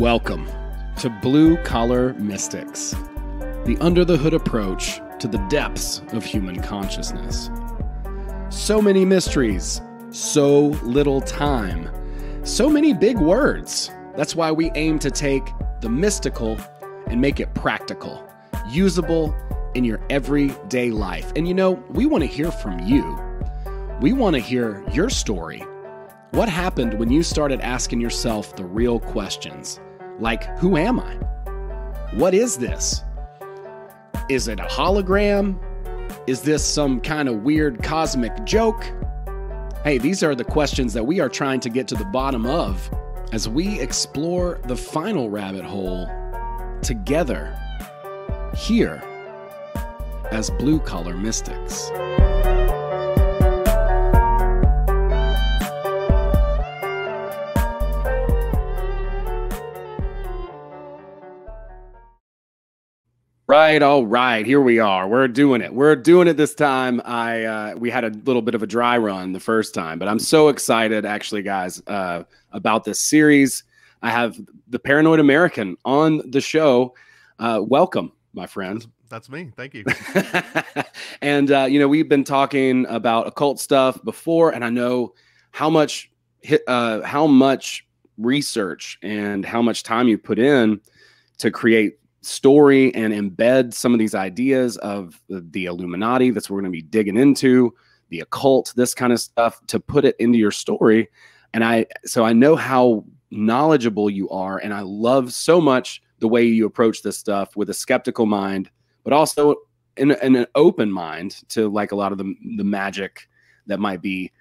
Welcome to Blue Collar Mystics, the under-the-hood approach to the depths of human consciousness. So many mysteries, so little time, so many big words. That's why we aim to take the mystical and make it practical, usable in your everyday life. And you know, we want to hear from you. We want to hear your story. What happened when you started asking yourself the real questions? Like, who am I? What is this? Is it a hologram? Is this some kind of weird cosmic joke? Hey, these are the questions that we are trying to get to the bottom of as we explore the final rabbit hole together here as Blue Collar Mystics. Right, all right, here we are. We're doing it. We're doing it this time. We had a little bit of a dry run the first time, but I'm so excited, actually, guys, about this series. I have the Paranoid American on the show. Welcome, my friend. That's me. Thank you. And, you know, we've been talking about occult stuff before, and I know how much research and how much time you put in to create story and embed some of these ideas of the Illuminati. That's what we're going to be digging into, the occult, this kind of stuff, to put it into your story. And so I know how knowledgeable you are, and I love so much the way you approach this stuff with a skeptical mind, but also in an open mind to like a lot of the magic that might be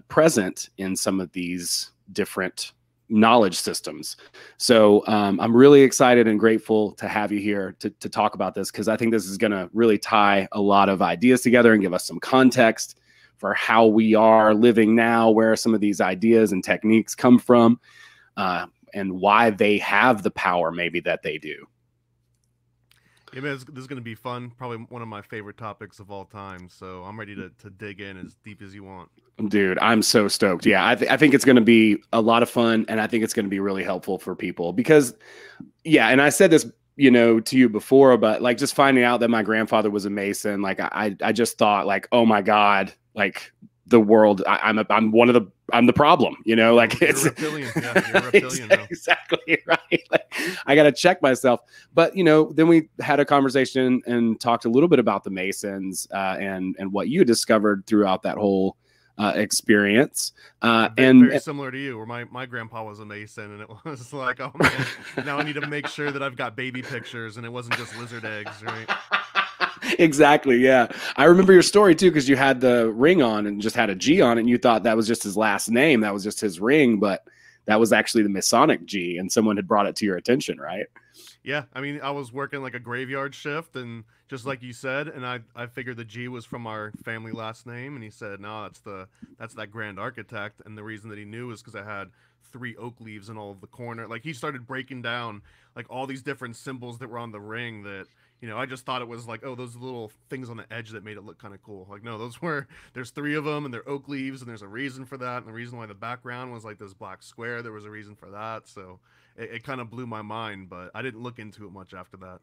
present in some of these different knowledge systems. So I'm really excited and grateful to have you here to talk about this, because I think this is going to really tie a lot of ideas together and give us some context for how we are living now, where some of these ideas and techniques come from, and why they have the power maybe that they do. Yeah, man, this is going to be fun. Probably one of my favorite topics of all time. So I'm ready to dig in as deep as you want. Dude, I'm so stoked. Yeah, I think it's going to be a lot of fun, and I think it's going to be really helpful for people because, yeah, and I said this, you know, to you before, but like just finding out that my grandfather was a Mason, like I just thought like, oh my God, like the world, I'm the problem, you know, like you're a reptilian. Yeah, you're a reptilian now. Exactly right. Like, I got to check myself. But, you know, then we had a conversation and talked a little bit about the Masons and what you discovered throughout that whole experience. Very similar to you, where my grandpa was a Mason, and it was like, oh man, now I need to make sure that I've got baby pictures and it wasn't just lizard eggs, right? Exactly. Yeah. I remember your story too, because you had the ring on and just had a G on it, and you thought that was just his last name. That was just his ring, but that was actually the Masonic G, and someone had brought it to your attention, right? Yeah. I mean, I was working like a graveyard shift, and just like you said, and I figured the G was from our family last name, and he said, no, that's that Grand Architect. And the reason that he knew is because I had 3 oak leaves in all of the corner. Like, he started breaking down like all these different symbols that were on the ring that, you know, I just thought it was like, oh, those little things on the edge that made it look kind of cool. Like, no, there's 3 of them, and they're oak leaves, and there's a reason for that. And the reason why the background was like this black square, there was a reason for that. So it kind of blew my mind, but I didn't look into it much after that.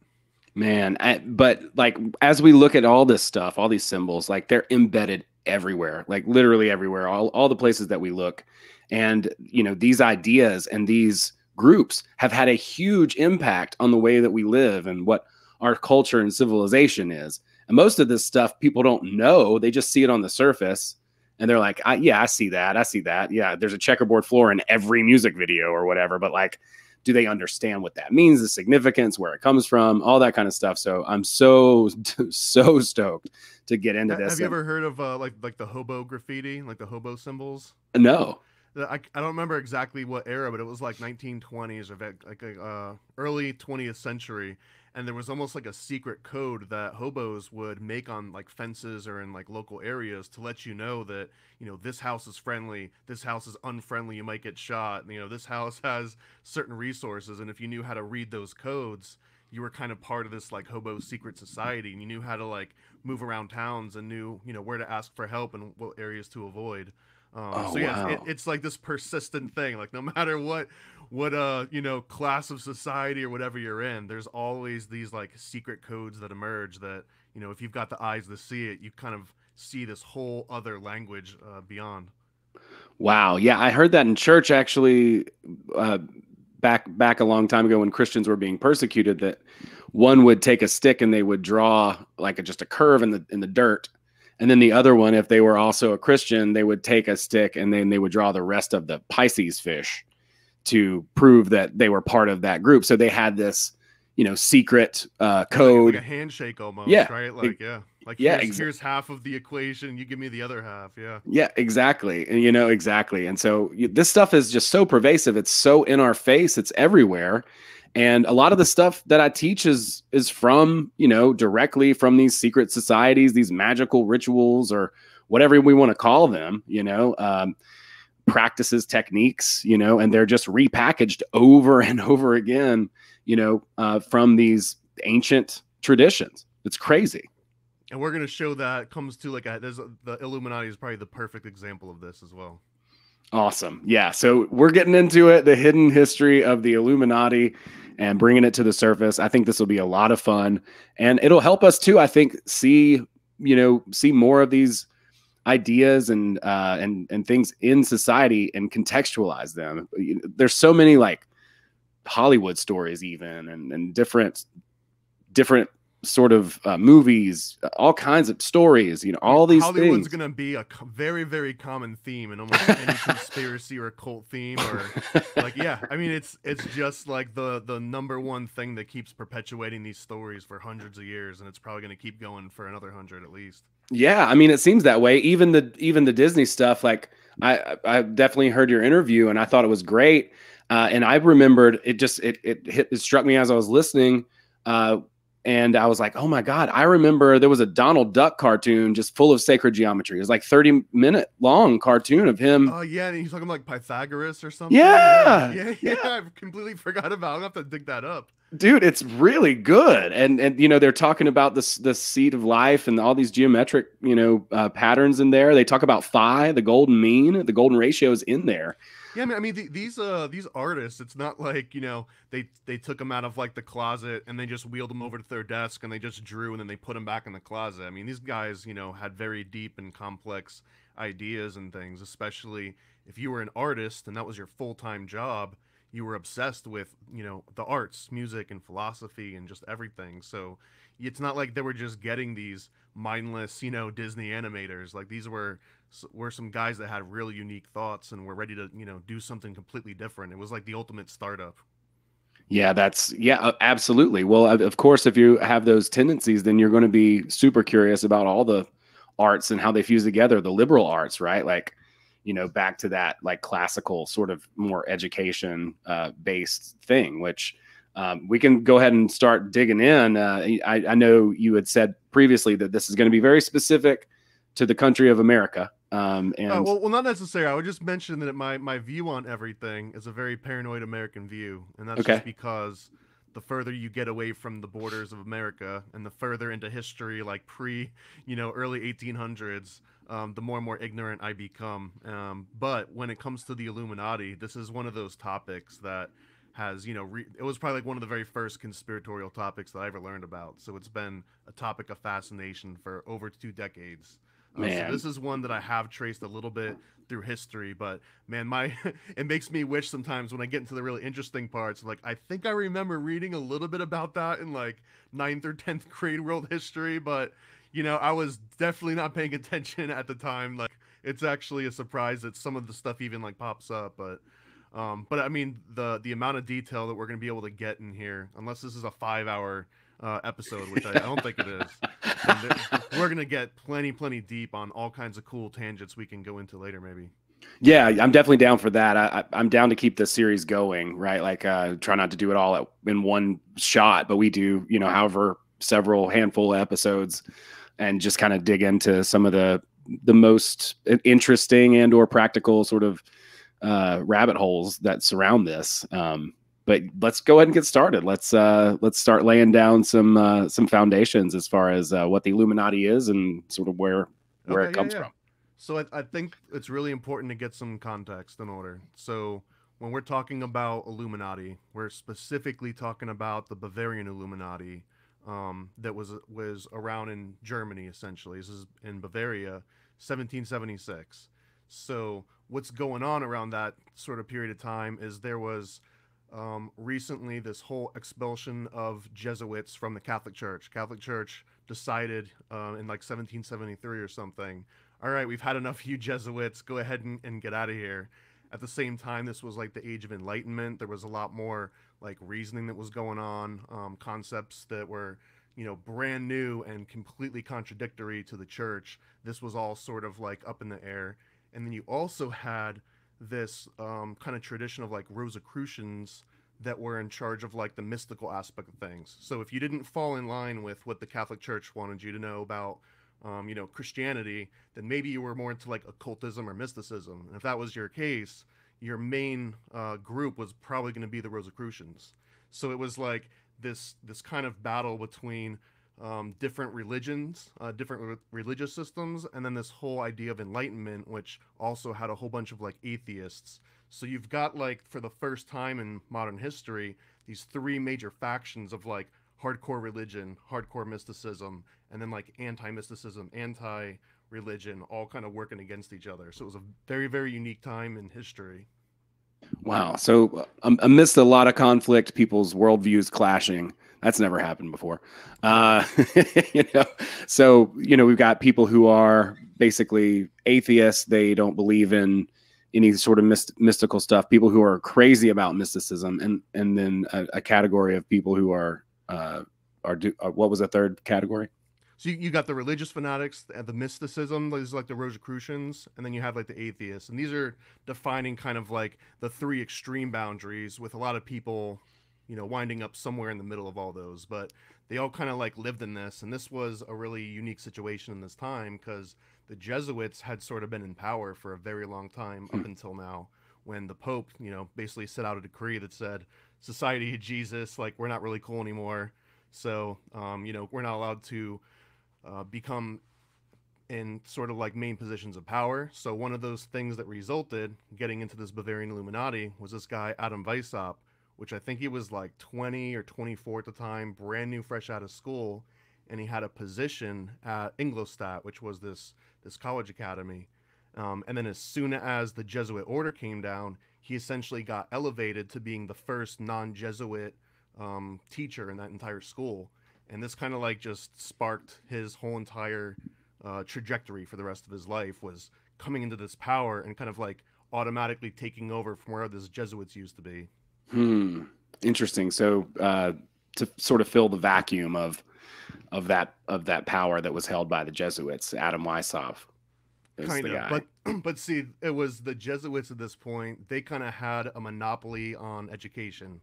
Man, but like, as we look at all this stuff, all these symbols, like they're embedded everywhere, like literally everywhere, all the places that we look. And, you know, these ideas and these groups have had a huge impact on the way that we live and what our culture and civilization is. And most of this stuff people don't know. They just see it on the surface and they're like, yeah, I see that. I see that. Yeah, there's a checkerboard floor in every music video or whatever. But like, do they understand what that means, the significance, where it comes from, all that kind of stuff? So I'm so stoked to get into this. Have you ever heard of like the hobo graffiti, like the hobo symbols? No. I don't remember exactly what era, but it was like 1920s or like early 20th century. And there was almost like a secret code that hobos would make on like fences or in like local areas to let you know that, you know, this house is friendly, this house is unfriendly, you might get shot, you know, this house has certain resources. And if you knew how to read those codes, you were kind of part of this like hobo secret society, and you knew how to like move around towns and knew, you know, where to ask for help and what areas to avoid. Oh, So yeah, wow. it's like this persistent thing. Like no matter what you know, class of society or whatever you're in, there's always these like secret codes that emerge that, you know, if you've got the eyes to see it, you kind of see this whole other language beyond. Wow. Yeah, I heard that in church actually, uh, back a long time ago when Christians were being persecuted, that one would take a stick and they would draw like just a curve in the dirt. And then the other one, if they were also a Christian, they would take a stick and then they would draw the rest of the Pisces fish to prove that they were part of that group. So they had this, secret Yeah, like a code. handshake almost, Yeah. right? Like yeah, like Yeah. here's half of the equation, you give me the other half. Yeah. Yeah, exactly. And exactly. And so this stuff is just so pervasive. It's so in our face. It's everywhere. And a lot of the stuff that I teach is from, directly from these secret societies, these magical rituals, or whatever we want to call them, practices, techniques, and they're just repackaged over and over again, from these ancient traditions. It's crazy. And we're gonna show that comes to like the Illuminati is probably the perfect example of this as well. Awesome. Yeah. So we're getting into it, the hidden history of the Illuminati and bringing it to the surface. I think this will be a lot of fun, and it'll help us too, I think, see more of these ideas and things in society and contextualize them. There's so many like Hollywood stories even and different sort of movies, all kinds of stories, all these Hollywood's things. gonna be a very, very common theme in almost any conspiracy or cult theme, or like, yeah, I mean, it's just like the number one thing that keeps perpetuating these stories for hundreds of years, and it's probably gonna keep going for another 100 at least. Yeah, I mean, it seems that way. Even the Disney stuff, like I definitely heard your interview and I thought it was great. And I remembered it struck me as I was listening. And I was like, oh my God, I remember there was a Donald Duck cartoon just full of sacred geometry. It was like 30-minute long cartoon of him. Oh yeah, and he's talking like Pythagoras or something. Yeah. Yeah. I've completely forgot about it. I'll have to dig that up. Dude, it's really good. And they're talking about the seed of life and all these geometric, patterns in there. They talk about phi, the golden mean, the golden ratio is in there. Yeah, I mean, these artists, it's not like, they took them out of like the closet and they just wheeled them over to their desk and they just drew and then they put them back in the closet. I mean, these guys, had very deep and complex ideas and things, especially if you were an artist and that was your full-time job. You were obsessed with, the arts, music and philosophy and just everything. So it's not like they were just getting these mindless, Disney animators. Like these were some guys that had really unique thoughts and were ready to, do something completely different. It was like the ultimate startup. Yeah, absolutely. Well, of course, if you have those tendencies, then you're going to be super curious about all the arts and how they fuse together, the liberal arts, right? Like, back to that like classical sort of more education based thing, which we can go ahead and start digging in. I know you had said previously that this is going to be very specific to the country of America. Well, not necessarily. I would just mention that my view on everything is a very paranoid American view, and that's just because the further you get away from the borders of America and the further into history, like early 1800s, the more and more ignorant I become. But when it comes to the Illuminati, this is one of those topics that has, it was probably like one of the very first conspiratorial topics that I ever learned about. So it's been a topic of fascination for over 2 decades. Man. So this is one that I have traced a little bit through history, but man, it makes me wish sometimes when I get into the really interesting parts, like I think I remember reading a little bit about that in like 9th or 10th grade world history, but I was definitely not paying attention at the time. Like it's actually a surprise that some of the stuff even like pops up, but I mean the amount of detail that we're going to be able to get in here, unless this is a 5-hour episode, which I don't think it is. We're gonna get plenty deep on all kinds of cool tangents we can go into later, maybe. Yeah, I'm definitely down for that. I'm down to keep the series going, right? Like, try not to do it all in one shot, but we do, however, several handful of episodes, and just kind of dig into some of the most interesting and or practical sort of rabbit holes that surround this. But let's go ahead and get started. Let's start laying down some foundations as far as what the Illuminati is and sort of where it comes from. So I think it's really important to get some context in order. So when we're talking about Illuminati, we're specifically talking about the Bavarian Illuminati, that was around in Germany essentially. This is in Bavaria, 1776. So what's going on around that sort of period of time is there was recently this whole expulsion of Jesuits from the Catholic Church. Catholic Church decided in like 1773 or something, all right, we've had enough of you Jesuits, go ahead and get out of here. At the same time, this was like the age of enlightenment. There was a lot more like reasoning that was going on, concepts that were, brand new and completely contradictory to the church. This was all sort of like up in the air. And then you also had this kind of tradition of like Rosicrucians that were in charge of like the mystical aspect of things. So if you didn't fall in line with what the Catholic Church wanted you to know about, Christianity, then maybe you were more into like occultism or mysticism. And if that was your case, your main group was probably going to be the Rosicrucians. So it was like this kind of battle between different religions, different religious systems, and then this whole idea of enlightenment, which also had a whole bunch of like atheists. So you've got like for the first time in modern history, these three major factions of like hardcore religion, hardcore mysticism, and then like anti-mysticism, anti-religion, all kind of working against each other. So it was a very, very unique time in history. Wow. So amidst a lot of conflict, people's worldviews clashing. That's never happened before. Uh, you know, we've got people who are basically atheists. They don't believe in any sort of mystical stuff. People who are crazy about mysticism, and then a category of people who are what was the third category? So you got the religious fanatics, the mysticism, these are like the Rosicrucians, and then you have like the atheists. And these are defining kind of like the three extreme boundaries, with a lot of people, winding up somewhere in the middle of all those. But they all kind of like lived in this. And this was a really unique situation in this time because the Jesuits had sort of been in power for a very long time up until now, when the Pope, basically set out a decree that said, Society of Jesus, like, we're not really cool anymore. So, we're not allowed to become in sort of like main positions of power. So one of those things that resulted getting into this Bavarian Illuminati was this guy, Adam Weishaupt, which I think he was like 20 or 24 at the time, brand new, fresh out of school. And he had a position at Ingolstadt, which was this college academy. And then as soon as the Jesuit order came down, he essentially got elevated to being the first non-Jesuit teacher in that entire school. And this kind of like just sparked his whole entire trajectory for the rest of his life, was coming into this power and kind of like automatically taking over from where the Jesuits used to be. Interesting. So to sort of fill the vacuum of that power that was held by the Jesuits, Adam Weishaupt is Kind the of, guy. but see, it was the Jesuits at this point. They kind of had a monopoly on education,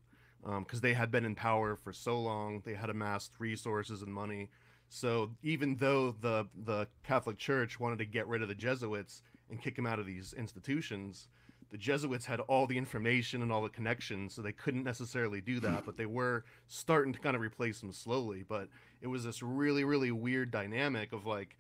because they had been in power for so long. They had amassed resources and money. So even though the Catholic Church wanted to get rid of the Jesuits and kick them out of these institutions, the Jesuits had all the information and all the connections, so they couldn't necessarily do that. But they were starting to kind of replace them slowly. But it was this really, really weird dynamic of like,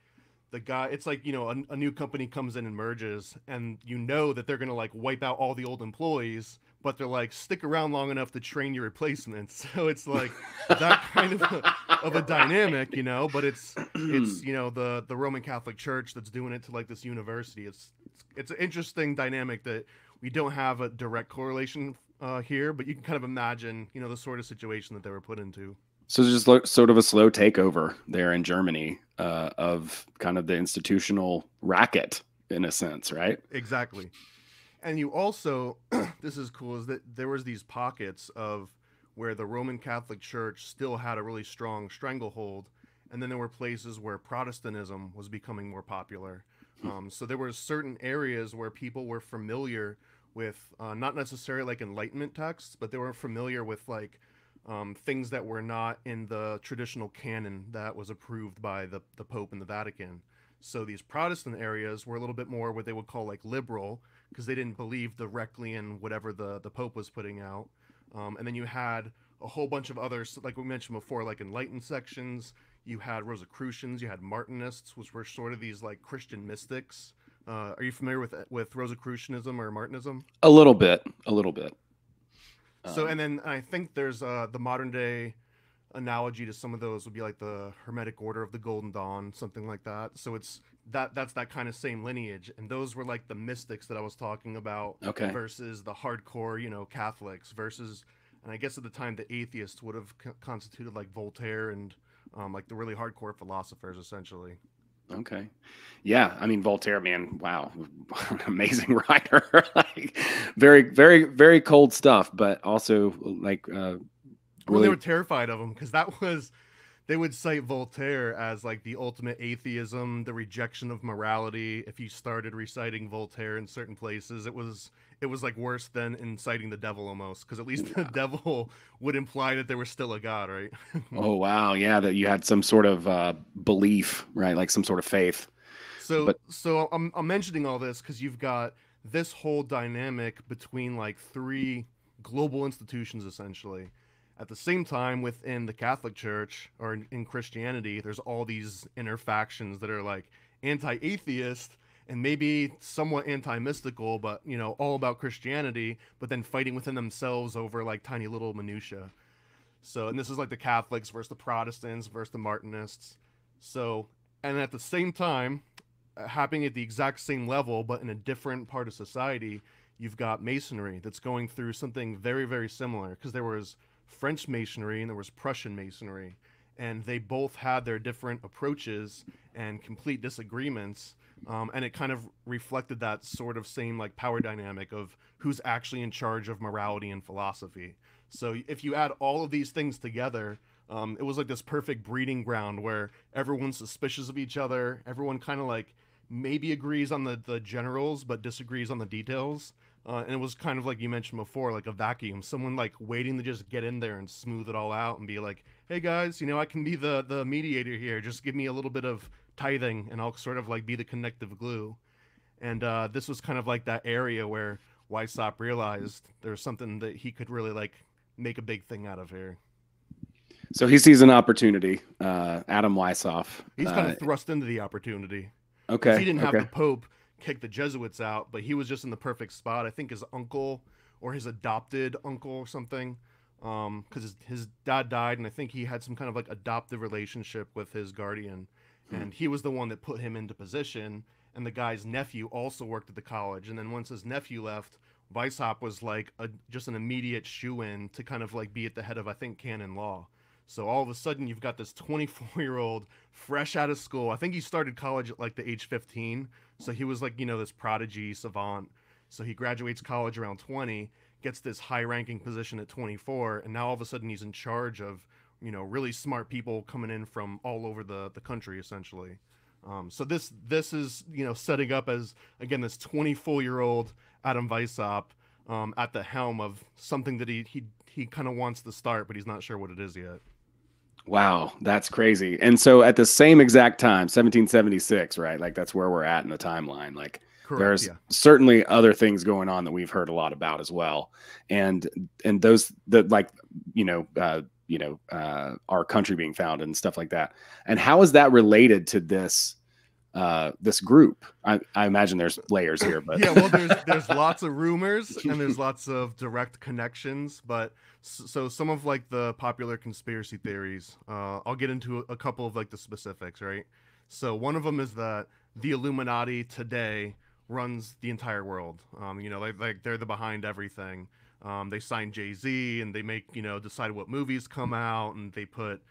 the guy, it's like, a new company comes in and merges, and that they're going to like wipe out all the old employees, but they're like, stick around long enough to train your replacements. So it's like that kind of a dynamic, but it's the Roman Catholic Church that's doing it to like this university. It's an interesting dynamic that we don't have a direct correlation here, but you can kind of imagine, the sort of situation that they were put into. So just sort of a slow takeover there in Germany of kind of the institutional racket, in a sense, right? Exactly. And you also, this is cool, is that there was these pockets of where the Roman Catholic Church still had a really strong stranglehold, and then there were places where Protestantism was becoming more popular. So there were certain areas where people were familiar with not necessarily like Enlightenment texts, but they were familiar with like things that were not in the traditional canon that was approved by the Pope and the Vatican. So these Protestant areas were a little bit more what they would call like liberal, because they didn't believe directly in whatever the Pope was putting out. And then you had a whole bunch of others, like we mentioned before, like enlightened sections. You had Rosicrucians, you had Martinists, which were sort of these like Christian mystics, Are you familiar with Rosicrucianism or Martinism? A little bit, a little bit. So, and then I think there's the modern day analogy to some of those would be like the Hermetic Order of the Golden Dawn, something like that. So it's that's that kind of same lineage, and those were like the mystics that I was talking about Okay. versus the hardcore, Catholics versus, and I guess at the time the atheists would have constituted like Voltaire and like the really hardcore philosophers essentially. Okay. Yeah. I mean, Voltaire, man, wow. Amazing writer. Like, very, very, very cold stuff, but also like Well, they really. were terrified of him because they would cite Voltaire as like the ultimate atheism, the rejection of morality. If you started reciting Voltaire in certain places, it was like worse than inciting the devil almost, because at least the devil would imply that there was still a God, right? Oh, wow. Yeah. That you had some sort of belief, right? Like some sort of faith. So But so I'm mentioning all this because you've got this whole dynamic between like three global institutions essentially. At the same time, within the Catholic Church or in Christianity, there's all these inner factions that are like anti-atheist and maybe somewhat anti-mystical, but all about Christianity, but then fighting within themselves over like tiny little minutia. So, and this is like the Catholics versus the Protestants versus the Martinists. So, and at the same time, happening at the exact same level, but in a different part of society, you've got Masonry that's going through something very, very similar because there was French Masonry and there was Prussian Masonry, and they both had their different approaches and complete disagreements. And it kind of reflected that sort of same like power dynamic of who's actually in charge of morality and philosophy. So if you add all of these things together, it was like this perfect breeding ground where everyone's suspicious of each other. Everyone kind of like maybe agrees on the generals, but disagrees on the details. And it was kind of like you mentioned before, like a vacuum, someone like waiting to just get in there and smooth it all out and be like, hey guys, I can be the mediator here. Just give me a little bit of tithing and I'll sort of like be the connective glue. And this was kind of like that area where Weishaupt realized there was something that he could really like make a big thing out of here. so he sees an opportunity, Adam Weishaupt. He's kind of thrust into the opportunity because Okay. he didn't have Okay. the Pope kick the Jesuits out, but he was just in the perfect spot. I think his uncle or his adopted uncle or something, because his dad died, and I think he had some kind of like adoptive relationship with his guardian, and he was the one that put him into position. And the guy's nephew also worked at the college, and then once his nephew left, Weishaupt was like just an immediate shoe-in to kind of like be at the head of, I think, canon law. So all of a sudden, you've got this 24-year-old fresh out of school. I think he started college at like the age 15. So he was like, this prodigy savant. So he graduates college around 20, gets this high-ranking position at 24, and now all of a sudden he's in charge of, really smart people coming in from all over the country, essentially. So this is, setting up as, again, this 24-year-old Adam Weishaupt at the helm of something that he kind of wants to start, but he's not sure what it is yet. Wow, that's crazy. And so at the same exact time, 1776, right? Like that's where we're at in the timeline. Like Correct. there's Yeah. certainly other things going on that we've heard a lot about as well. And those that like, our country being founded and stuff like that. And how is that related to this this group? I imagine there's layers here, but Yeah, well, there's lots of rumors and there's lots of direct connections, but so some of like the popular conspiracy theories, I'll get into a couple of like the specifics, right? So one of them is that the Illuminati today runs the entire world. Like they're the behind everything. They sign Jay-Z and they make, decide what movies come out, and they put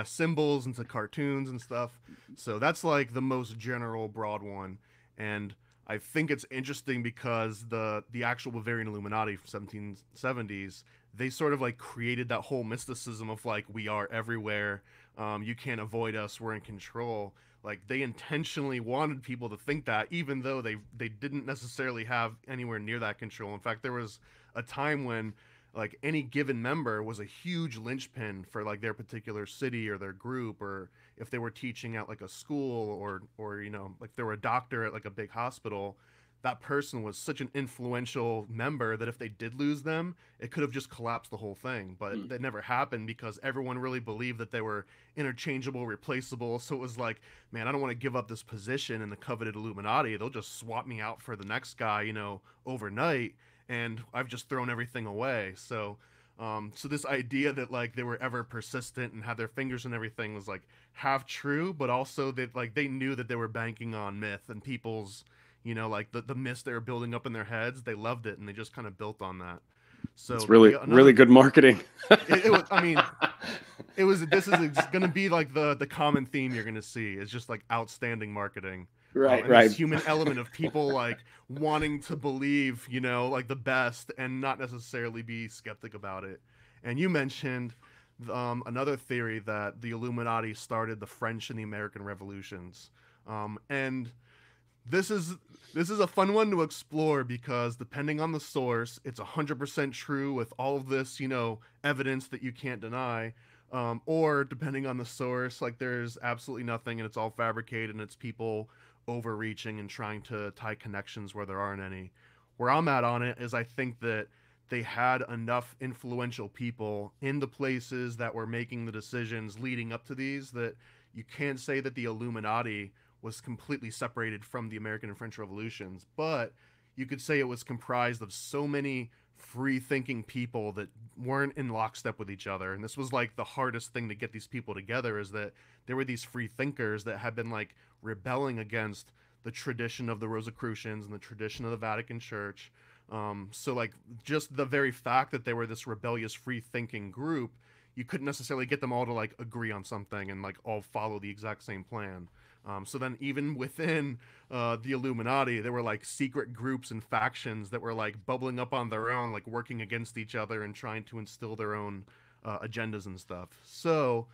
symbols into cartoons and stuff. So that's like the most general broad one. And I think it's interesting because the actual Bavarian Illuminati from 1770s, they sort of like created that whole mysticism of like, we are everywhere. You can't avoid us. We're in control. Like they intentionally wanted people to think that, even though they didn't necessarily have anywhere near that control. In fact, there was a time when like any given member was a huge linchpin for like their particular city or their group, or if they were teaching at like a school or like they were a doctor at like a big hospital, that person was such an influential member that if they did lose them, it could have just collapsed the whole thing. But that never happened because everyone really believed that they were interchangeable, replaceable. So it was like, man, I don't want to give up this position in the coveted Illuminati. They'll just swap me out for the next guy, you know, overnight, and I've just thrown everything away. So this idea that like they were ever persistent and had their fingers and everything was like half true, but also that like they knew that they were banking on myth and people's, you know, like the myths they were building up in their heads. They loved it and they just kind of built on that. So it's really really good marketing. It was, I mean, it was. This is going to be like the common theme you're going to see. It's just like outstanding marketing. Right, and right. This human element of people like wanting to believe, you know, like the best and not necessarily be skeptic about it. And you mentioned another theory that the Illuminati started the French and the American revolutions. And this is a fun one to explore because depending on the source, it's 100% true with all of this, you know, evidence that you can't deny. Or depending on the source, like there's absolutely nothing and it's all fabricated and it's people overreaching and trying to tie connections where there aren't any. Where I'm at on it is I think that they had enough influential people in the places that were making the decisions leading up to these that you can't say that the Illuminati was completely separated from the American and French revolutions, but you could say it was comprised of so many free-thinking people that weren't in lockstep with each other. And this was like the hardest thing to get these people together, is that there were these free thinkers that had been like rebelling against the tradition of the Rosicrucians and the tradition of the Vatican Church. So like just the very fact that they were this rebellious free-thinking group, you couldn't necessarily get them all to like agree on something and like all follow the exact same plan. So then even within the Illuminati, there were like secret groups and factions that were like bubbling up on their own, like working against each other and trying to instill their own agendas and stuff. So,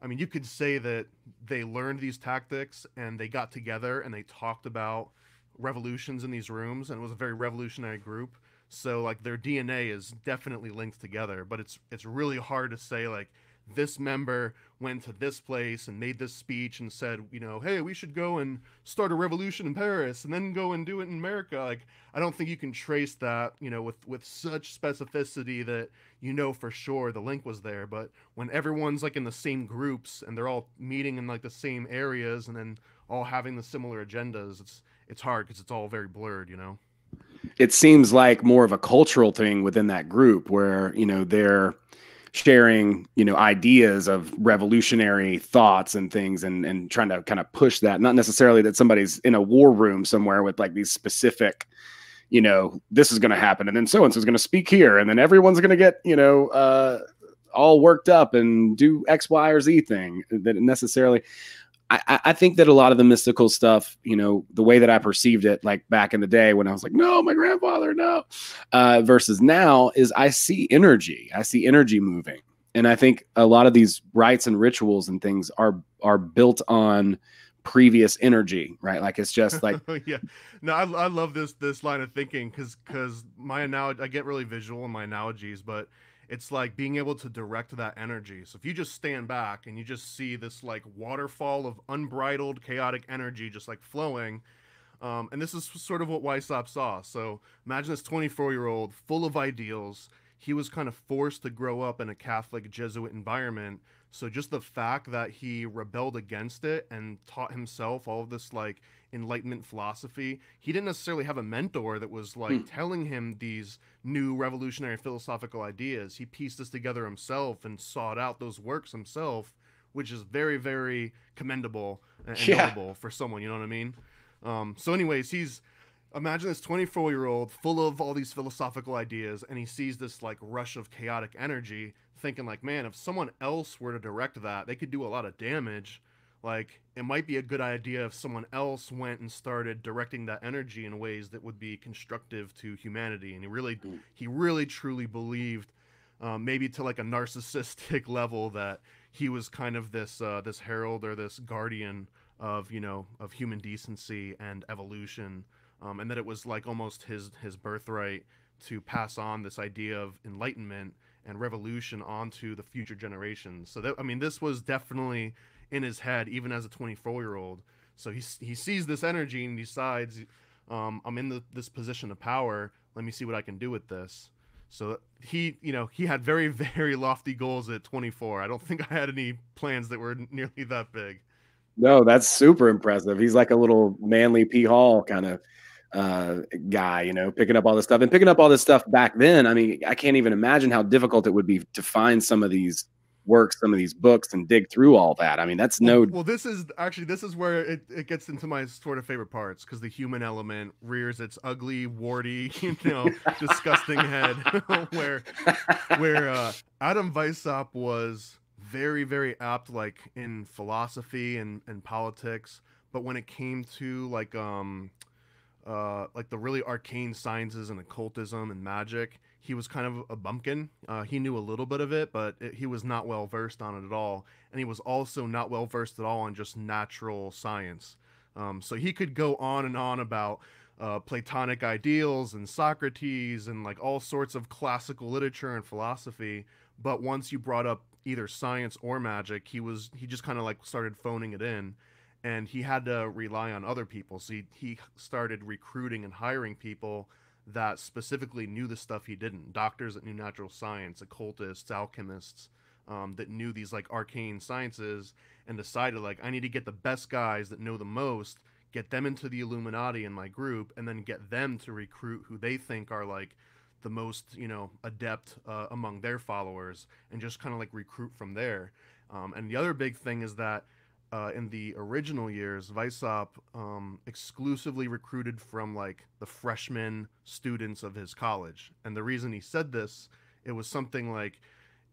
I mean, you could say that they learned these tactics and they got together and they talked about revolutions in these rooms, and it was a very revolutionary group. So like their DNA is definitely linked together, but it's really hard to say like this member went to this place and made this speech and said, you know, hey, we should go and start a revolution in Paris and then go and do it in America. Like, I don't think you can trace that, you know, with such specificity that you know for sure the link was there. But when everyone's like in the same groups and they're all meeting in like the same areas and then all having the similar agendas, it's hard because it's all very blurred, you know? It seems like more of a cultural thing within that group where, you know, they're sharing, you know, ideas of revolutionary thoughts and things and trying to kind of push that. Not necessarily that somebody's in a war room somewhere with like these specific, you know, this is going to happen and then so-and-so is going to speak here and then everyone's going to get, you know, all worked up and do X, Y, or Z thing. That necessarily, I think that a lot of the mystical stuff, you know, the way that I perceived it, like back in the day when I was like, no, my grandfather, no, versus now is I see energy moving. And I think a lot of these rites and rituals and things are built on previous energy, right? Like it's just like, yeah, no, I love this line of thinking because my analogy, I get really visual in my analogies, but it's like being able to direct that energy. So if you just stand back and you just see this like waterfall of unbridled chaotic energy just like flowing, and this is sort of what Weishaupt saw. So imagine this 24-year-old full of ideals. He was kind of forced to grow up in a Catholic Jesuit environment. So just the fact that he rebelled against it and taught himself all of this like Enlightenment philosophy, he didn't necessarily have a mentor that was like telling him these new revolutionary philosophical ideas. He pieced this together himself and sought out those works himself, which is very, very commendable and notable for someone, you know what I mean? So anyways, imagine this 24-year-old full of all these philosophical ideas, and he sees this like rush of chaotic energy, thinking like, man, if someone else were to direct that, they could do a lot of damage. Like, it might be a good idea if someone else went and started directing that energy in ways that would be constructive to humanity. And he really truly believed, maybe to like a narcissistic level, that he was kind of this herald or this guardian of, you know, of human decency and evolution. And that it was like almost his birthright to pass on this idea of enlightenment and revolution onto the future generations. So that, I mean, this was definitely in his head, even as a 24-year-old. So he sees this energy and decides, I'm in this position of power. Let me see what I can do with this. So he had very, very lofty goals at 24. I don't think I had any plans that were nearly that big. No, that's super impressive. He's like a little Manly P. Hall kind of guy, picking up all this stuff and picking up all this stuff back then. I mean, I can't even imagine how difficult it would be to find some of these works, some of these books, and dig through all that. I mean, that's well, this is where it gets into my sort of favorite parts, because the human element rears its ugly, warty, disgusting head, where Adam Weishaupt was very, very apt, like in philosophy and politics, but when it came to like the really arcane sciences and occultism and magic, he was kind of a bumpkin. He knew a little bit of it, but he was not well versed on it at all, and he was also not well versed at all on just natural science. So he could go on and on about Platonic ideals and Socrates and like all sorts of classical literature and philosophy, but once you brought up either science or magic, he just kind of like started phoning it in, and he had to rely on other people. So he started recruiting and hiring people that specifically knew the stuff he didn't. Doctors that knew natural science, occultists, alchemists, that knew these like arcane sciences, and decided like, I need to get the best guys that know the most, get them into the Illuminati in my group, and then get them to recruit who they think are like the most, adept among their followers, and just kind of like recruit from there. And the other big thing is that in the original years, Weishaupt exclusively recruited from like the freshman students of his college. And the reason he said this, it was something like,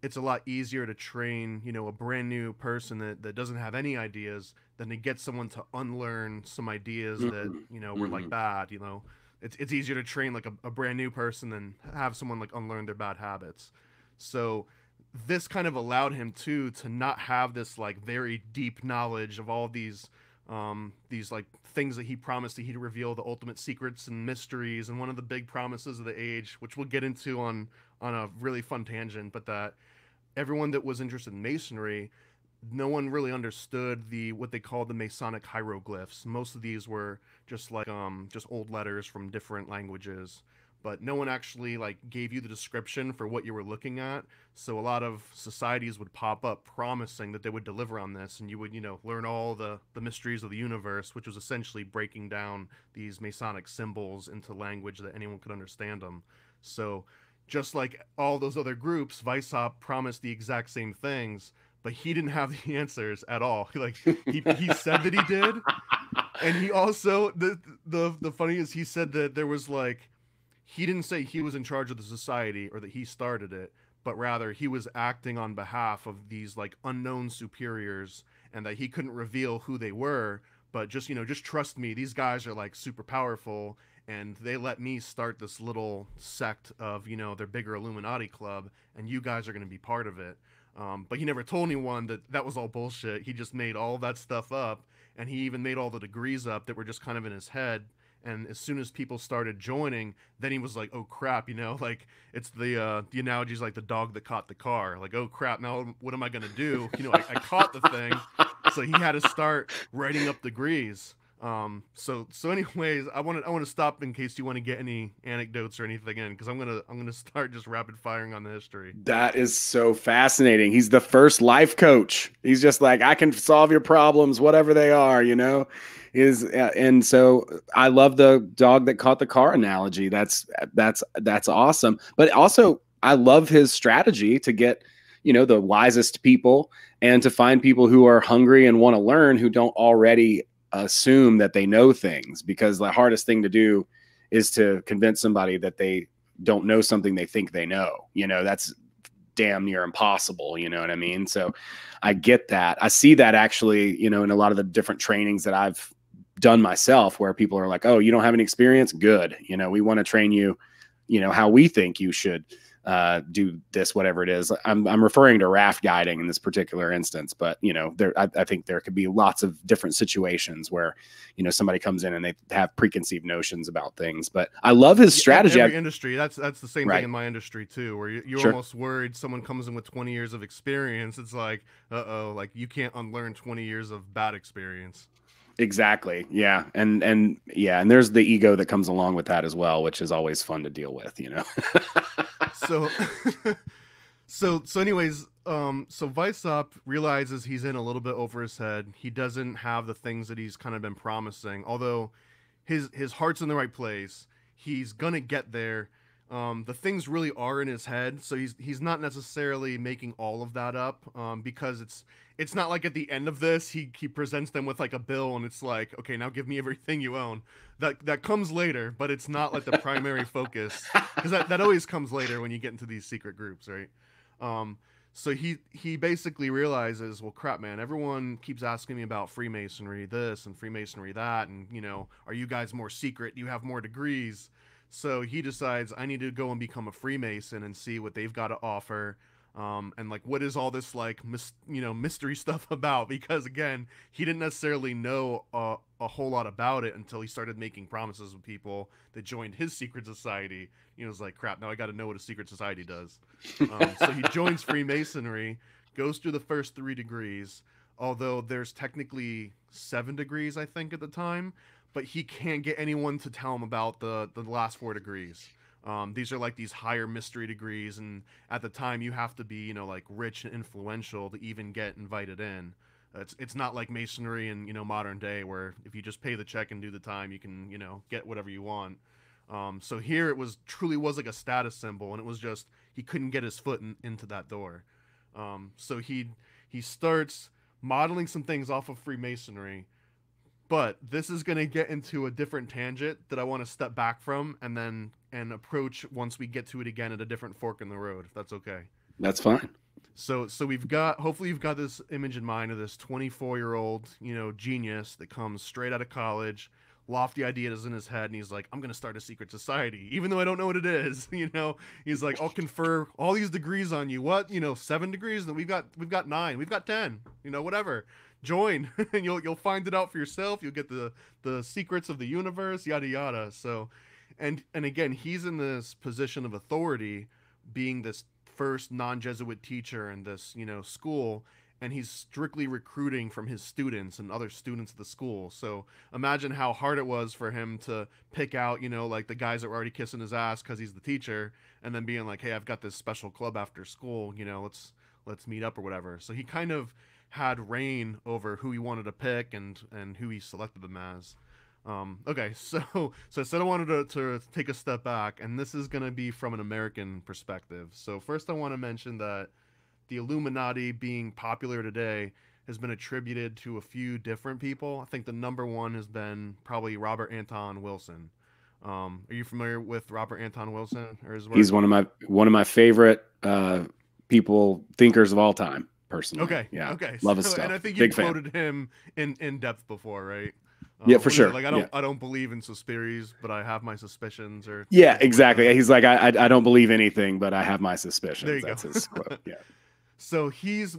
it's a lot easier to train, a brand new person that doesn't have any ideas than to get someone to unlearn some ideas that, were like bad, It's easier to train like a brand new person than have someone like unlearn their bad habits. So this kind of allowed him to not have this like very deep knowledge of all these like things that he promised that he'd reveal the ultimate secrets and mysteries. And one of the big promises of the age, which we'll get into on a really fun tangent, but that everyone that was interested in masonry, no one really understood what they called the Masonic hieroglyphs. Most of these were just like just old letters from different languages, but no one actually like gave you the description for what you were looking at. So a lot of societies would pop up promising that they would deliver on this, and you would learn all the mysteries of the universe, which was essentially breaking down these Masonic symbols into language that anyone could understand them. So just like all those other groups, Weishaupt promised the exact same things, but he didn't have the answers at all. He said that he did, and he also the funny is he said that there was like, he didn't say he was in charge of the society or that he started it, but rather he was acting on behalf of these like unknown superiors, and that he couldn't reveal who they were, but just just trust me, these guys are like super powerful, and they let me start this little sect of their bigger Illuminati club, and you guys are going to be part of it. But he never told anyone that was all bullshit. He just made all that stuff up, and he even made all the degrees up that were just kind of in his head. And as soon as people started joining, then he was like, oh crap, like it's the analogy is like the dog that caught the car. Like, oh crap, now what am I gonna do? I caught the thing, so he had to start writing up degrees. So anyways, I want to stop in case you want to get any anecdotes or anything in, because I'm gonna start just rapid firing on the history. That is so fascinating. He's the first life coach. He's just like, I can solve your problems, whatever they are, and so I love the dog that caught the car analogy. That's awesome. But also I love his strategy to get, the wisest people, and to find people who are hungry and want to learn, who don't already assume that they know things, because the hardest thing to do is to convince somebody that they don't know something they think they know. That's damn near impossible. You know what I mean? So I get that. I see that actually, in a lot of the different trainings that I've done myself, where people are like, oh, you don't have any experience? Good. We want to train you, how we think you should do this, whatever it is. I'm referring to raft guiding in this particular instance, but I think there could be lots of different situations where somebody comes in and they have preconceived notions about things. But I love his strategy. Every industry, that's the same thing in my industry too, where you're Sure. almost worried someone comes in with 20 years of experience. It's like, like you can't unlearn 20 years of bad experience. Exactly. Yeah. And yeah, and there's the ego that comes along with that as well, which is always fun to deal with, you know. So so anyways, so Weissop realizes he's in a little bit over his head. He doesn't have the things that he's kind of been promising. Although his heart's in the right place. He's gonna get there. The things really are in his head, so he's not necessarily making all of that up. Because it's not like at the end of this he presents them with like a bill and it's like, okay, now give me everything you own. That comes later, but it's not like the primary focus, because that always comes later when you get into these secret groups, right? Um, so he basically realizes, well, crap, man, everyone keeps asking me about Freemasonry this and Freemasonry that, and are you guys more secret? Do you have more degrees? So he decides, I need to go and become a Freemason and see what they've got to offer. And like, what is all this like, mystery stuff about? Because again, he didn't necessarily know a whole lot about it until he started making promises with people that joined his secret society. He was like, crap, now I got to know what a secret society does. So he joins Freemasonry, goes through the first 3 degrees, although there's technically 7 degrees, I think, at the time, but he can't get anyone to tell him about the last 4 degrees. These are like these higher mystery degrees, and at the time you have to be, like rich and influential to even get invited in. It's not like Masonry in modern day where if you just pay the check and do the time, you can get whatever you want. So here it truly was like a status symbol, and it was just he couldn't get his foot into that door. So he starts modeling some things off of Freemasonry. But this is going to get into a different tangent that I want to step back from and approach once we get to it again at a different fork in the road, if that's okay. That's fine. So hopefully you've got this image in mind of this 24-year-old, genius that comes straight out of college, lofty ideas in his head, and he's like, I'm going to start a secret society, even though I don't know what it is. He's like, I'll confer all these degrees on you. What? 7 degrees? We've got 9. We've got 10. Whatever. Join and you'll find it out for yourself. You'll get the secrets of the universe, yada yada. So and again, he's in this position of authority, being this first non-Jesuit teacher in this school, and he's strictly recruiting from his students and other students of the school. So imagine how hard it was for him to pick out like the guys that were already kissing his ass because he's the teacher, and then being like, hey, I've got this special club after school, let's meet up or whatever. So he kind of had reign over who he wanted to pick and who he selected them as. Okay, so I said I wanted to take a step back, and this is going to be from an American perspective. So first I want to mention that the Illuminati being popular today has been attributed to a few different people. I think the number one has been probably Robert Anton Wilson. Are you familiar with Robert Anton Wilson or his work? He's one of my favorite thinkers of all time. Personally. Okay. Yeah. Okay. Love his stuff. And I think you quoted him in depth before, right? Yeah, for sure. Like I don't believe in suspiries, but I have my suspicions. Or yeah, exactly. He's like, I don't believe anything, but I have my suspicions. There you That's go. his quote. Yeah. So he's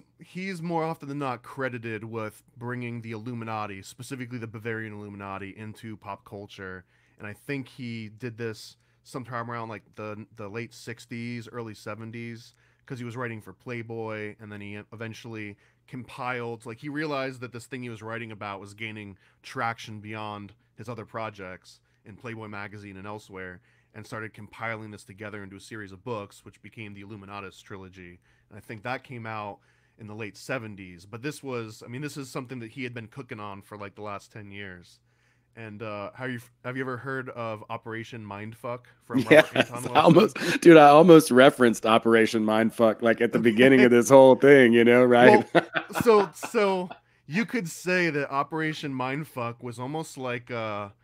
more often than not credited with bringing the Illuminati, specifically the Bavarian Illuminati, into pop culture, and I think he did this sometime around like the late 60s, early 70s. Because he was writing for Playboy, and then he eventually compiled, like he realized that this thing he was writing about was gaining traction beyond his other projects in Playboy magazine and elsewhere, and started compiling this together into a series of books, which became the Illuminatus trilogy. And I think that came out in the late 70s. But this is something that he had been cooking on for like the last 10 years. And have you ever heard of Operation Mindfuck from Robert Anton Wilson? I almost referenced Operation Mindfuck like at the beginning of this whole thing, right? Well, so you could say that Operation Mindfuck was almost like if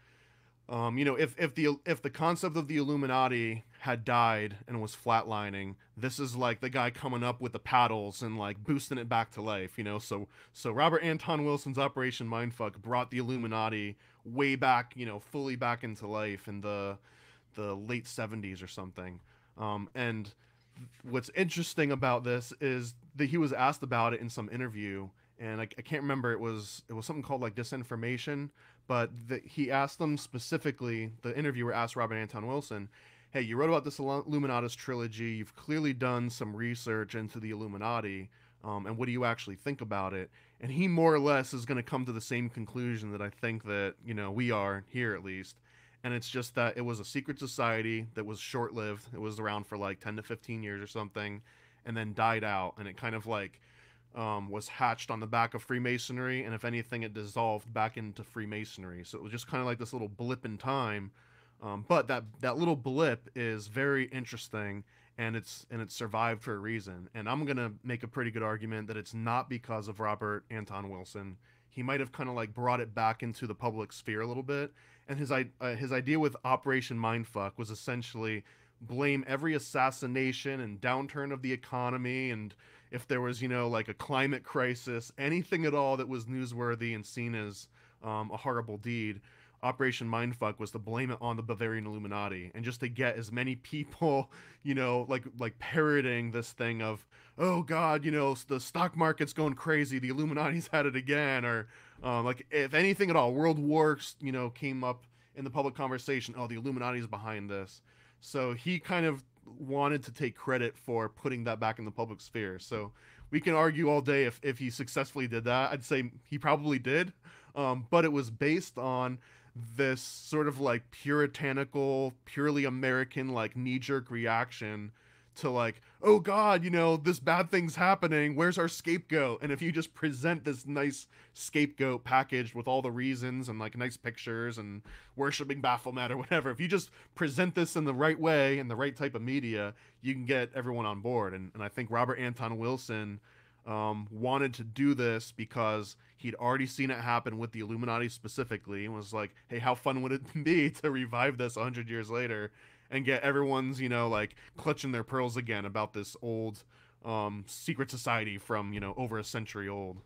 the concept of the Illuminati had died and was flatlining, this is like the guy coming up with the paddles and like boosting it back to life, So Robert Anton Wilson's Operation Mindfuck brought the Illuminati way back, fully back into life in the late 70s or something. And what's interesting about this is that he was asked about it in some interview, and I can't remember, it was something called like Disinformation, but he asked them specifically, the interviewer asked Robert Anton Wilson, hey, you wrote about this Illuminatus trilogy, you've clearly done some research into the Illuminati, and what do you actually think about it? and he more or less is going to come to the same conclusion that I think that, you know, we are here at least. And it's just that it was a secret society that was short-lived. It was around for like 10 to 15 years or something, and then died out. And it kind of like was hatched on the back of Freemasonry, and if anything, it dissolved back into Freemasonry. So it was just kind of like this little blip in time. But that little blip is very interesting, and it's survived for a reason. And I'm gonna make a pretty good argument that it's not because of Robert Anton Wilson. He might have kind of like brought it back into the public sphere a little bit. And his idea with Operation Mindfuck was essentially blame every assassination and downturn of the economy, and if there was, you know, like a climate crisis, anything at all that was newsworthy and seen as a horrible deed, Operation Mindfuck was to blame it on the Bavarian Illuminati, and just to get as many people, you know, like parroting this thing of, oh God, you know, the stock market's going crazy, the Illuminati's had it again, or like if anything at all, world wars, you know, came up in the public conversation, oh, the Illuminati's behind this. So he kind of wanted to take credit for putting that back in the public sphere. So we can argue all day if he successfully did that. I'd say he probably did, but it was based on this sort of like puritanical, purely American, like knee-jerk reaction to like, oh God, you know, this bad thing's happening, where's our scapegoat? And if you just present this nice scapegoat packaged with all the reasons and like nice pictures and worshiping Baphomet or whatever, if you just present this in the right way, in the right type of media, you can get everyone on board. And I think Robert Anton Wilson wanted to do this because he'd already seen it happen with the Illuminati specifically, and was like, hey, how fun would it be to revive this 100 years later and get everyone's, you know, like clutching their pearls again about this old secret society from, you know, over a century old.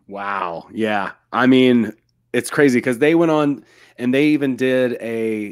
Wow. Yeah. I mean, it's crazy because they went on and they even did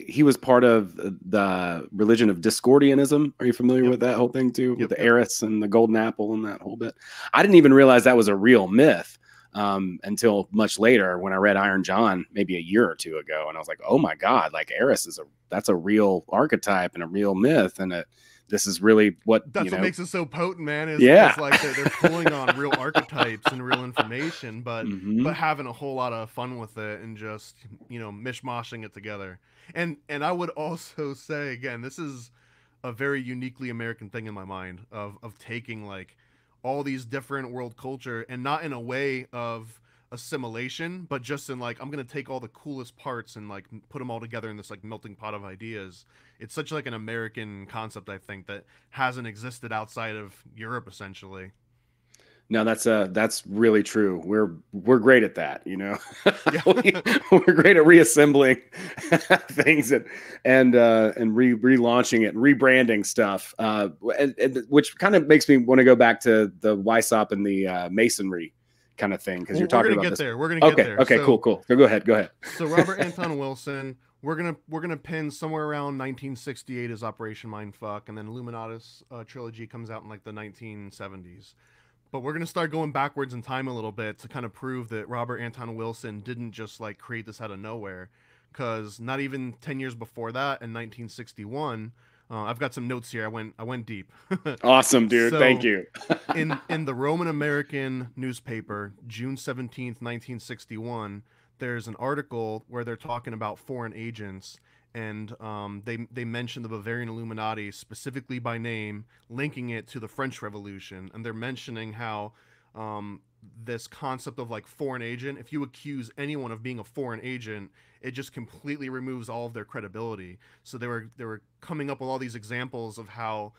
he was part of the religion of Discordianism. Are you familiar with that whole thing too? With the heiress and the golden apple and that whole bit. I didn't even realize that was a real myth until much later when I read Iron John maybe a year or two ago. And I was like, oh my God, like heiress that's a real archetype and a real myth. And this is really what what makes it so potent, man. Is like they're pulling on real archetypes and real information, but having a whole lot of fun with it and just, you know, mishmashing it together. And I would also say, again, this is a very uniquely American thing in my mind of taking like all these different world culture, and not in a way of assimilation, but just in like, I'm gonna take all the coolest parts and like put them all together in this like melting pot of ideas. It's such like an American concept, I think, that hasn't existed outside of Europe essentially. No, that's really true. We're great at that, you know. We're great at reassembling things and relaunching it and rebranding stuff, which kind of makes me want to go back to the Weishaupt and the Masonry kind of thing, because you're talking about this. We're gonna get there. Okay, cool. So go ahead. So Robert Anton Wilson, we're gonna pin somewhere around 1968 as Operation Mindfuck, and then Illuminatus trilogy comes out in like the 1970s. But we're going to start going backwards in time a little bit to kind of prove that Robert Anton Wilson didn't just like create this out of nowhere, because not even 10 years before that, in 1961, I've got some notes here. I went deep. Awesome, dude. So, thank you. in the Roman American newspaper, June 17th, 1961, there's an article where they're talking about foreign agents. And they mention the Bavarian Illuminati specifically by name, linking it to the French Revolution. And they're mentioning how this concept of like foreign agent, if you accuse anyone of being a foreign agent, it just completely removes all of their credibility. So they were coming up with all these examples of how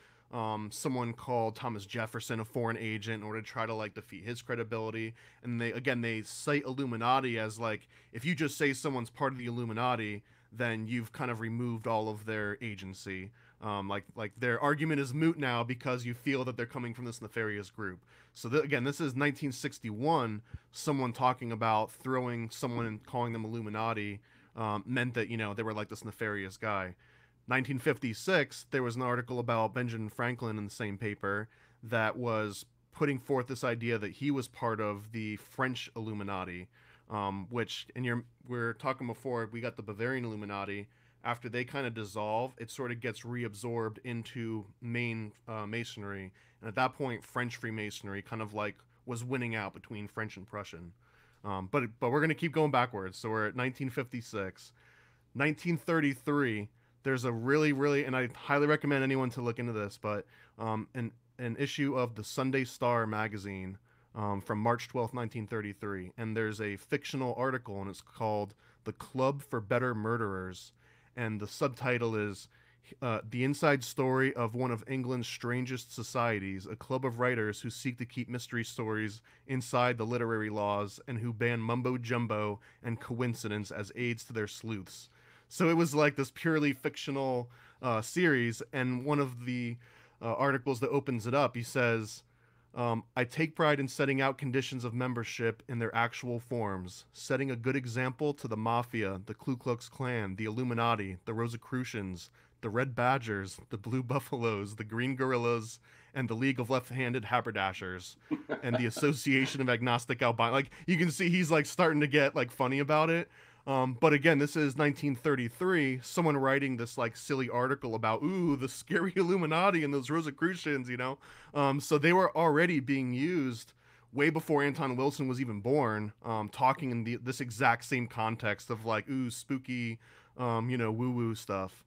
someone called Thomas Jefferson a foreign agent in order to try to like defeat his credibility. And they cite Illuminati as like, if you just say someone's part of the Illuminati, then you've kind of removed all of their agency. Like their argument is moot now because you feel that they're coming from this nefarious group. So again, this is 1961. Someone talking about throwing someone and calling them Illuminati meant that, you know, they were like this nefarious guy. 1956, there was an article about Benjamin Franklin in the same paper that was putting forth this idea that he was part of the French Illuminati. Which, and we're talking before, we got the Bavarian Illuminati. After they kind of dissolve, it sort of gets reabsorbed into main Masonry. And at that point, French Freemasonry kind of like was winning out between French and Prussian. But we're going to keep going backwards. So we're at 1956. 1933, there's a really, and I highly recommend anyone to look into this, but an issue of the Sunday Star magazine from March 12th, 1933. And there's a fictional article, and it's called The Club for Better Murderers. And the subtitle is The Inside Story of One of England's Strangest Societies, a club of writers who seek to keep mystery stories inside the literary laws and who ban mumbo-jumbo and coincidence as aids to their sleuths. So it was like this purely fictional series, and one of the articles that opens it up, he says, I take pride in setting out conditions of membership in their actual forms, setting a good example to the Mafia, the Ku Klux Klan, the Illuminati, the Rosicrucians, the Red Badgers, the Blue Buffaloes, the Green Guerrillas, and the League of Left-Handed Haberdashers, and the Association of Agnostic Albino. Like, you can see he's like starting to get like funny about it. But again, this is 1933, someone writing this like silly article about, ooh, the scary Illuminati and those Rosicrucians, you know? So they were already being used way before Anton Wilson was even born, talking in this exact same context of like, ooh, spooky, woo-woo stuff.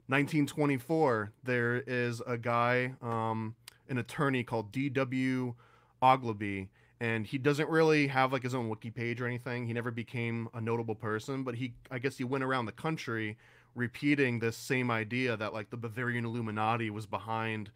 1924, there is a guy, an attorney called D.W. Ogilvy, and he doesn't really have like his own wiki page or anything. He never became a notable person, but I guess he went around the country repeating this same idea that like the Bavarian Illuminati was behind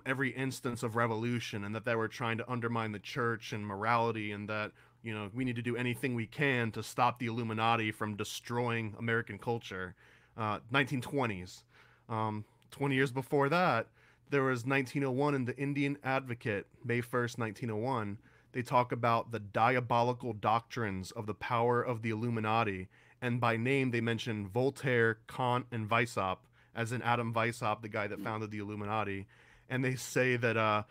every instance of revolution, and that they were trying to undermine the church and morality, and that, you know, we need to do anything we can to stop the Illuminati from destroying American culture. 1920s. 20 years before that, there was 1901 in the Indian Advocate, May 1st, 1901. They talk about the diabolical doctrines of the power of the Illuminati, and by name they mention Voltaire, Kant, and Weishaupt, as in Adam Weishaupt, the guy that founded the Illuminati. And they say that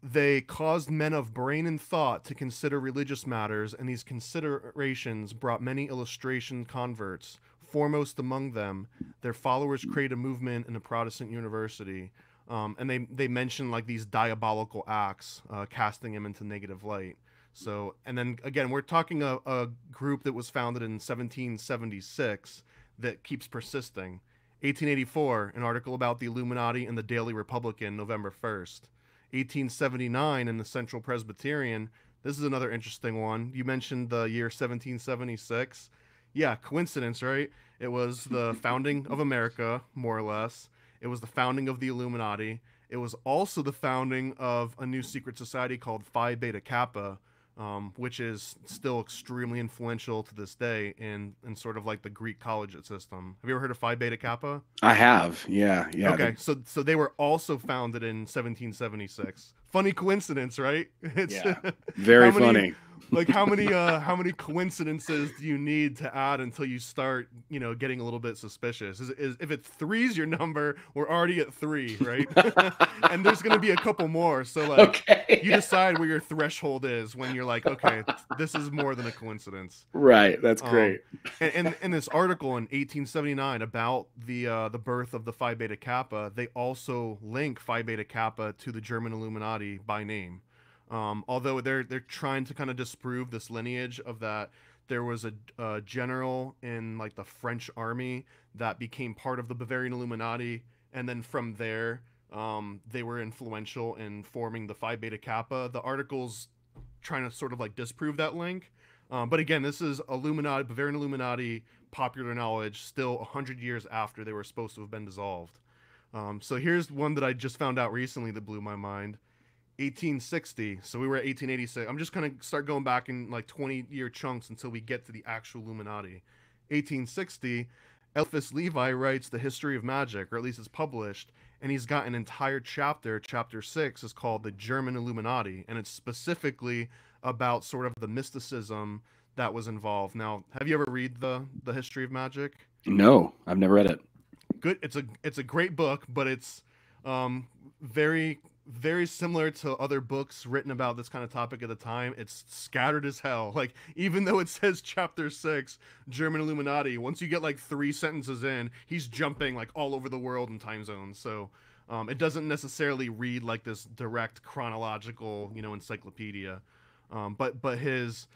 they caused men of brain and thought to consider religious matters, and these considerations brought many illustration converts. Foremost among them, their followers create a movement in a Protestant university. And they mention like these diabolical acts, casting him into negative light. So, and then again, we're talking a group that was founded in 1776 that keeps persisting. 1884, an article about the Illuminati in the Daily Republican, November 1st. 1879 in the Central Presbyterian. This is another interesting one. You mentioned the year 1776. Yeah, coincidence, right? It was the founding of America, more or less. It was the founding of the Illuminati. It was also the founding of a new secret society called Phi Beta Kappa, which is still extremely influential to this day in sort of like the Greek college system. Have you ever heard of Phi Beta Kappa? I have, yeah. Okay, so they were also founded in 1776. Funny coincidence, right? It's very funny. Like how many coincidences do you need to add until you start, getting a little bit suspicious? If it's three's your number, we're already at 3, right? And there's gonna be a couple more. So like, you decide where your threshold is when you're like, okay, this is more than a coincidence. Right. That's great. And in this article in 1879 about the birth of the Phi Beta Kappa, they also link Phi Beta Kappa to the German Illuminati by name. Although they're trying to kind of disprove this lineage of that there was a general in like the French army that became part of the Bavarian Illuminati, and then from there they were influential in forming the Phi Beta Kappa. The article's trying to sort of like disprove that link, but again, this is Bavarian Illuminati popular knowledge still 100 years after they were supposed to have been dissolved. So here's one that I just found out recently that blew my mind. 1860. So we were at 1886. I'm just going to start going back in like 20-year chunks until we get to the actual Illuminati. 1860, Eliphas Levi writes The History of Magic, or at least it's published, and he's got an entire chapter. Chapter 6 is called The German Illuminati, and it's specifically about sort of the mysticism that was involved. Now, have you ever read the History of Magic? No, I've never read it. Good. It's a great book, but it's very, very similar to other books written about this kind of topic at the time. It's scattered as hell. Like, even though it says chapter 6, German Illuminati, once you get like 3 sentences in, he's jumping like all over the world in time zones. So It doesn't necessarily read like this direct chronological, encyclopedia. But his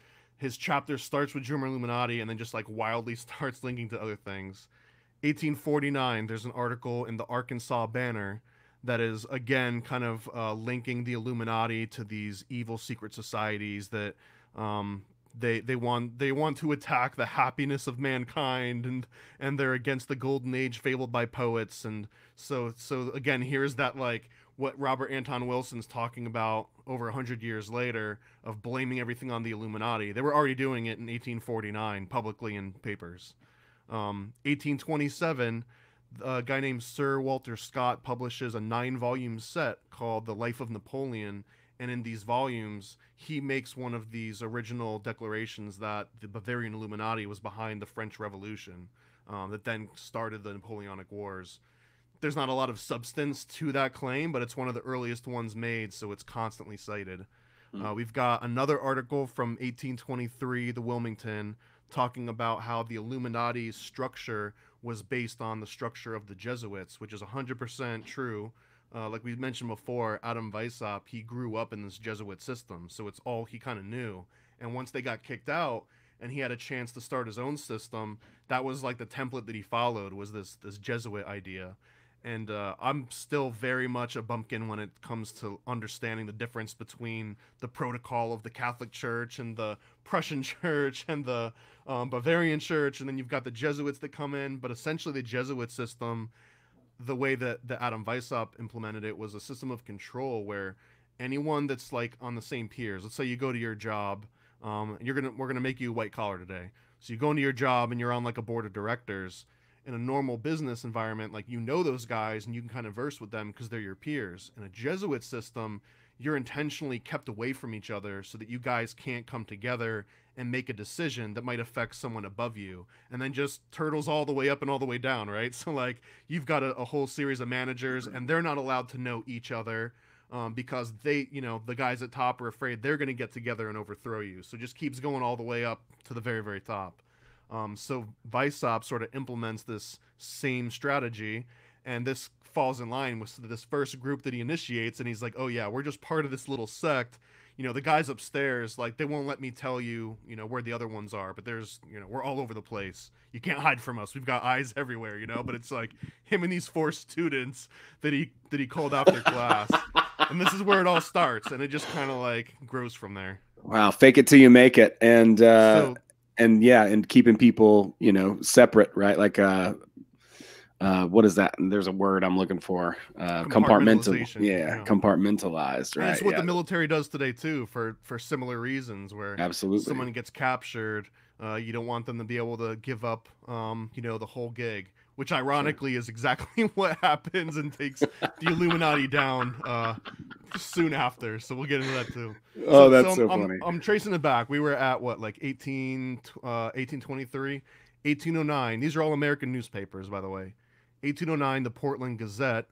chapter starts with German Illuminati and then just like wildly starts linking to other things. 1849, there's an article in the Arkansas Banner that is again kind of linking the Illuminati to these evil secret societies that they want to attack the happiness of mankind, and they're against the golden age fabled by poets. And so again, here's that, like, what Robert Anton Wilson's talking about over 100 years later, of blaming everything on the Illuminati. They were already doing it in 1849 publicly in papers. 1827, a guy named Sir Walter Scott publishes a 9-volume set called The Life of Napoleon, and in these volumes he makes one of these original declarations that the Bavarian Illuminati was behind the French Revolution, that then started the Napoleonic Wars. There's not a lot of substance to that claim, but it's one of the earliest ones made, so it's constantly cited. We've got another article from 1823, the Wilmington, talking about how the Illuminati's structure was based on the structure of the Jesuits, which is 100% true. Like we mentioned before, Adam Weishaupt, he grew up in this Jesuit system, so it's all he kind of knew. And once they got kicked out and he had a chance to start his own system, that was like the template that he followed, was this Jesuit idea. And I'm still very much a bumpkin when it comes to understanding the difference between the protocol of the Catholic Church and the Prussian Church and the Bavarian Church, and then you've got the Jesuits that come in. But essentially the Jesuit system, the way that Adam Weishaupt implemented it, was a system of control where anyone that's like on the same peers, let's say you go to your job, and we're gonna make you white collar today. So you go into your job and you're on like a board of directors. In a normal business environment, like, those guys and you can kind of verse with them because they're your peers. In a Jesuit system, you're intentionally kept away from each other so that you guys can't come together and make a decision that might affect someone above you, and then just turtles all the way up and all the way down, right? So like, you've got a whole series of managers and they're not allowed to know each other, because they, the guys at top are afraid they're going to get together and overthrow you. So it just keeps going all the way up to the very, very top. So Weishaupt sort of implements this same strategy, and this falls in line with this first group that he initiates, and he's like, oh yeah, we're just part of this little sect. The guys upstairs, like, they won't let me tell you, where the other ones are, but there's, we're all over the place. You can't hide from us. We've got eyes everywhere, but it's like him and these 4 students that he called out their class. And this is where it all starts, and it just kind of like grows from there. Wow. Fake it till you make it. And yeah, and keeping people, separate, right? Like, what is that? And there's a word I'm looking for. Compartmentalized. Yeah, compartmentalized, right? And it's what the military does today too, for similar reasons, where absolutely someone gets captured, you don't want them to be able to give up, the whole gig, which ironically is exactly what happens and takes the Illuminati down soon after. So we'll get into that too. Oh, that's so funny. I'm tracing it back. We were at what, like 1823, 1809. These are all American newspapers, by the way. 1809, the Portland Gazette.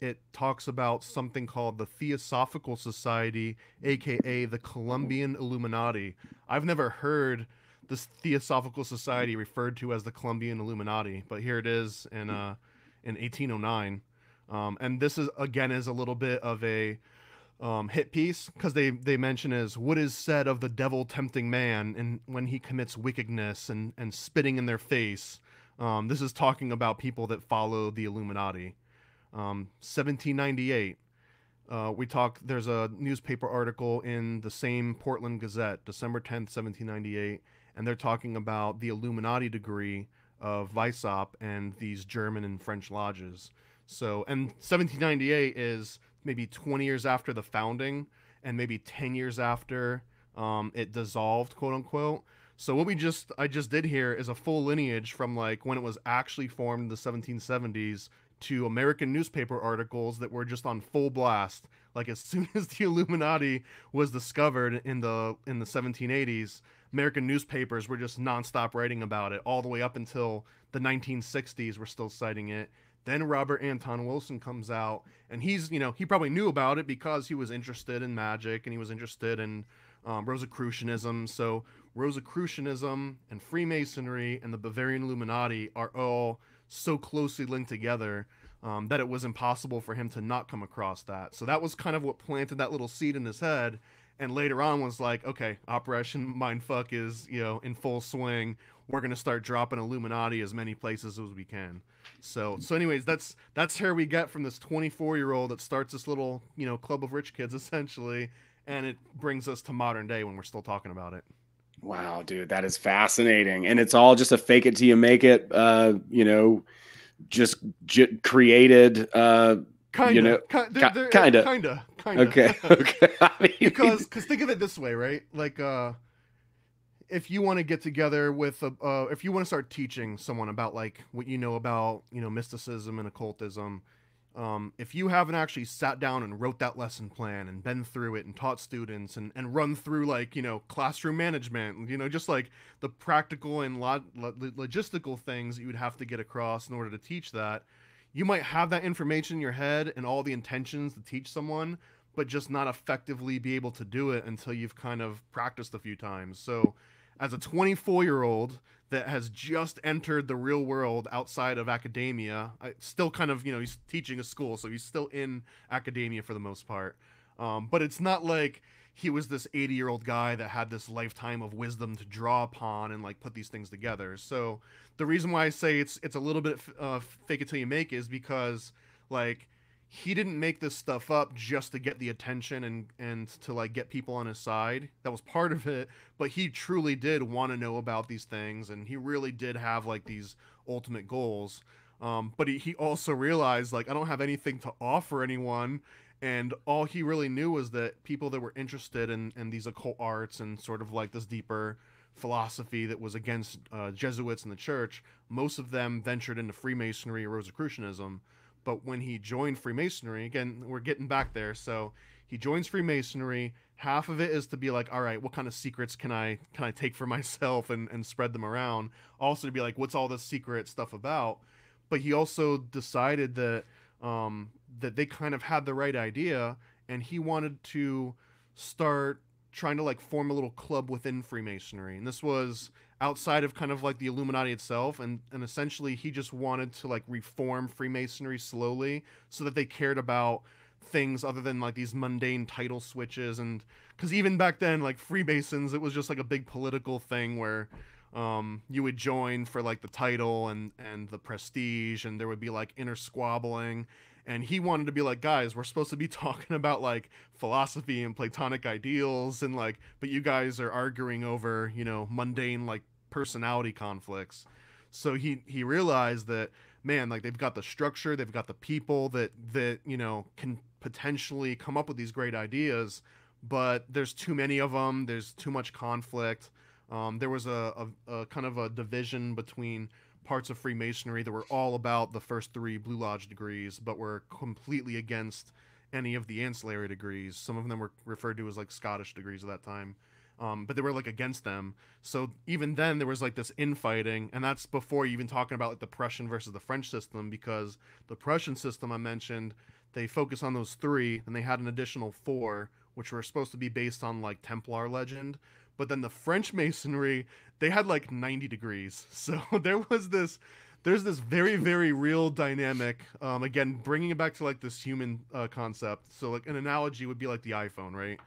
It talks about something called the Theosophical Society, aka the Columbian Illuminati. I've never heard this Theosophical Society referred to as the Columbian Illuminati, but here it is in 1809. And this is a little bit of a hit piece, because they mention is what is said of the devil tempting man and when he commits wickedness and spitting in their face. This is talking about people that follow the Illuminati. 1798. There's a newspaper article in the same Portland Gazette, December 10th, 1798, and they're talking about the Illuminati degree of Weishaupt and these German and French lodges. So, and 1798 is maybe 20 years after the founding and maybe 10 years after it dissolved, quote unquote. So what I just did here is a full lineage from like when it was actually formed in the 1770s to American newspaper articles that were just on full blast. Like, as soon as the Illuminati was discovered in the 1780s, American newspapers were just nonstop writing about it all the way up until the 1960s. We're still citing it. Then Robert Anton Wilson comes out, and he probably knew about it because he was interested in magic and he was interested in Rosicrucianism. So Rosicrucianism and Freemasonry and the Bavarian Illuminati are all so closely linked together. that it was impossible for him to not come across that. So that was kind of what planted that little seed in his head. And later on was like, okay, Operation Mindfuck is, in full swing. We're gonna start dropping Illuminati as many places as we can. So anyways, that's where we get from this 24-year-old that starts this little, club of rich kids essentially, and it brings us to modern day when we're still talking about it. Wow, dude, that is fascinating. And it's all just a fake it till you make it, just created, Kinda. Okay. Okay. I mean, because think of it this way, right? Like, if you want to get together with if you want to start teaching someone about like what you know about mysticism and occultism, if you haven't actually sat down and wrote that lesson plan and been through it and taught students and run through like classroom management, just like the practical and logistical things that you would have to get across in order to teach that, you might have that information in your head and all the intentions to teach someone, but just not effectively be able to do it until you've kind of practiced a few times. So as a 24-year-old that has just entered the real world outside of academia, still kind of, he's teaching a school, so he's still in academia for the most part. But it's not like he was this 80-year-old guy that had this lifetime of wisdom to draw upon and like put these things together. So the reason why I say it's a little bit fake it till you make it is because like he didn't make this stuff up just to get the attention and to like get people on his side. That was part of it, but he truly did want to know about these things, and he really did have like these ultimate goals. But he also realized like I don't have anything to offer anyone, and all he really knew was that people that were interested in these occult arts and sort of like this deeper philosophy that was against Jesuits in the church, most of them ventured into Freemasonry or Rosicrucianism. But when he joined Freemasonry, again, we're getting back there. So he joins Freemasonry. Half of it is to be like, all right, what kind of secrets can I take for myself and spread them around? Also to be like, what's all this secret stuff about? But he also decided that that they kind of had the right idea, and he wanted to start trying to like form a little club within Freemasonry. And this was outside of kind of like the Illuminati itself, and essentially he just wanted to like reform Freemasonry slowly so that they cared about things other than like these mundane title switches. And because even back then, like Freemasons, it was just like a big political thing where you would join for like the title and the prestige, and there would be like inner squabbling. And he wanted to be like, guys, we're supposed to be talking about like philosophy and Platonic ideals, and like, but you guys are arguing over, mundane like personality conflicts. So he realized that, man, like they've got the structure, they've got the people that can potentially come up with these great ideas, but there's too many of them. There's too much conflict. There was a kind of a division between parts of Freemasonry that were all about the first 3 Blue Lodge degrees, but were completely against any of the ancillary degrees. Some of them were referred to as like Scottish degrees at that time, but they were like against them. So even then there was like this infighting, and that's before you even talking about like the Prussian versus the French system, because the Prussian system I mentioned, they focus on those 3, and they had an additional 4, which were supposed to be based on like Templar legend. But then the French Masonry, they had like 90 degrees. So there's this very, very real dynamic. Again, bringing it back to like this human concept. So like an analogy would be like the iPhone, right?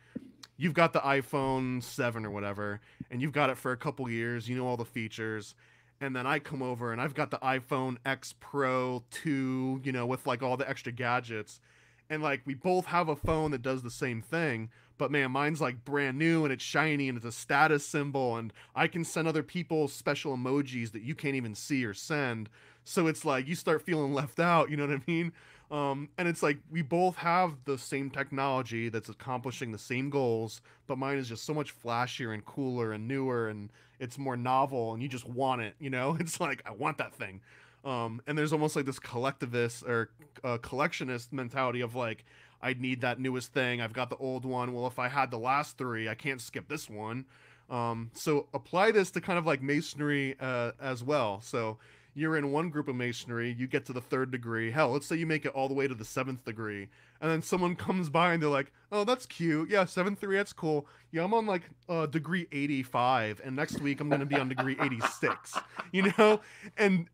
You've got the iPhone 7 or whatever, and you've got it for a couple years. You know all the features. And then I come over and I've got the iPhone X Pro 2, with like all the extra gadgets. And like we both have a phone that does the same thing, but man, mine's like brand new and it's shiny and it's a status symbol, and I can send other people special emojis that you can't even see or send. So it's like you start feeling left out, you know what I mean? And it's like we both have the same technology that's accomplishing the same goals, but mine is just so much flashier and cooler and newer, and it's more novel, and you just want it, It's like, I want that thing. And there's almost like this collectivist or collectionist mentality of like, I need that newest thing. I've got the old one. Well, if I had the last 3, I can't skip this one. So apply this to kind of like Masonry as well. So you're in one group of Masonry, you get to the 3rd degree. Hell, let's say you make it all the way to the 7th degree. And then someone comes by and they're like, oh, that's cute. Yeah, 7th degree, that's cool. Yeah, I'm on like degree 85. And next week I'm going to be on degree 86, And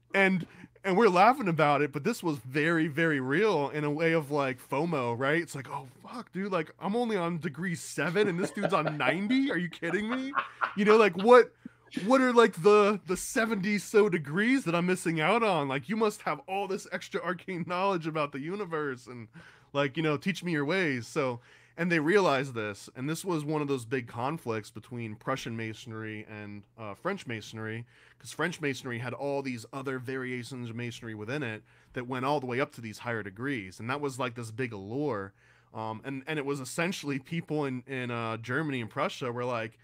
and we're laughing about it, but this was very, very real in a way of like FOMO, right? It's like, oh fuck, dude, like I'm only on degree 7 and this dude's on 90. Are you kidding me? You know, like what are like the 70 so degrees that I'm missing out on? Like you must have all this extra arcane knowledge about the universe and like, you know, teach me your ways. So and they realized this, and this was one of those big conflicts between Prussian masonry and French masonry, because French masonry had all these other variations of masonry within it that went all the way up to these higher degrees, and that was like this big allure. And it was essentially people in Germany and Prussia were like,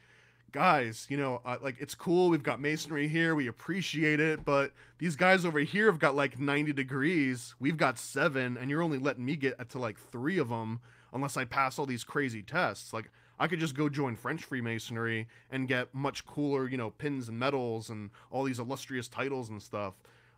guys, you know, like it's cool, we've got masonry here, we appreciate it, but these guys over here have got like 90 degrees, we've got 7, and you're only letting me get to like 3 of them unless I pass all these crazy tests. Like I could just go join French Freemasonry and get much cooler, you know, pins and medals and all these illustrious titles and stuff.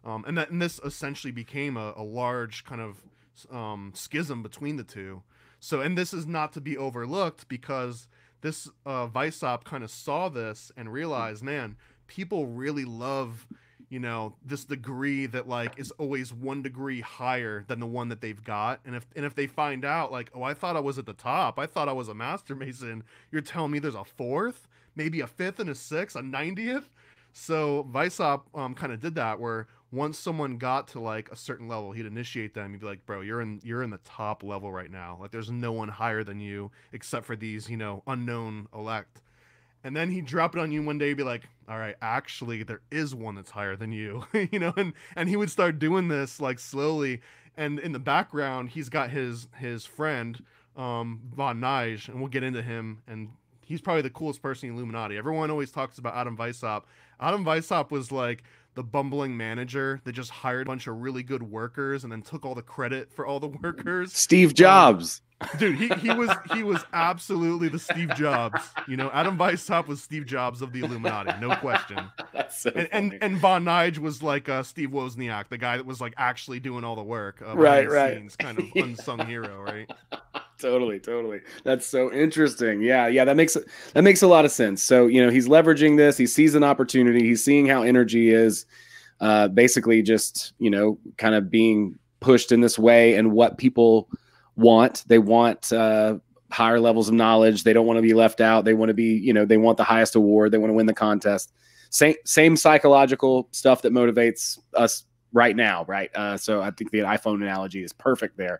And this essentially became a large kind of schism between the two. So, and this is not to be overlooked because this Weishaupt kind of saw this and realized, man, people really love, you know, this degree that like is always 1 degree higher than the one that they've got. And if they find out like, oh, I thought I was at the top, I thought I was a master mason, you're telling me there's a 4th, maybe a 5th and a 6th, a 90th. So Weishaupt kind of did that, where once someone got to like a certain level, he'd initiate them. He'd be like, bro, you're in the top level right now. Like there's no one higher than you except for these, you know, unknown elect. And then he'd drop it on you one day, be like, all right, actually there is one that's higher than you. You know, and he would start doing this like slowly. And in the background, he's got his friend, von Nige, and we'll get into him. And he's probably the coolest person in Illuminati. Everyone always talks about Adam Weishaupt. Adam Weishaupt was like the bumbling manager that just hired a bunch of really good workers and then took all the credit for all the workers. Steve Jobs. Dude, he was absolutely the Steve Jobs. You know, Adam Weishaupt was Steve Jobs of the Illuminati, no question. That's so and von Nige was like Steve Wozniak, the guy that was like actually doing all the work. Right. Scenes, kind of unsung hero, right? Totally. That's so interesting. Yeah. That makes a lot of sense. So, you know, he's leveraging this. He sees an opportunity. He's seeing how energy is basically just, you know, kind of being pushed in this way, and what people want. They want higher levels of knowledge. They don't want to be left out. They want to be, you know, they want the highest award. They want to win the contest. Same psychological stuff that motivates us right now, right? So I think the iPhone analogy is perfect there.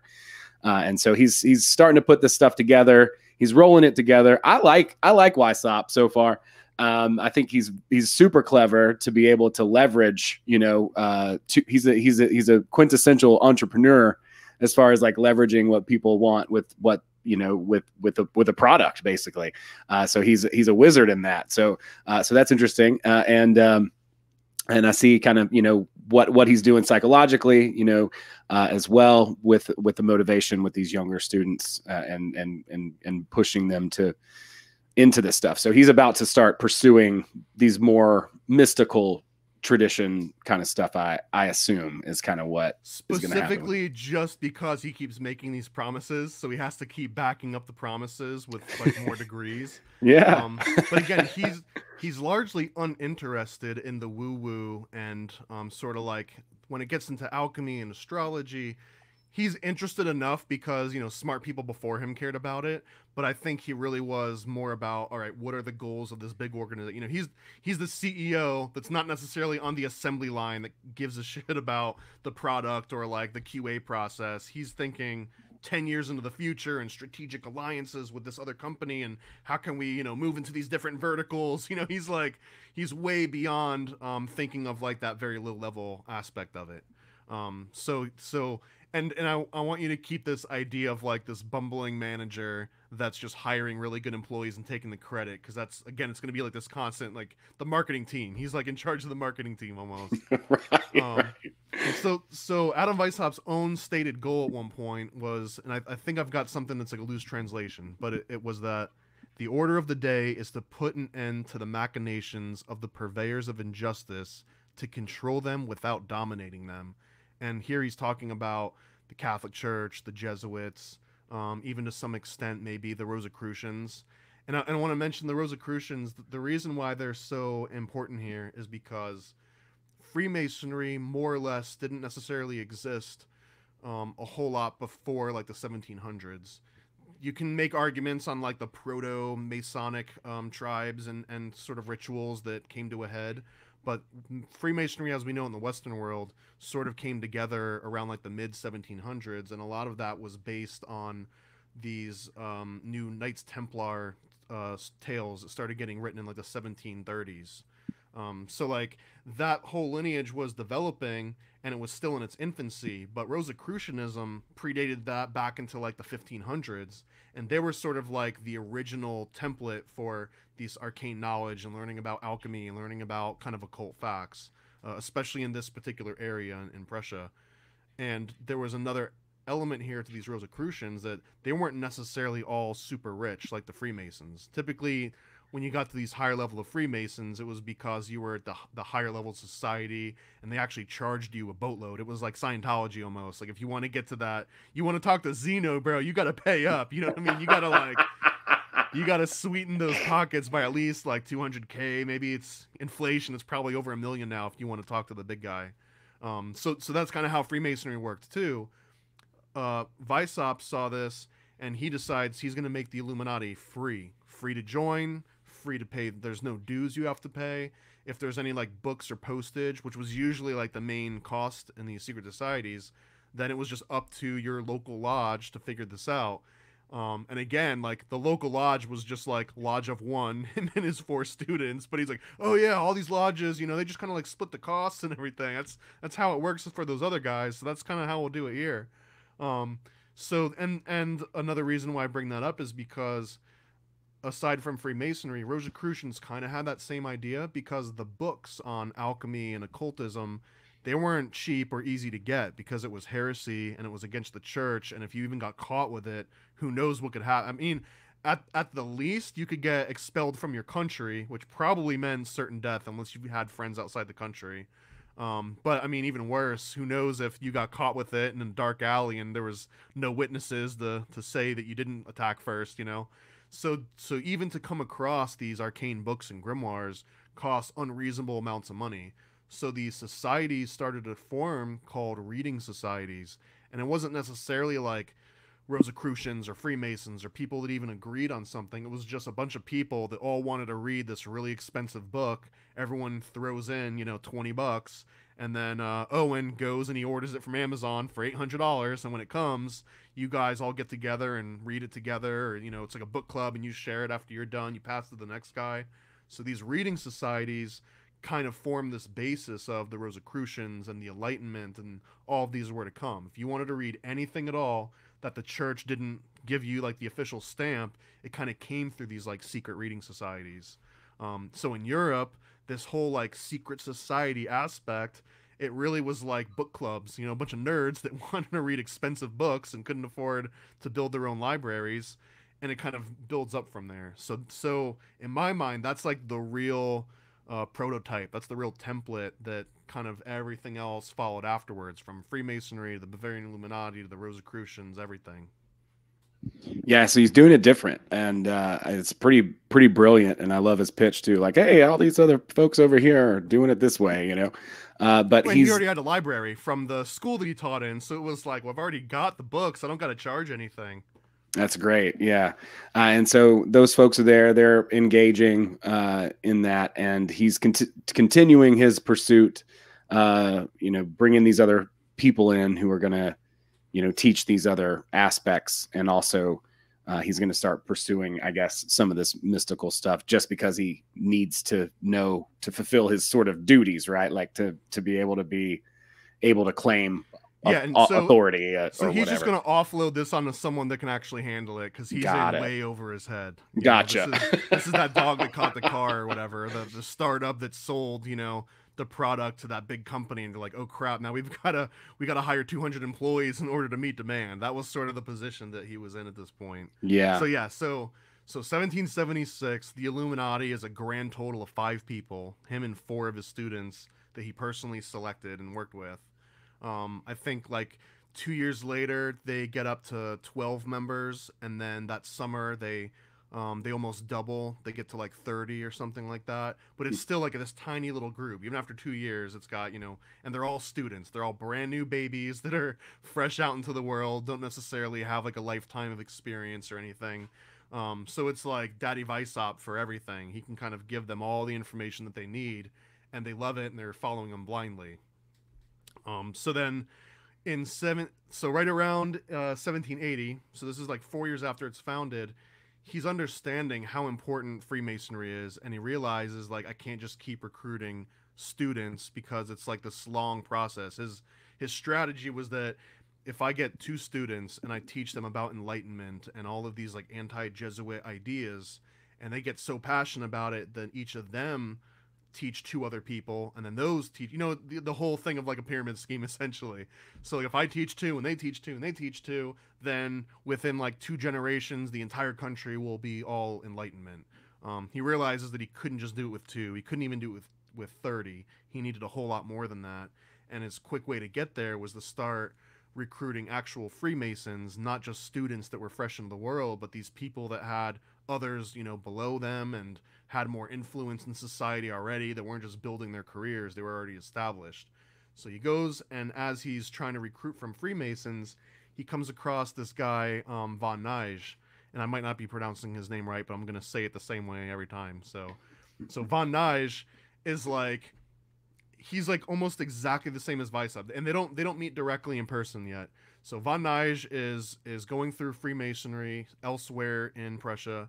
And so he's starting to put this stuff together. He's rolling it together. I like Weishaupt so far. I think he's super clever to be able to leverage, you know, he's a quintessential entrepreneur as far as like leveraging what people want with what, you know, with a product basically. So he's a wizard in that. So that's interesting. And I see kind of, you know, what he's doing psychologically, you know, as well with the motivation with these younger students and pushing them into this stuff. So he's about to start pursuing these more mystical tradition kind of stuff. I assume is kind of what specifically just because he keeps making these promises, so he has to keep backing up the promises with like more degrees. Yeah. But again, he's largely uninterested in the woo-woo and sort of like when it gets into alchemy and astrology. He's interested enough because, you know, smart people before him cared about it. But I think he really was more about, all right, what are the goals of this big organization? You know, he's the CEO that's not necessarily on the assembly line that gives a shit about the product or like the QA process. He's thinking 10 years into the future and strategic alliances with this other company. And how can we, you know, move into these different verticals? You know, he's way beyond thinking of like that very low level aspect of it. And I want you to keep this idea of like this bumbling manager that's just hiring really good employees and taking the credit, because that's, again, it's going to be like this constant, like the marketing team. He's like in charge of the marketing team almost. Right. So Adam Weishaupt's own stated goal at one point was, and I think I've got something that's like a loose translation, but it was that the order of the day is to put an end to the machinations of the purveyors of injustice, to control them without dominating them. And here he's talking about the Catholic Church, the Jesuits, even to some extent maybe the Rosicrucians. And I want to mention the Rosicrucians. The reason why they're so important here is because Freemasonry more or less didn't necessarily exist a whole lot before like the 1700s. You can make arguments on like the proto-Masonic tribes and sort of rituals that came to a head, but Freemasonry, as we know in the Western world, sort of came together around like the mid 1700s, and a lot of that was based on these new Knights Templar tales that started getting written in like the 1730s. So like that whole lineage was developing and it was still in its infancy, but Rosicrucianism predated that back into like the 1500s, and they were sort of like the original template for these arcane knowledge and learning about alchemy and learning about kind of occult facts, especially in this particular area in Prussia. And there was another element here to these Rosicrucians that they weren't necessarily all super rich like the Freemasons. Typically, when you got to these higher level of Freemasons, it was because you were at the higher level of society and they actually charged you a boatload. It was like Scientology almost. Like if you want to get to that, you want to talk to Zeno, bro, you got to pay up. You know what I mean? You got to like, you got to sweeten those pockets by at least like 200K. Maybe it's inflation. It's probably over $1 million now if you want to talk to the big guy. So that's kind of how Freemasonry worked too. Weishaupt saw this and he decides he's going to make the Illuminati free to join, free to pay. There's no dues you have to pay. If there's any like books or postage, which was usually like the main cost in these secret societies, then it was just up to your local lodge to figure this out. And again, like the local lodge was just like lodge of one, him and his 4 students. But he's like, oh yeah, all these lodges, you know, they just kind of like split the costs and everything. That's how it works for those other guys. So that's kind of how we'll do it here. So and another reason why I bring that up is because aside from Freemasonry, Rosicrucians kind of had that same idea, because the books on alchemy and occultism, they weren't cheap or easy to get because it was heresy and it was against the church. And if you even got caught with it, who knows what could happen. I mean, at the least, you could get expelled from your country, which probably meant certain death unless you had friends outside the country. But I mean, even worse, who knows if you got caught with it in a dark alley and there was no witnesses to say that you didn't attack first, you know? So even to come across these arcane books and grimoires cost unreasonable amounts of money. So these societies started to form called reading societies. And it wasn't necessarily like Rosicrucians or Freemasons or people that even agreed on something. It was just a bunch of people that all wanted to read this really expensive book. Everyone throws in, you know, $20. And then Owen goes and he orders it from Amazon for $800. And when it comes, you guys all get together and read it together. Or, you know, it's like a book club and you share it after you're done. You pass to the next guy. So these reading societies kind of form this basis of the Rosicrucians and the Enlightenment, and all of these were to come. If you wanted to read anything at all that the church didn't give you like the official stamp, it kind of came through these like secret reading societies. So in Europe, this whole like secret society aspect, it really was like book clubs, you know, a bunch of nerds that wanted to read expensive books and couldn't afford to build their own libraries, and it kind of builds up from there. So in my mind, that's like the real prototype. That's the real template that kind of everything else followed afterwards, from Freemasonry to the Bavarian Illuminati to the Rosicrucians, everything. Yeah, so he's doing it different, and it's pretty brilliant. And I love his pitch too. Like, hey, all these other folks over here are doing it this way, you know. But he already had a library from the school that he taught in, so it was like, well, I've already got the books. I don't got to charge anything. That's great. Yeah. And so those folks are there, they're engaging in that, and he's continuing his pursuit, you know, bringing these other people in who are going to, you know, teach these other aspects. And also he's going to start pursuing, I guess, some of this mystical stuff just because he needs to know to fulfill his sort of duties, right? Like to be able to claim authority. So he's just going to offload this onto someone that can actually handle it, because he's way over his head. Gotcha. This is that dog that caught the car or whatever, the startup that sold, you know, the product to that big company, and they're like, oh crap, now we got to hire 200 employees in order to meet demand. That was sort of the position that he was in at this point. Yeah. So 1776, the Illuminati is a grand total of 5 people, him and 4 of his students that he personally selected and worked with. I think like 2 years later, they get up to 12 members. And then that summer, they They almost double. They get to like 30 or something like that. But it's still like this tiny little group. Even after 2 years, it's got, and they're all students. They're all brand new babies that are fresh out into the world, don't necessarily have like a lifetime of experience or anything. So it's like Daddy Weishaupt for everything. He can kind of give them all the information that they need, and they love it, and they're following him blindly. So then right around 1780, so this is like 4 years after it's founded, he's understanding how important Freemasonry is, and he realizes, like, I can't just keep recruiting students because it's like this long process. His strategy was that if I get 2 students and I teach them about enlightenment and all of these like anti-Jesuit ideas, and they get so passionate about it that each of them teach 2 other people, and then those teach, the whole thing of like a pyramid scheme essentially. So like if I teach 2 and they teach 2 and they teach 2, then within like 2 generations the entire country will be all enlightenment. He realizes that he couldn't just do it with 2. He couldn't even do it with 30. He needed a whole lot more than that, and his quick way to get there was to start recruiting actual Freemasons, not just students that were fresh into the world, but these people that had others, below them and had more influence in society already, that weren't just building their careers, they were already established. So he goes, and as he's trying to recruit from Freemasons, he comes across this guy, Von Nige, and I might not be pronouncing his name right, but I'm going to say it the same way every time. So Von Nige is like, he's like almost exactly the same as Weishaupt, and they don't meet directly in person yet. So Von Nige is going through Freemasonry elsewhere in Prussia,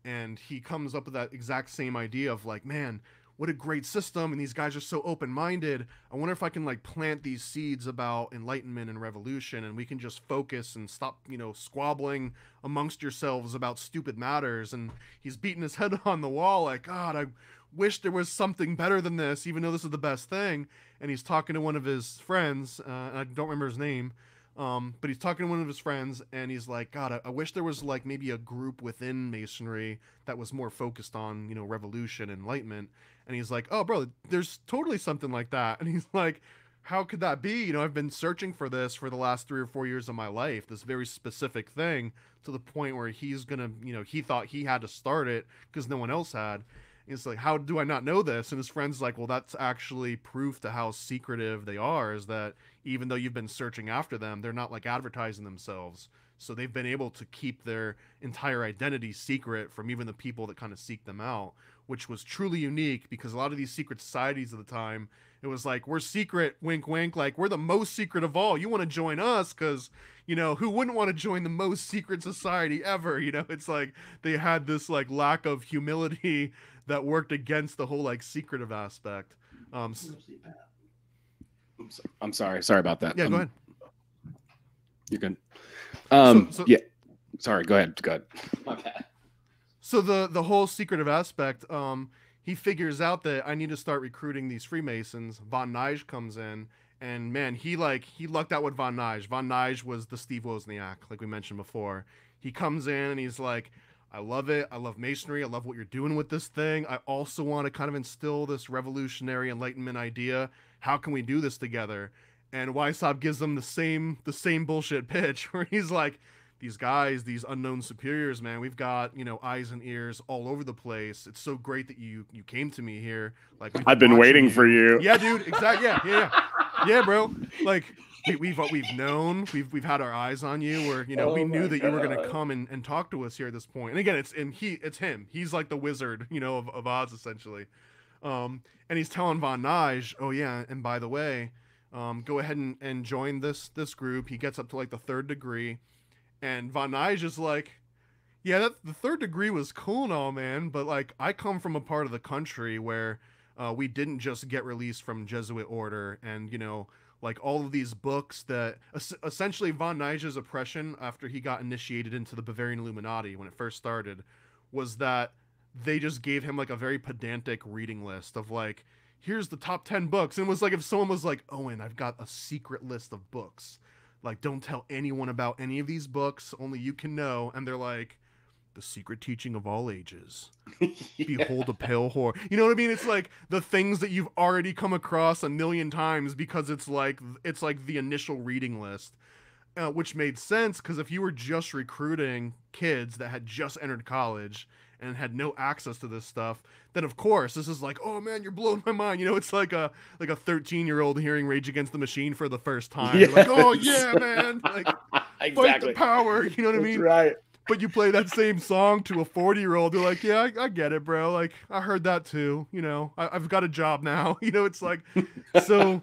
and he comes up with that exact same idea of like, man, what a great system, and these guys are so open-minded. I wonder if I can like plant these seeds about enlightenment and revolution, and we can just focus and stop, squabbling amongst yourselves about stupid matters. And he's beating his head on the wall like, God, I wish there was something better than this, even though this is the best thing. And he's talking to one of his friends, and I don't remember his name, but he's talking to one of his friends, and he's like, God, I wish there was like maybe a group within Masonry that was more focused on, revolution and enlightenment. And he's like, oh, bro, there's totally something like that. And he's like, how could that be? I've been searching for this for the last 3 or 4 years of my life, this very specific thing, to the point where he's gonna, he thought he had to start it because no one else had. It's like, how do I not know this? And his friend's like, well, that's actually proof to how secretive they are, is that even though you've been searching after them, they're not like advertising themselves. So they've been able to keep their entire identity secret from even the people that kind of seek them out, which was truly unique, because a lot of these secret societies at the time, it was like, we're secret, wink, wink, like we're the most secret of all. You want to join us because, who wouldn't want to join the most secret society ever? It's like they had this like lack of humility that worked against the whole like secretive aspect. I'm sorry about that. Yeah, go ahead. You're good. So yeah, sorry, go ahead. My bad. So the whole secretive aspect, he figures out that I need to start recruiting these Freemasons. Von Nige comes in, and man, he lucked out with Von Nige. Von Nige was the Steve Wozniak, like we mentioned before. He comes in and he's like, I love it. I love Masonry. I love what you're doing with this thing. I also want to kind of instill this revolutionary enlightenment idea. How can we do this together? And Weishaupt gives them the same bullshit pitch where he's like, these guys, these unknown superiors, man, we've got, eyes and ears all over the place. It's so great that you came to me here. Like, I've been waiting for you. Yeah, dude. Exactly. Yeah, bro. Like, we've known, we've had our eyes on you, where we knew that you were gonna come and talk to us here at this point. And again, it's him. He's like the wizard, of Oz essentially. And he's telling Von Nige, oh yeah, and by the way, go ahead and join this group. He gets up to like the 3rd degree, and Von Nige is like, yeah, the 3rd degree was cool and all, man, but like I come from a part of the country where we didn't just get released from Jesuit order, and like all of these books that essentially Von Nige's oppression after he got initiated into the Bavarian Illuminati when it first started was that they just gave him like a very pedantic reading list of like, here's the top 10 books. And it was like, if someone was like, Owen, I've got a secret list of books, like don't tell anyone about any of these books, only you can know. And they're like, the secret teaching of all ages. Yeah. Behold a pale whore. You know what I mean? It's like the things that you've already come across a million times because it's like the initial reading list. which made sense because if you were just recruiting kids that had just entered college and had no access to this stuff, then of course this is like, oh man, you're blowing my mind. You know, it's like a 13-year-old hearing Rage Against the Machine for the first time. Yes. They're like, oh yeah, man, like Exactly. fight the power. You know what I mean? Right. But you play that same song to a 40-year-old, they're like, yeah, I get it, bro. Like, I heard that too. You know, I've got a job now. You know, it's like, so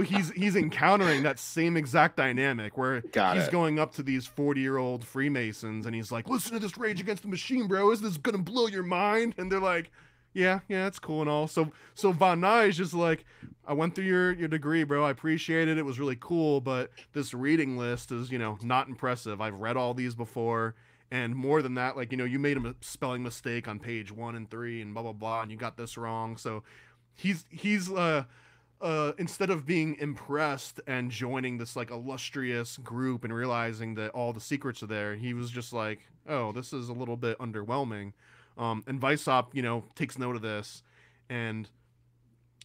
he's encountering that same exact dynamic where he's going up to these 40-year-old Freemasons and he's like, listen to this Rage Against the Machine, bro. Isn't this gonna blow your mind? And they're like, yeah, it's cool and all. So Von Nuys is like, I went through your degree, bro. I appreciate it. It was really cool, but this reading list is, not impressive. I've read all these before, and more than that, like, you made a spelling mistake on page 1 and 3 and blah blah blah, and you got this wrong. So he's instead of being impressed and joining this like illustrious group and realizing that all the secrets are there, he was just like, oh, this is a little bit underwhelming. And Weishaupt, takes note of this, and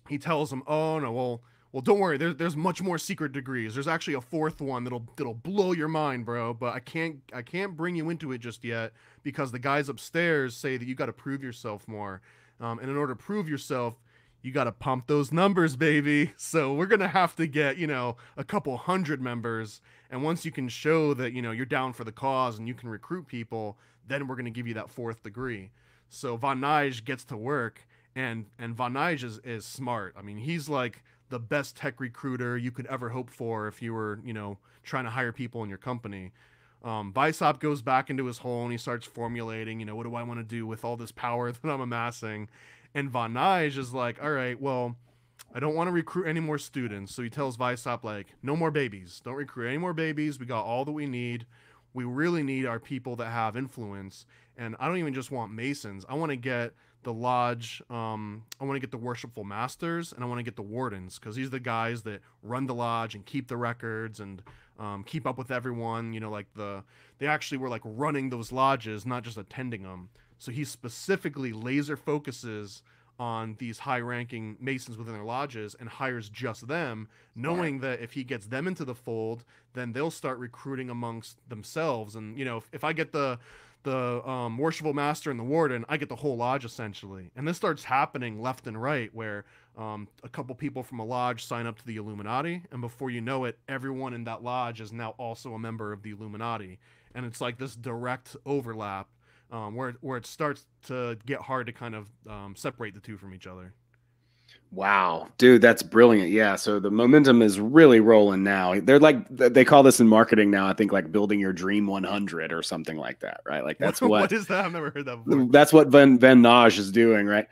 he tells him, "Oh no, well, don't worry. There's much more secret degrees. There's actually a fourth one that'll blow your mind, bro. But I can't bring you into it just yet because the guys upstairs say that you got to prove yourself more. And in order to prove yourself, you got to pump those numbers, baby. So we're gonna have to get a couple hundred members, and once you can show that you're down for the cause and you can recruit people, then we're gonna give you that fourth degree." So Von Nuys gets to work, and Von Nuys is smart. I mean, he's like the best tech recruiter you could ever hope for if you were, trying to hire people in your company. Weishaupt goes back into his hole and he starts formulating, what do I want to do with all this power that I'm amassing? And Von Nuys is like, all right, well, I don't want to recruit any more students. So he tells Weishaupt, like, no more babies. Don't recruit any more babies. We got all that we need. We really need our people that have influence. And I don't even just want Masons. I want to get the lodge. I want to get the worshipful masters, and I want to get the wardens, because these are the guys that run the lodge and keep the records and keep up with everyone. They actually were like running those lodges, not just attending them. So he specifically laser focuses on these high-ranking Masons within their lodges and hires just them, knowing that if he gets them into the fold, then they'll start recruiting amongst themselves. And if I get the worshipful master and the warden, I get the whole lodge essentially. And this starts happening left and right, where a couple people from a lodge sign up to the Illuminati, and before you know it, everyone in that lodge is now also a member of the Illuminati. And it's like this direct overlap, where it starts to get hard to kind of separate the two from each other. Wow, dude, that's brilliant. Yeah, so the momentum is really rolling now. They're like, they call this in marketing now, I think, like building your dream 100 or something like that, right? Like that's what is that? I've never heard that before. That's what Van Nuys is doing, right?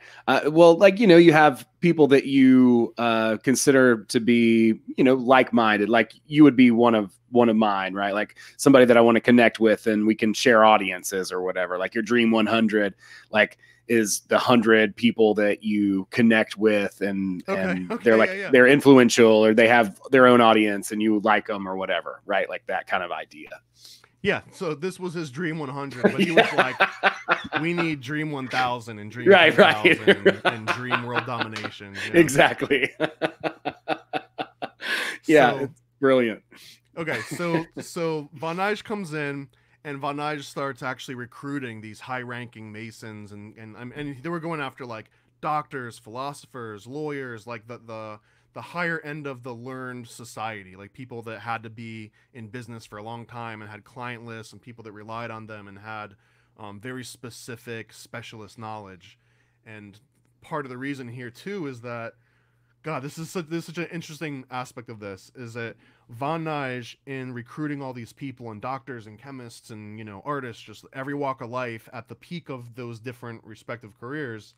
Well, like, you have people that you consider to be, like-minded, like you would be one of mine, right? Like somebody that I want to connect with and we can share audiences or whatever. Like your dream 100, like, is the 100 people that you connect with and they're like, they're influential or they have their own audience and you like them or whatever, right? Like that kind of idea. Yeah. So this was his dream 100, but he was like, we need dream 1000 and dream right. and dream world domination. Exactly. Yeah. It's brilliant. Okay. So Von Nuys comes in, and Von Nuys starts actually recruiting these high-ranking Masons, and they were going after like doctors, philosophers, lawyers, like the higher end of the learned society, like people that had to be in business for a long time and had client lists and people that relied on them and had very specific specialist knowledge. And part of the reason here too is that, God, this is such an interesting aspect of this, is that Von Nuys, in recruiting all these people and doctors and chemists and, artists, just every walk of life at the peak of those different respective careers,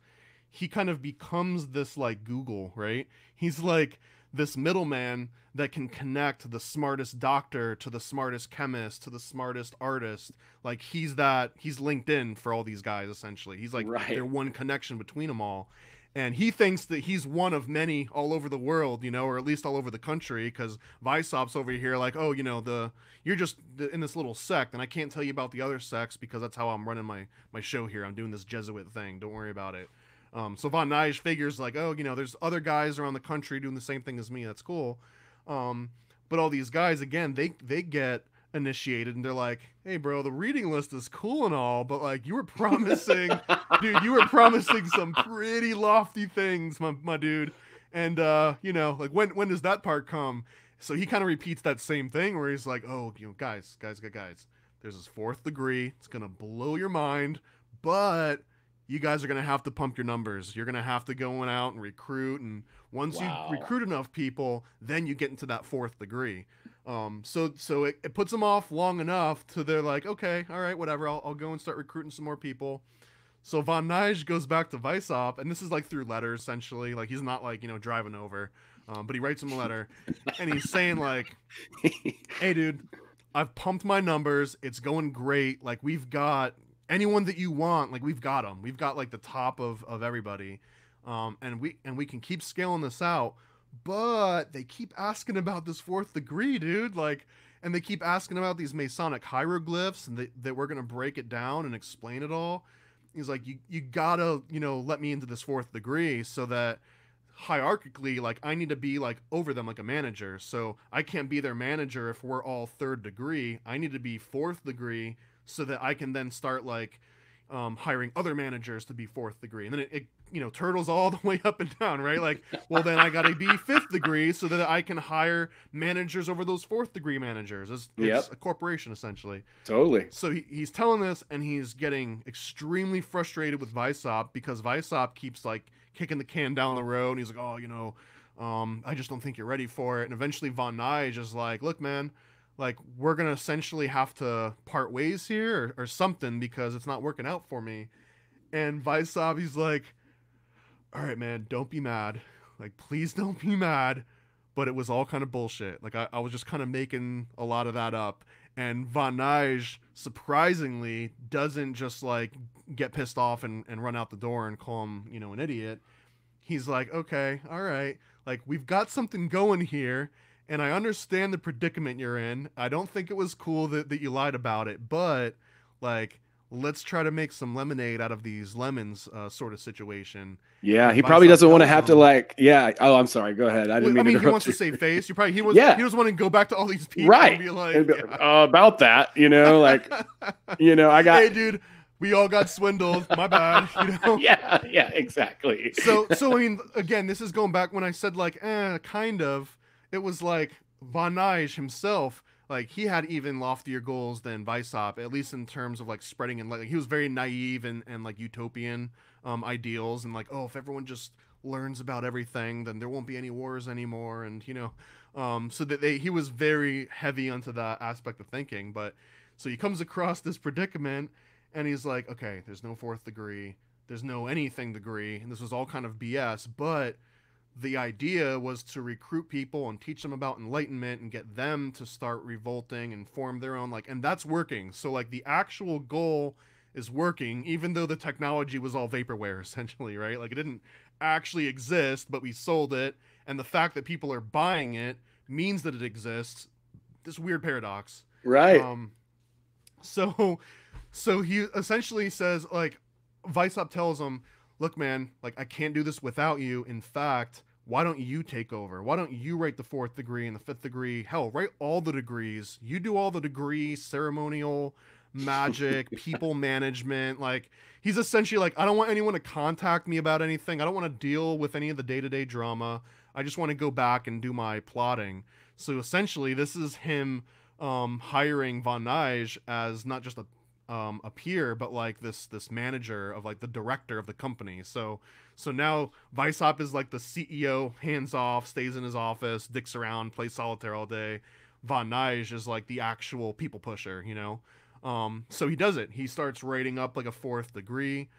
he kind of becomes this like Google, right? He's like this middleman that can connect the smartest doctor to the smartest chemist to the smartest artist. Like he's LinkedIn for all these guys, essentially. He's like their one connection between them all. And he thinks that he's one of many all over the world, or at least all over the country, because Weishaupt's over here like, oh, you're just in this little sect, and I can't tell you about the other sects because that's how I'm running my show here. I'm doing this Jesuit thing. Don't worry about it. So Von Nuys figures like, oh, there's other guys around the country doing the same thing as me. That's cool. But all these guys, again, they get initiated and they're like, hey bro, the reading list is cool and all, but like you were promising dude, you were promising some pretty lofty things, my dude. And like when does that part come? So he kind of repeats that same thing where he's like, oh, guys, there's this fourth degree, it's gonna blow your mind, but you guys are gonna have to pump your numbers. You're gonna have to go out and recruit, and once you recruit enough people, then you get into that fourth degree. So it puts them off long enough to they're like, okay, all right, whatever, I'll go and start recruiting some more people. So Von Nige goes back to Weishaupt, and this is like through letters essentially. Like he's not like driving over, but he writes him a letter, and he's saying like, hey dude, I've pumped my numbers, it's going great. Like we've got anyone that you want, like we've got them. We've got like the top of everybody, and we can keep scaling this out. But they keep asking about this fourth degree, dude. Like, and they keep asking about these Masonic hieroglyphs, and that we're gonna break it down and explain it all. He's like, you gotta, let me into this fourth degree so that hierarchically, like, I need to be like over them like a manager. So I can't be their manager if we're all third degree. I need to be fourth degree so that I can then start like hiring other managers to be fourth degree. And then it turtles all the way up and down, right? Like, well, then I got to be fifth degree so that I can hire managers over those fourth degree managers. It's a corporation, essentially. Totally. So he's telling this, and he's getting extremely frustrated with Weishaupt because Weishaupt keeps like kicking the can down the road. And he's like, oh, I just don't think you're ready for it. And eventually Von Nige is like, look, man, like we're going to essentially have to part ways here or something because it's not working out for me. And Weishaupt, he's like, all right, man, don't be mad. Like, please don't be mad. But it was all kind of bullshit. Like, I was just kind of making a lot of that up. And Von Nige, surprisingly, doesn't just, like, get pissed off and run out the door and call him, an idiot. He's like, okay, all right. Like, we've got something going here, and I understand the predicament you're in. I don't think it was cool that you lied about it. But, like, let's try to make some lemonade out of these lemons sort of situation. Yeah, he probably doesn't want to have to like, oh, I'm sorry. Go ahead. I didn't mean he wants to save face. He was wanting to go back to all these people right. And be like, about that, like, I got, hey dude, we all got swindled. My bad. Yeah, exactly. So I mean, again, this is going back when I said like, kind of, it was like Von Nige himself. Like, he had even loftier goals than Weishaupt, at least in terms of, like, spreading and, like, he was very naive and like, utopian ideals. And, like, oh, if everyone just learns about everything, then there won't be any wars anymore. And, so that he was very heavy onto that aspect of thinking. But, so he comes across this predicament, and he's like, okay, there's no fourth degree. There's no anything degree. And this was all kind of BS. But the idea was to recruit people and teach them about enlightenment and get them to start revolting and form their own, like, and that's working. So like the actual goal is working, even though the technology was all vaporware essentially, right? Like it didn't actually exist, but we sold it. And the fact that people are buying it means that it exists. This weird paradox. Right. So he essentially says, like, Weishaupt tells him, look, man, like, I can't do this without you. In fact, why don't you take over? Why don't you write the fourth degree and the fifth degree? Hell, write all the degrees. You do all the degrees, ceremonial, magic, people management. Like, he's essentially like, I don't want anyone to contact me about anything. I don't want to deal with any of the day-to-day drama. I just want to go back and do my plotting. So essentially, this is him hiring Von Nige as not just a peer, but like this manager of like the director of the company. So now Weishaupt is like the CEO, hands off, stays in his office, dicks around, plays solitaire all day. Von Nige is like the actual people pusher, so he does it. He starts writing up like a fourth degree,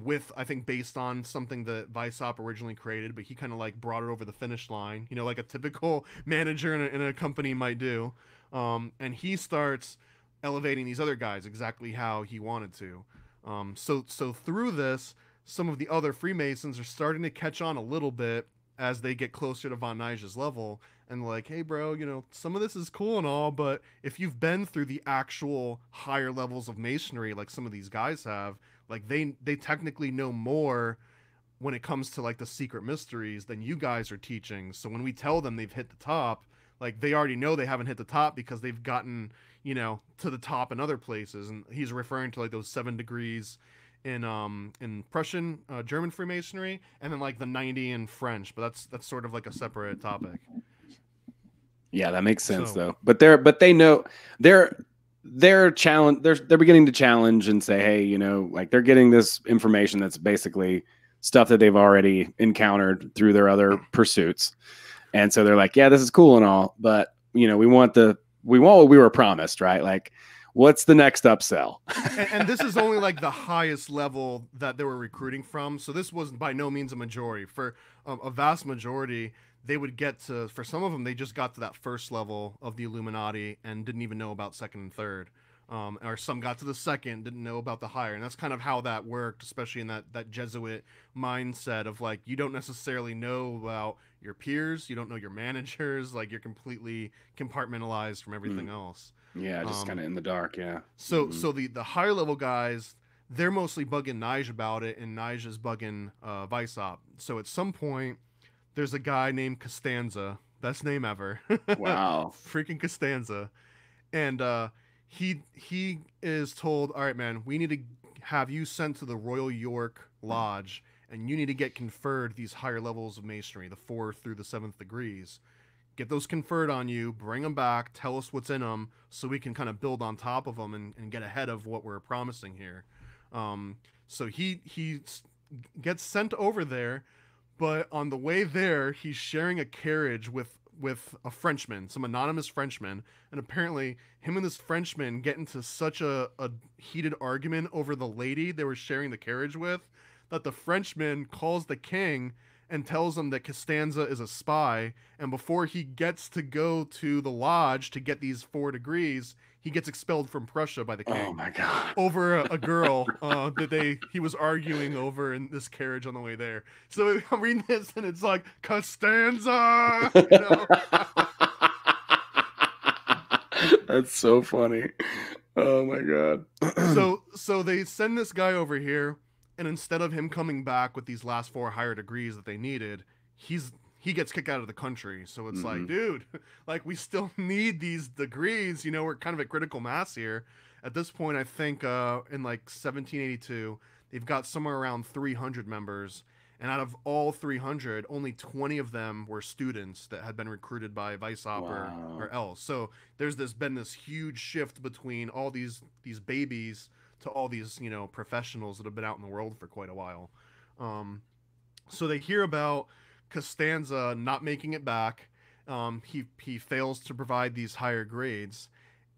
with, I think, based on something that Weishaupt originally created, but he kind of like brought it over the finish line, like a typical manager in a company might do. And he starts elevating these other guys exactly how he wanted to. So through this, some of the other Freemasons are starting to catch on a little bit as they get closer to Von Nige's level, and like, hey bro, some of this is cool and all, but if you've been through the actual higher levels of masonry, like some of these guys have, like they technically know more when it comes to like the secret mysteries than you guys are teaching. So when we tell them they've hit the top, like they already know they haven't hit the top because they've gotten, you know, to the top in other places. And he's referring to like those 7 degrees in Prussian German Freemasonry, and then like the 90 in French. But that's sort of like a separate topic. Yeah, that makes sense though. But they know they're challenge they're beginning to challenge and say, hey, you know, like they're getting this information that's basically stuff that they've already encountered through their other pursuits. And so they're like, yeah, this is cool and all, but you know, we want what we were promised, right? Like, what's the next upsell? And this is only like the highest level that they were recruiting from. So this was by no means a majority. For a vast majority, they would get to, for some of them, they just got to that first level of the Illuminati and didn't even know about second and third. Or some got to the second, didn't know about the higher. And that's kind of how that worked, especially in that Jesuit mindset of like, you don't necessarily know about your peers, you don't know your managers, like you're completely compartmentalized from everything else. Yeah, just kind of in the dark, yeah. So the higher level guys, they're mostly bugging Nige about it, and Nige is bugging Weishaupt. So at some point, there's a guy named Costanza, best name ever. Wow. Freaking Costanza. And he is told, all right, man, we need to have you sent to the Royal York Lodge, and you need to get conferred these higher levels of masonry, the 4th through the 7th degrees. Get those conferred on you, bring them back, tell us what's in them, so we can kind of build on top of them and get ahead of what we're promising here. So he gets sent over there, but on the way there, he's sharing a carriage with a Frenchman, some anonymous Frenchman, and apparently him and this Frenchman get into such a heated argument over the lady they were sharing the carriage with that the Frenchman calls the king and tells him that Costanza is a spy, and before he gets to go to the lodge to get these 4 degrees, he gets expelled from Prussia by the king. Oh my God. Over a girl that he was arguing over in this carriage on the way there. So I'm reading this and it's like, Costanza! You know? That's so funny. Oh my God. So they send this guy over here, and instead of him coming back with these last 4 higher degrees that they needed, he gets kicked out of the country. So it's like, dude, like we still need these degrees. You know, we're kind of at critical mass here. At this point, I think in like 1782, they've got somewhere around 300 members. And out of all 300, only 20 of them were students that had been recruited by Weishaupt or else. So there's been this huge shift between all these babies to all these, you know, professionals that have been out in the world for quite a while. So they hear about Costanza not making it back. He fails to provide these higher grades,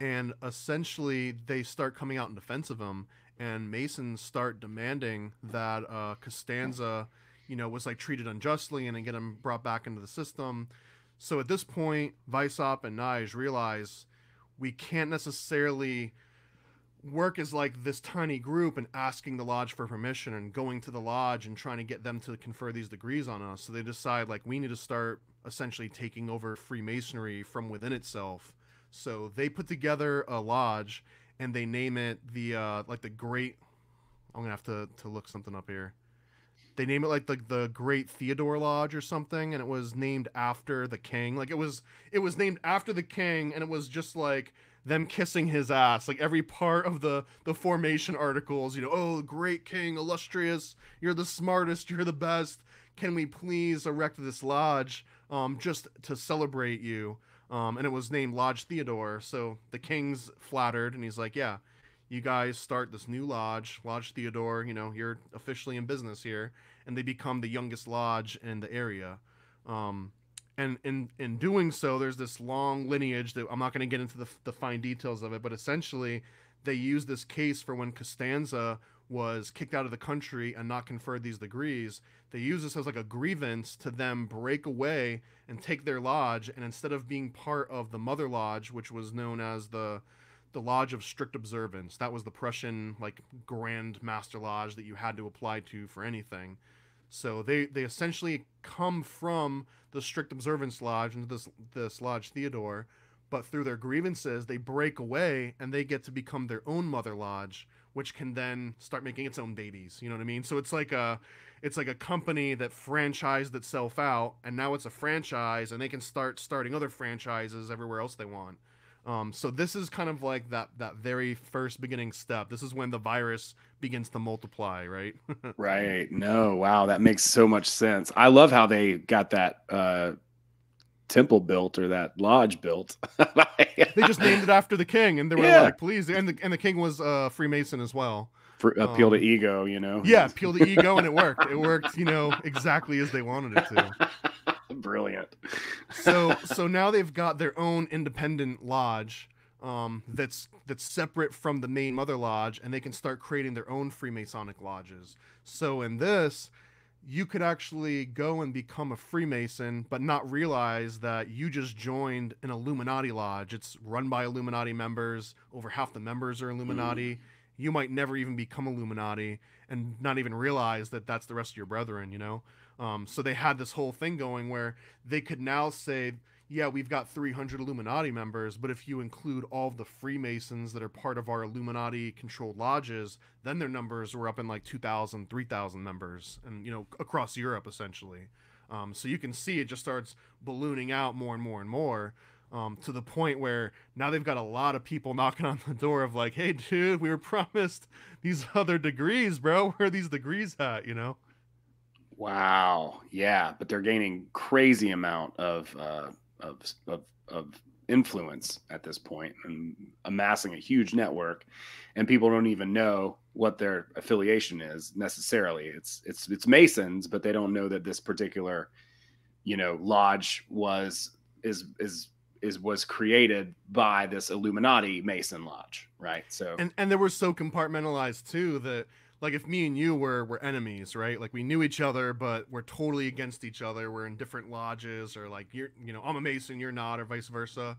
and essentially they start coming out in defense of him, and Masons start demanding that Costanza, you know, was like treated unjustly and then get him brought back into the system. So at this point, Weishaupt and Nige realize we can't necessarily work as like this tiny group and asking the lodge for permission and going to the lodge and trying to get them to confer these degrees on us. So they decide like we need to start essentially taking over Freemasonry from within itself. So they put together a lodge and they name it the like the Great, I'm gonna have to look something up here. They name it like the Great Theodore Lodge or something, and it was named after the king. Like it was named after the king, and it was just like them kissing his ass. Like every part of the formation articles, you know, oh, great king, illustrious, you're the smartest, you're the best. Can we please erect this lodge just to celebrate you? And it was named Lodge Theodore. So the king's flattered, and he's like, yeah, you guys start this new lodge, Lodge Theodore, you know, you're officially in business here. And they become the youngest lodge in the area. And in doing so, there's this long lineage that I'm not going to get into the fine details of it, but essentially they use this case for when Costanza was kicked out of the country and not conferred these degrees. They use this as like a grievance to them break away and take their lodge, and instead of being part of the Mother Lodge, which was known as the Lodge of Strict Observance, that was the Prussian like Grand Master Lodge that you had to apply to for anything. So they essentially come from the Strict Observance Lodge into this Lodge Theodore, but through their grievances, they break away and they get to become their own Mother Lodge, which can then start making its own babies. You know what I mean? So it's like a company that franchised itself out, and now it's a franchise, and they can start starting other franchises everywhere else they want. So this is kind of like that very first beginning step. This is when the virus begins to multiply, right? Right. No, wow, that makes so much sense. I love how they got that temple built, or that lodge built. They just named it after the king, and they were like, please. And the king was Freemason as well. For appeal to ego, you know. Yeah, appeal to ego, and it worked. It worked, you know, exactly as they wanted it to. Brilliant. So now they've got their own independent lodge, that's separate from the main mother lodge, and they can start creating their own Freemasonic lodges. So in this, you could actually go and become a Freemason, but not realize that you just joined an Illuminati lodge. It's run by Illuminati members. Over half the members are Illuminati. You might never even become Illuminati and not even realize that that's the rest of your brethren, you know? So they had this whole thing going where they could now say, yeah, we've got 300 Illuminati members, but if you include all of the Freemasons that are part of our Illuminati controlled lodges, then their numbers were up in like 2,000, 3,000 members, and, you know, across Europe essentially. So you can see it just starts ballooning out more and more and more, to the point where now they've got a lot of people knocking on the door of like, hey dude, we were promised these other degrees, bro. Where are these degrees at, you know? Wow. Yeah, but they're gaining crazy amount of influence at this point, and amassing a huge network, and people don't even know what their affiliation is necessarily. It's Masons, but they don't know that this particular, you know, lodge was created by this Illuminati Mason lodge, right? So and they were so compartmentalized too that, like, if me and you were enemies, right? Like, we knew each other, but we're totally against each other. We're in different lodges, or like, you know, I'm a Mason, you're not, or vice versa.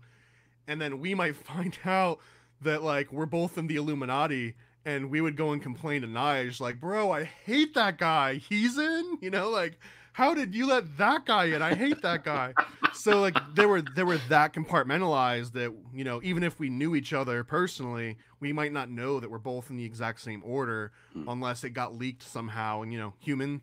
And then we might find out that like we're both in the Illuminati, and we would go and complain to Nige, like, bro, I hate that guy. He's in, you know, like, how did you let that guy in? I hate that guy. So like they were that compartmentalized that, you know, even if we knew each other personally, we might not know that we're both in the exact same order unless it got leaked somehow. And, you know, human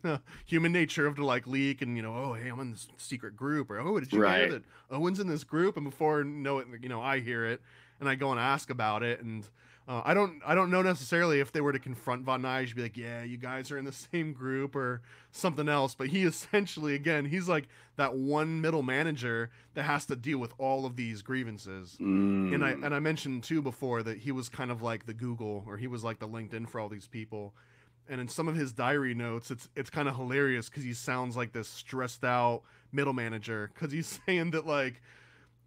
nature of to like leak and, you know, oh, hey, I'm in this secret group, or, oh, did you hear that Owen's in this group? And before I hear it and I go and ask about it, and I don't know necessarily if they were to confront Von Nige, be like, yeah, you guys are in the same group or something else. But he essentially, again, he's like that one middle manager that has to deal with all of these grievances. And I mentioned too before that he was kind of like the Google, or he was like the LinkedIn for all these people. And in some of his diary notes, it's kind of hilarious because he sounds like this stressed out middle manager, because he's saying that, like,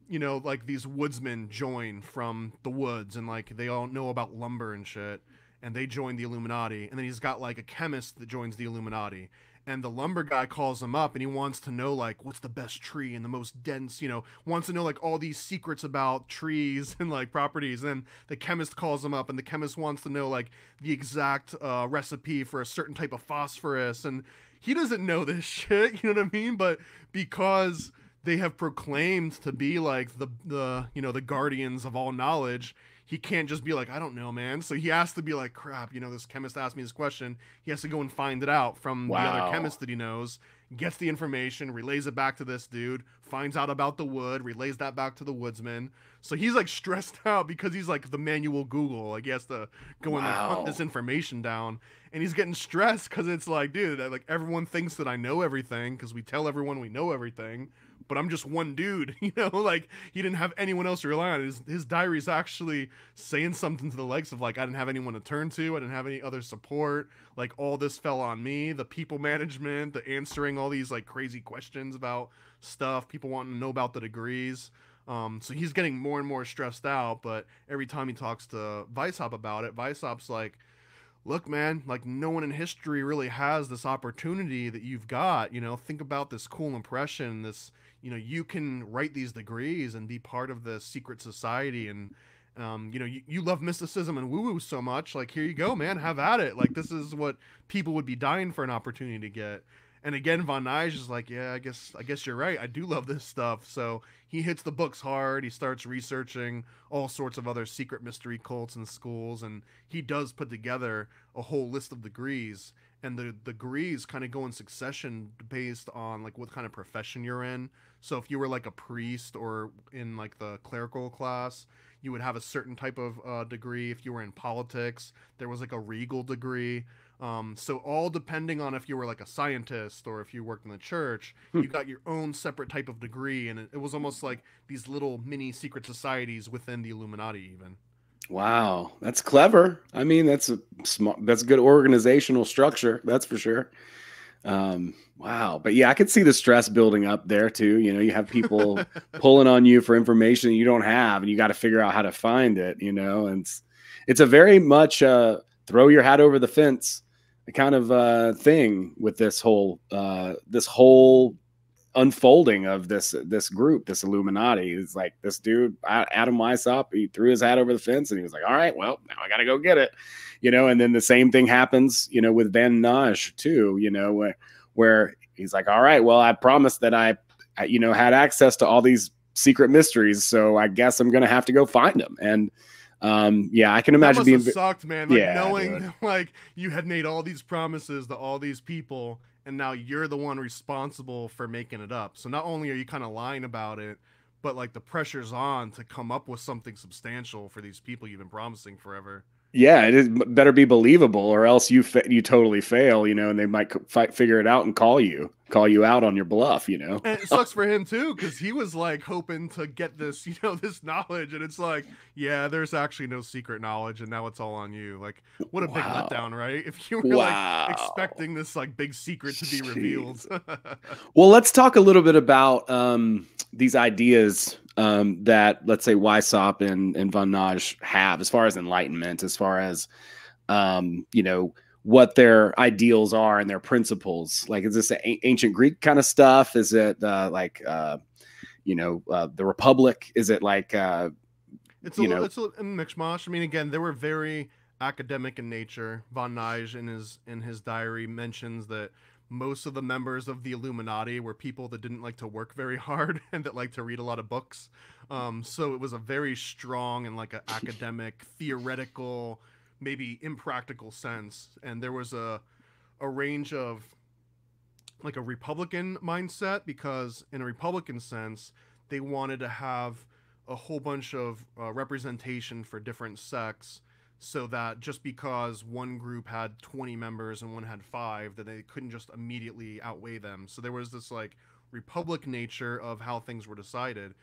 you know, like these woodsmen join from the woods, and like they all know about lumber and shit, and they join the Illuminati. And then he's got like a chemist that joins the Illuminati, and the lumber guy calls him up and he wants to know like what's the best tree and the most dense, you know, wants to know like all these secrets about trees and like properties. And then the chemist calls him up, and the chemist wants to know like the exact recipe for a certain type of phosphorus, and he doesn't know this shit, you know what I mean? But because they have proclaimed to be like the you know, the guardians of all knowledge, he can't just be like, I don't know, man. So he has to be like, crap, you know, this chemist asked me this question. He has to go and find it out from the other chemist that he knows, gets the information, relays it back to this dude, finds out about the wood, relays that back to the woodsman. So he's like stressed out because he's like the manual Google. Like, he has to go and like hunt this information down. And he's getting stressed because it's like, dude, like everyone thinks that I know everything because we tell everyone we know everything. But I'm just one dude, you know, like he didn't have anyone else to rely on. His diary's actually saying something to the likes of like, I didn't have anyone to turn to. I didn't have any other support. Like, all this fell on me, the people management, the answering all these like crazy questions about stuff, people wanting to know about the degrees. So he's getting more and more stressed out. But every time he talks to Weishaupt about it, Weishaupt's like, look, man, like no one in history really has this opportunity that you've got. You know, think about this cool impression, this, you know, you can write these degrees and be part of the secret society. And, you know, you love mysticism and woo-woo so much. Like, here you go, man, have at it. Like, this is what people would be dying for an opportunity to get. And again, Von Nige is like, yeah, I guess you're right. I do love this stuff. So he hits the books hard. He starts researching all sorts of other secret mystery cults and schools, and he does put together a whole list of degrees. And the degrees kind of go in succession based on like what kind of profession you're in. So if you were like a priest or in like the clerical class, you would have a certain type of degree. If you were in politics, there was like a regal degree. So all depending on if you were like a scientist or if you worked in the church, you got your own separate type of degree, and it was almost like these little mini secret societies within the Illuminati, even. Wow, that's clever. I mean, that's a smart, that's good organizational structure. That's for sure. Wow, but yeah, I could see the stress building up there too. You know, you have people pulling on you for information you don't have, and you got to figure out how to find it. You know, and it's a very much throw your hat over the fence kind of thing with this whole unfolding of this group, this Illuminati. It's like this dude, Adam Weishaupt, he threw his hat over the fence and he was like, all right, well, now I got to go get it, you know. And then the same thing happens, you know, with Van Nage too, you know, where he's like, all right, well, I promised that I you know, had access to all these secret mysteries, so I guess I'm going to have to go find them. And yeah, I can imagine being sucked, man. Like, yeah, knowing that, like, you had made all these promises to all these people, and now you're the one responsible for making it up. So not only are you kind of lying about it, but like the pressure's on to come up with something substantial for these people you've been promising forever. Yeah, it is better be believable, or else you totally fail, you know, and they might figure it out and call you out on your bluff, you know. And it sucks for him too, because he was like hoping to get this, you know, this knowledge, and it's like, yeah, there's actually no secret knowledge, and now it's all on you. Like, what a big letdown, right? If you were like expecting this like big secret to be revealed. Well, let's talk a little bit about these ideas that, let's say, Weishaupt and Von Nage have as far as enlightenment, as far as you know, what their ideals are and their principles. Like, is this ancient Greek kind of stuff? Is it like you know, the Republic? Is it like it's a mishmash. I mean, again, they were very academic in nature. Von Nige in his diary mentions that most of the members of the Illuminati were people that didn't like to work very hard and that liked to read a lot of books. So it was a very strong and like an academic, theoretical, maybe impractical sense. And there was a range of like a Republican mindset, because in a Republican sense, they wanted to have a whole bunch of representation for different sects, so that just because one group had 20 members and one had 5, that they couldn't just immediately outweigh them. So there was this like republic nature of how things were decided.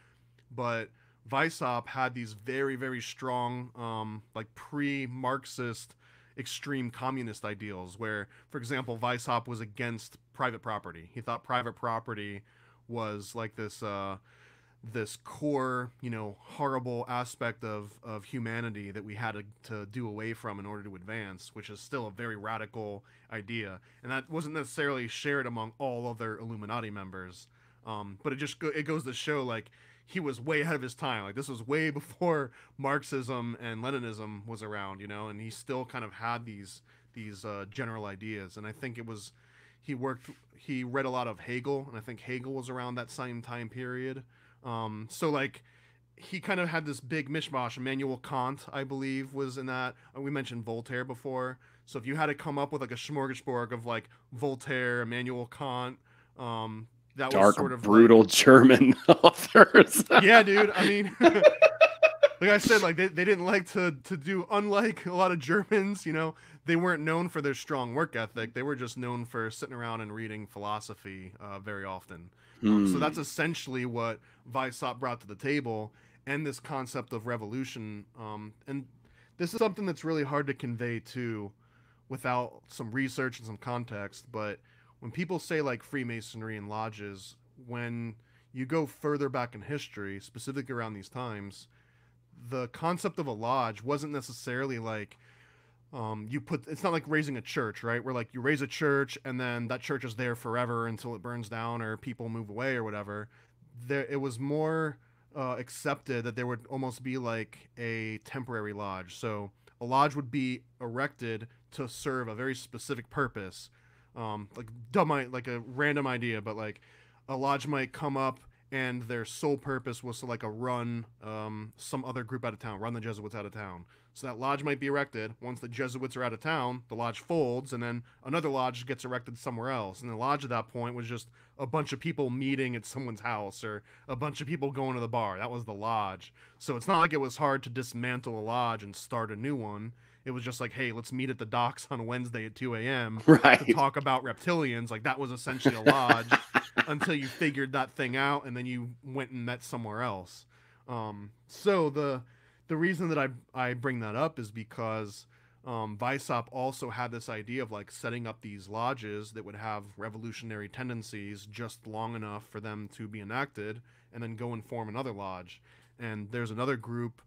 But Weishaupt had these very, very strong like pre-Marxist extreme communist ideals, where, for example, Weishaupt was against private property. He thought private property was like this core, you know, horrible aspect of humanity that we had to do away from in order to advance, which is still a very radical idea. And that wasn't necessarily shared among all other Illuminati members. But it goes to show, like, he was way ahead of his time. Like, this was way before Marxism and Leninism was around, you know, and he still kind of had these general ideas. And I think he read a lot of Hegel, and I think Hegel was around that same time period. So like, he kind of had this big mishmash. Immanuel Kant, I believe, was in that. We mentioned Voltaire before. So if you had to come up with like a smorgasbord of like Voltaire, Immanuel Kant, that dark, was sort of brutal like, German authors. Yeah, dude. I mean, like I said, like they didn't like to do, unlike a lot of Germans, you know, they weren't known for their strong work ethic. They were just known for sitting around and reading philosophy very often. So that's essentially what Weishaupt brought to the table, and this concept of revolution. And this is something that's really hard to convey too, without some research and some context. But when people say like Freemasonry and lodges, when you go further back in history, specifically around these times, the concept of a lodge wasn't necessarily like, it's not like raising a church, right? Where like you raise a church and then that church is there forever until it burns down or people move away or whatever. It was more accepted that there would almost be like a temporary lodge. So a lodge would be erected to serve a very specific purpose. like dumb, like a random idea, but like a lodge might come up and their sole purpose was to like run some other group out of town, run the Jesuits out of town. So that lodge might be erected. Once the Jesuits are out of town, the lodge folds, and then another lodge gets erected somewhere else. And the lodge at that point was just a bunch of people meeting at someone's house or a bunch of people going to the bar. That was the lodge. So it's not like it was hard to dismantle a lodge and start a new one. It was just like, hey, let's meet at the docks on Wednesday at 2 a.m. Right. to talk about reptilians. Like that was essentially a lodge until you figured that thing out, and then you went and met somewhere else. So the reason that I bring that up is because Weishaupt also had this idea of like setting up these lodges that would have revolutionary tendencies just long enough for them to be enacted, and then go and form another lodge. And there's another group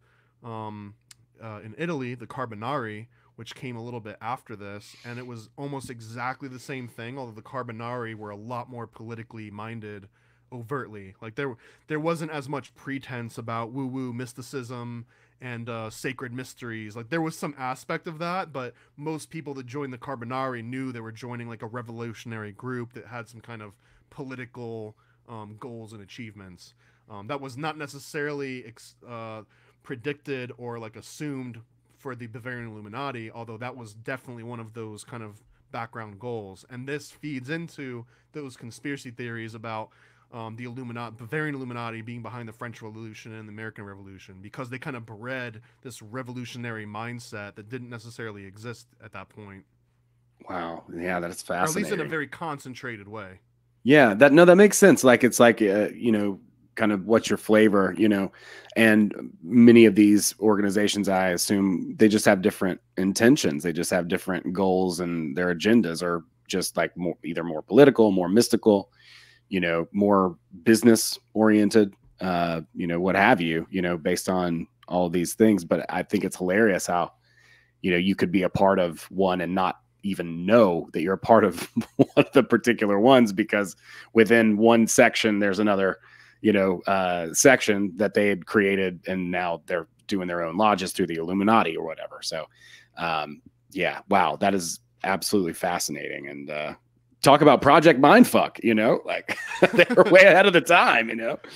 in Italy, the Carbonari, which came a little bit after this, and it was almost exactly the same thing, although the Carbonari were a lot more politically minded overtly. Like there wasn't as much pretense about woo-woo mysticism and sacred mysteries. Like there was some aspect of that, but most people that joined the Carbonari knew they were joining like a revolutionary group that had some kind of political goals and achievements. That was not necessarily predicted or like assumed for the Bavarian Illuminati, although that was definitely one of those kind of background goals. And this feeds into those conspiracy theories about the Bavarian Illuminati being behind the French Revolution and the American Revolution, because they kind of bred this revolutionary mindset that didn't necessarily exist at that point. Wow. Yeah, that's fascinating. Or at least in a very concentrated way. Yeah, that makes sense. Like it's like kind of what's your flavor, and many of these organizations, I assume, they just have different intentions. They just have different goals, and their agendas are just like either more political, more mystical, more business oriented, what have you, based on all these things. But I think it's hilarious how, you could be a part of one and not even know that you're a part of one of the particular ones, because within one section, there's another section that they had created, and now they're doing their own lodges through the Illuminati or whatever. So, yeah, wow, that is absolutely fascinating. And talk about Project Mindfuck, like they're way ahead of the time,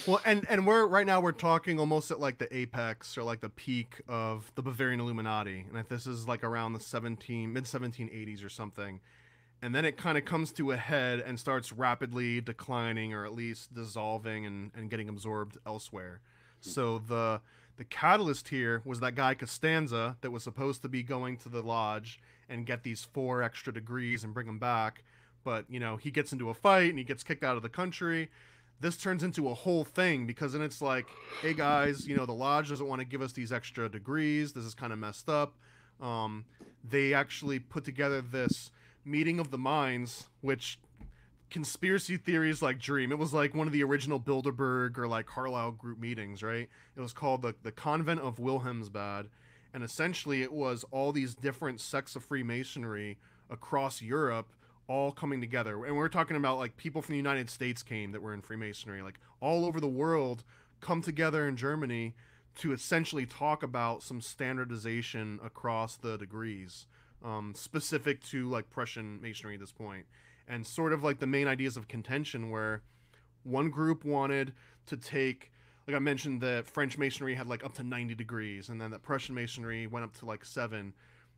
Well, and we're talking almost at like the apex or like the peak of the Bavarian Illuminati, and if this is like around the mid 1780s or something. And then it kind of comes to a head and starts rapidly declining, or at least dissolving and getting absorbed elsewhere. So the catalyst here was that guy Costanza that was supposed to be going to the lodge and get these 4 extra degrees and bring them back. But, he gets into a fight and he gets kicked out of the country. This turns into a whole thing, because then it's like, hey guys, the lodge doesn't want to give us these extra degrees. This is kind of messed up. They actually put together this meeting of the minds, which conspiracy theories like dream. It was like one of the original Bilderberg or like Carlyle group meetings, right? It was called the Convent of Wilhelmsbad, and essentially it was all these different sects of Freemasonry across Europe all coming together. And we're talking about like people from the United States came that were in Freemasonry, like all over the world come together in Germany to essentially talk about some standardization across the degrees. Specific to like Prussian Masonry at this point, and sort of like the main ideas of contention, where one group wanted to take, like I mentioned, that French Masonry had like up to 90 degrees, and then that Prussian Masonry went up to like 7.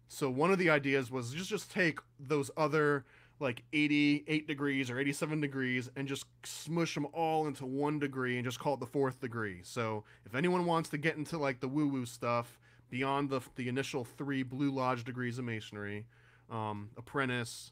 So one of the ideas was just take those other like 88 degrees or 87 degrees and just smush them all into 1 degree and just call it the 4th degree. So if anyone wants to get into like the woo-woo stuff beyond the initial 3 Blue Lodge degrees of Masonry, apprentice,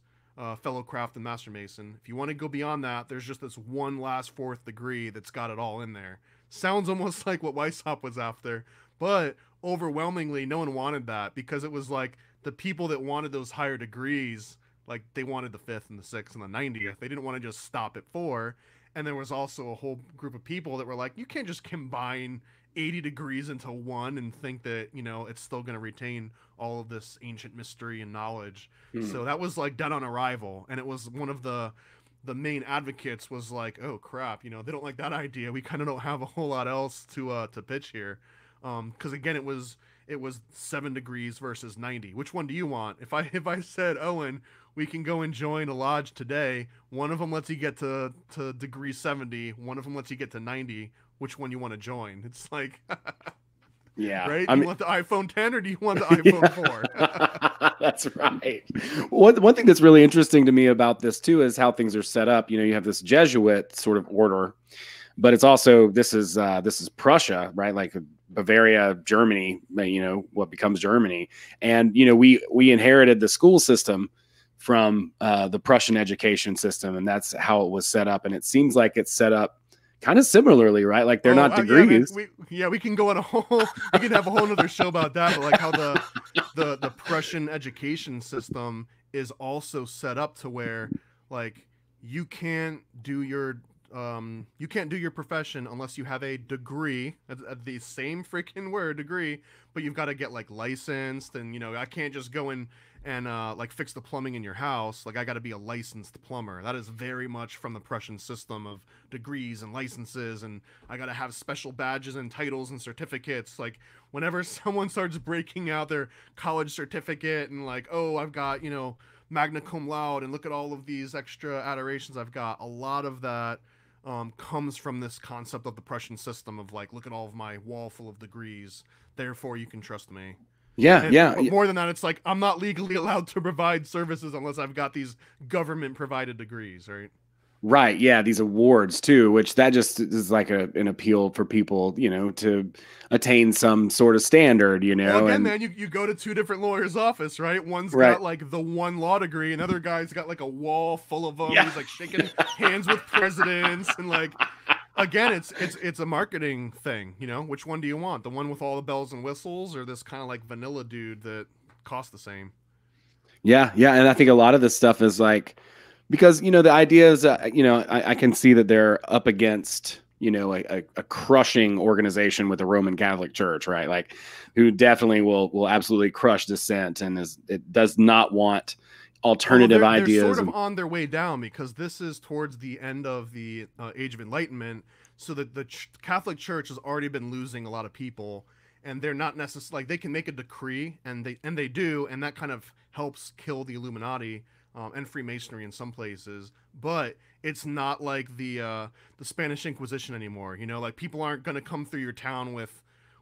fellow craft, and master mason, if you want to go beyond that, there's just this one last 4th degree that's got it all in there. Sounds almost like what Weishaupt was after, but overwhelmingly no one wanted that, because it was like the people that wanted those higher degrees, like they wanted the 5th and the 6th and the 90th. They didn't want to just stop at 4. And there was also a whole group of people that were like, you can't just combine 80 degrees into 1 and think that, it's still going to retain all of this ancient mystery and knowledge. So that was like dead on arrival. And it was one of the main advocates was like, oh crap, they don't like that idea. We kind of don't have a whole lot else to pitch here. Because again, it was 7 degrees versus 90. Which one do you want? If I said, Owen, we can go and join a lodge today, one of them lets you get to degree 70, one of them lets you get to 90. Which one you want to join? It's like, yeah, right? Do you want the iPhone 10 or do you want the iPhone 4? That's right. One thing that's really interesting to me about this too is how things are set up. You know, you have this Jesuit sort of order, but it's also this is Prussia, right? Like Bavaria, Germany. You know, what becomes Germany, and you know we inherited the school system from the Prussian education system, and that's how it was set up. And it seems like it's set up kind of similarly, right? Like they're not degrees. We can go on we can have a whole other show about that, but like how the Prussian education system is also set up to where like you can't do your profession unless you have a degree, at the same freaking word, degree, but you've got to get like licensed, and you know, I can't just go in and like fix the plumbing in your house. Like I got to be a licensed plumber. That is very much from the Prussian system of degrees and licenses, and I got to have special badges and titles and certificates. Like whenever someone starts breaking out their college certificate and like, oh, I've got, you know, magna cum laude and look at all of these extra adorations I've got, a lot of that comes from this concept of the Prussian system of like, look at all of my wall full of degrees, therefore you can trust me. But more than that, it's like I'm not legally allowed to provide services unless I've got these government provided degrees, right? Right. Yeah. These awards too, which that just is like an appeal for people, you know, to attain some sort of standard, you know. Well, again, man, you go to 2 different lawyers' office, right? One's got like the 1 law degree, another guy's got like a wall full of them. Yeah. He's like shaking hands with presidents, and like, again, it's a marketing thing, you know. Which one do you want? The one with all the bells and whistles, or this kind of like vanilla dude that costs the same? Yeah. Yeah. And I think a lot of this stuff is like, because, you know, the idea is, you know, I can see that they're up against, you know, a crushing organization with the Roman Catholic Church, right? Like, who definitely will absolutely crush dissent, and it does not want alternative ideas. They're sort of on their way down, because this is towards the end of the Age of Enlightenment, so that the Catholic Church has already been losing a lot of people, and they're not necessarily like, they can make a decree, and they do, and that kind of helps kill the Illuminati. And Freemasonry in some places, but it's not like the Spanish Inquisition anymore. You know, like people aren't going to come through your town with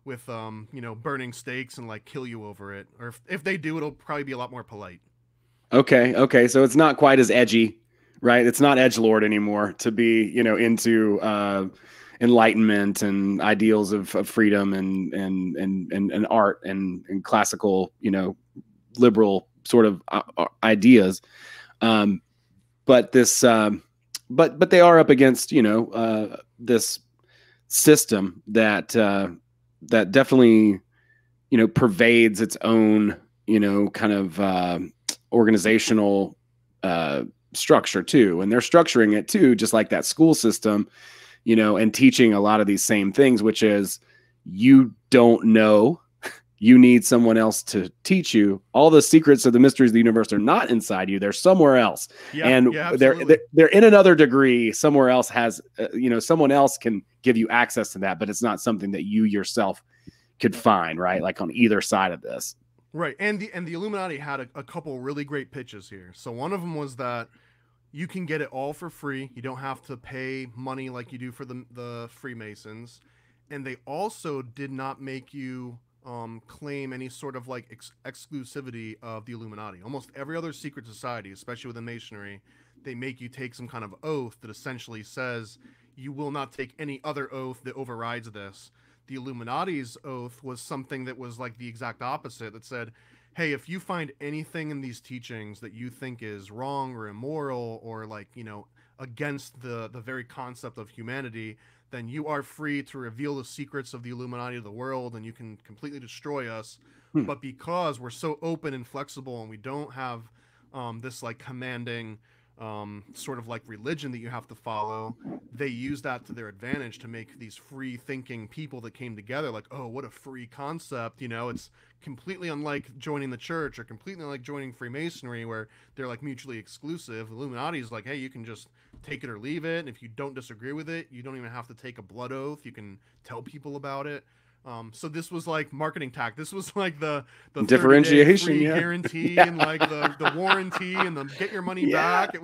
you know, burning stakes and like kill you over it. Or if they do, it'll probably be a lot more polite. Okay. So it's not quite as edgy, right? It's not edgelord anymore to be, you know, into enlightenment and ideals of freedom and art and classical, you know, liberal sort of ideas, but this, but they are up against, you know, this system that that definitely, you know, pervades its own, you know, kind of organizational structure too, and they're structuring it too, just like that school system, you know, and teaching a lot of these same things, which is you don't know. You need someone else to teach you. All the secrets of the mysteries of the universe are not inside you; they're somewhere else, they're in another degree. Somewhere else has, you know, someone else can give you access to that, but it's not something that you yourself could find, right? Like on either side of this, right? And the Illuminati had a couple really great pitches here. So one of them was that you can get it all for free. You don't have to pay money like you do for the Freemasons, and they also did not make you claim any sort of like exclusivity of the Illuminati. Almost every other secret society, especially within Masonry, they make you take some kind of oath that essentially says you will not take any other oath that overrides this. The Illuminati's oath was something that was like the exact opposite, that said, hey, if you find anything in these teachings that you think is wrong or immoral or like, you know, against the very concept of humanity, then you are free to reveal the secrets of the Illuminati to the world, and you can completely destroy us. But because we're so open and flexible, and we don't have this like commanding sort of like religion that you have to follow, they use that to their advantage to make these free thinking people that came together like, oh, what a free concept. You know, it's completely unlike joining the church or completely unlike joining Freemasonry, where they're like mutually exclusive. Illuminati is like, hey, you can just take it or leave it. And if you don't disagree with it, you don't even have to take a blood oath. You can tell people about it. So this was like marketing tack. This was like the differentiation, 30-day free yeah. guarantee Yeah. and like the warranty and the get your money Yeah. back. It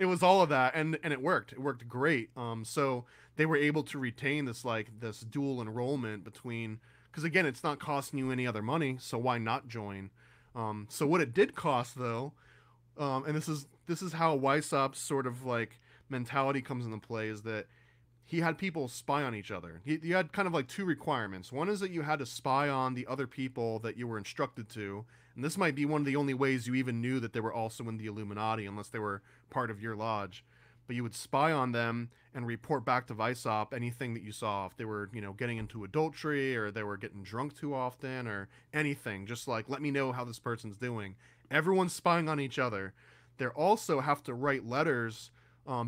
was all of that, and it worked. It worked great. So they were able to retain this dual enrollment between, because again, it's not costing you any other money, so why not join? So what it did cost though, and this is how Weissop's sort of like mentality comes into play, is that he had people spy on each other. He had kind of like two requirements. One is that you had to spy on the other people that you were instructed to, and this might be one of the only ways you even knew that they were also in the Illuminati, unless they were part of your lodge. But you would spy on them and report back to Weissop anything that you saw. If they were, getting into adultery, or they were getting drunk too often, or anything, just like, let me know how this person's doing. Everyone's spying on each other. They also have to write letters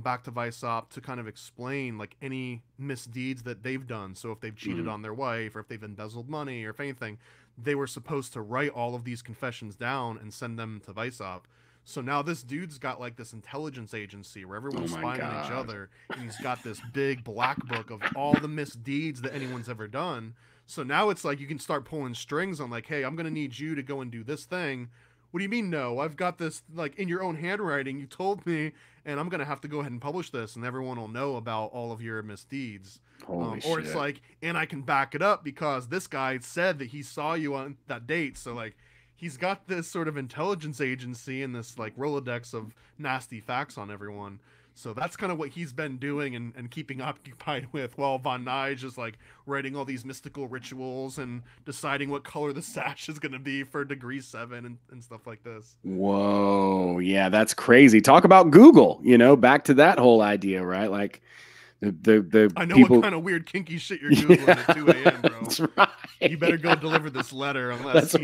back to Weissop to kind of explain like any misdeeds that they've done. So if they've cheated on their wife, or if they've embezzled money, or if anything, they were supposed to write all of these confessions down and send them to Weissop. So now this dude's got like this intelligence agency where everyone's spying on each other, and he's got this big black book of all the misdeeds that anyone's ever done. So now it's like you can start pulling strings on like, hey, I'm gonna need you to go and do this thing. What do you mean no? I've got this like in your own handwriting. You told me, and I'm gonna have to go ahead and publish this, and everyone will know about all of your misdeeds. Holy or shit. it's like, and I can back it up because this guy said that he saw you on that date. So like, he's got this sort of intelligence agency and this like Rolodex of nasty facts on everyone. So that's kind of what he's been doing and keeping occupied with, while Von Nye is just like writing all these mystical rituals and deciding what color the sash is going to be for degree 7 and stuff like this. Whoa. Yeah, that's crazy. Talk about Google, back to that whole idea, right? Like the I know people... what kind of weird kinky shit you're Googling at 2 a.m., bro. That's right. You better go deliver this letter unless,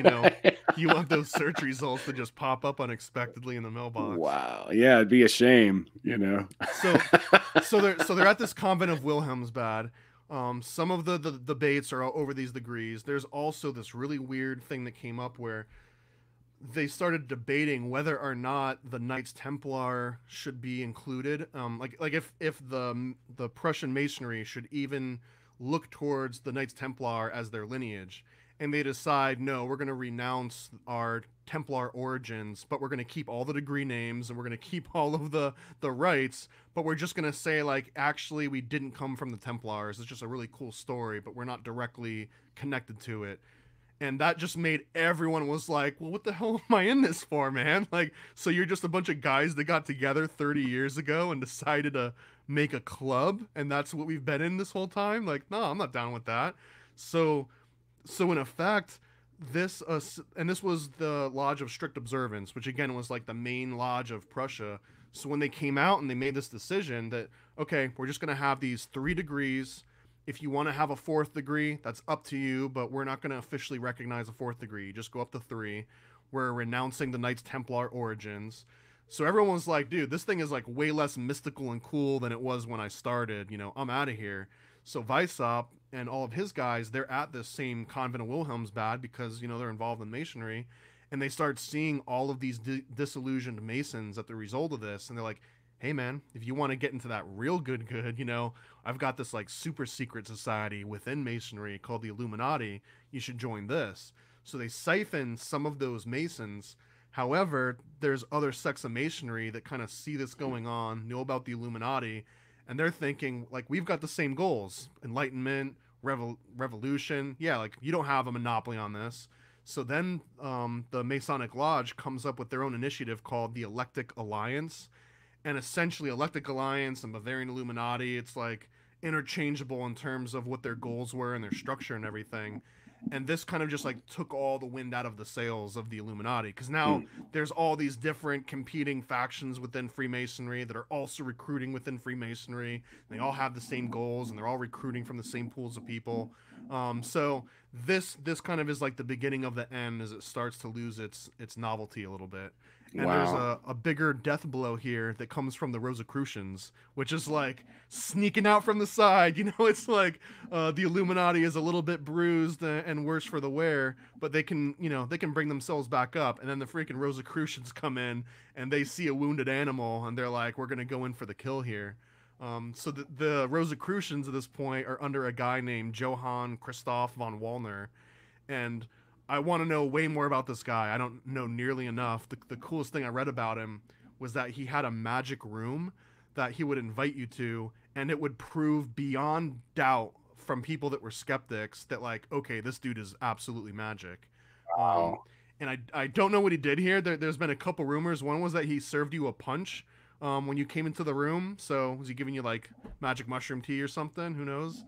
you want those search results to just pop up unexpectedly in the mailbox. Wow. Yeah, it'd be a shame, So they're at this convent of Wilhelmsbad. Some of the debates are over these degrees. There's also this really weird thing that came up where they started debating whether or not the Knights Templar should be included. Like if the Prussian Masonry should even look towards the Knights Templar as their lineage. And they decide, no, we're going to renounce our Templar origins, but we're going to keep all the degree names, and we're going to keep all of the rights, but we're just going to say, like, actually, we didn't come from the Templars. It's just a really cool story, but we're not directly connected to it. And that just made everyone was like, well, what the hell am I in this for, man? Like, so you're just a bunch of guys that got together 30 years ago and decided to make a club, and that's what we've been in this whole time? Like, no, I'm not down with that. So in effect, this was the Lodge of Strict Observance, which again was like the main lodge of Prussia. So when they came out and they made this decision that, okay, we're just going to have these 3 degrees. If you want to have a 4th degree, that's up to you, but we're not going to officially recognize a 4th degree. You just go up to 3. We're renouncing the Knights Templar origins. So everyone was like, dude, this thing is like way less mystical and cool than it was when I started. I'm out of here. So Weissop and all of his guys, they're at this same convent of Wilhelmsbad because, they're involved in Masonry. And they start seeing all of these disillusioned Masons at the result of this. And they're like, hey, man, if you want to get into that real good, I've got this like super secret society within Masonry called the Illuminati. You should join this. So they siphon some of those Masons. However, there's other sects of Masonry that kind of see this going on, know about the Illuminati, and they're thinking, like, we've got the same goals. Enlightenment, revolution. Yeah, like, you don't have a monopoly on this. So then the Masonic Lodge comes up with their own initiative called the Eclectic Alliance. And essentially, Eclectic Alliance and Bavarian Illuminati, it's like interchangeable in terms of what their goals were and their structure and everything. And this kind of just like took all the wind out of the sails of the Illuminati, because now there's all these different competing factions within Freemasonry that are also recruiting within Freemasonry. They all have the same goals, and they're all recruiting from the same pools of people. So this kind of is like the beginning of the end as it starts to lose its novelty a little bit. And there's a bigger death blow here that comes from the Rosicrucians, which is like sneaking out from the side. It's like the Illuminati is a little bit bruised and worse for the wear, but they can bring themselves back up. And then the freaking Rosicrucians come in and they see a wounded animal and they're like, we're going to go in for the kill here. So the Rosicrucians at this point are under a guy named Johann Christoph von Wallner, and I want to know way more about this guy. I don't know nearly enough. The coolest thing I read about him was that he had a magic room that he would invite you to, and it would prove beyond doubt from people that were skeptics that, like, okay, this dude is absolutely magic. Wow. And I don't know what he did here. There's been a couple rumors. One was that he served you a punch when you came into the room. So was he giving you like magic mushroom tea or something? Who knows?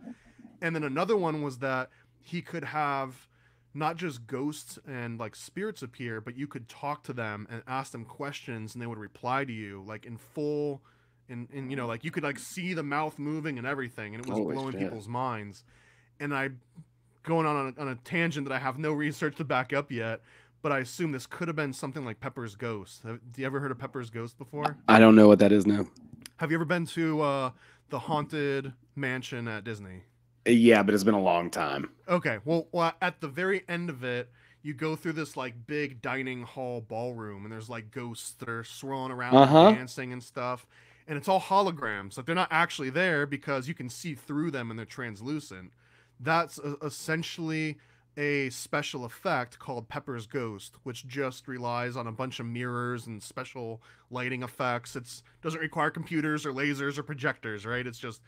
And then another one was that he could have not just ghosts and like spirits appear, but you could talk to them and ask them questions and they would reply to you like in full, in you know, like you could like see the mouth moving and everything, and it was Holy blowing shit. people's minds. And I going on a tangent that I have no research to back up yet, but I assume this could have been something like Pepper's Ghost. Have you ever heard of Pepper's Ghost before? I don't know what that is now. Have you ever been to the Haunted Mansion at Disney? Yeah, but it's been a long time. Okay, well, at the very end of it, you go through this like big dining hall ballroom, and there's like ghosts that are swirling around and dancing and stuff, and it's all holograms. Like they're not actually there because you can see through them and they're translucent. That's essentially a special effect called Pepper's Ghost, which just relies on a bunch of mirrors and special lighting effects. It doesn't require computers or lasers or projectors, right? It's just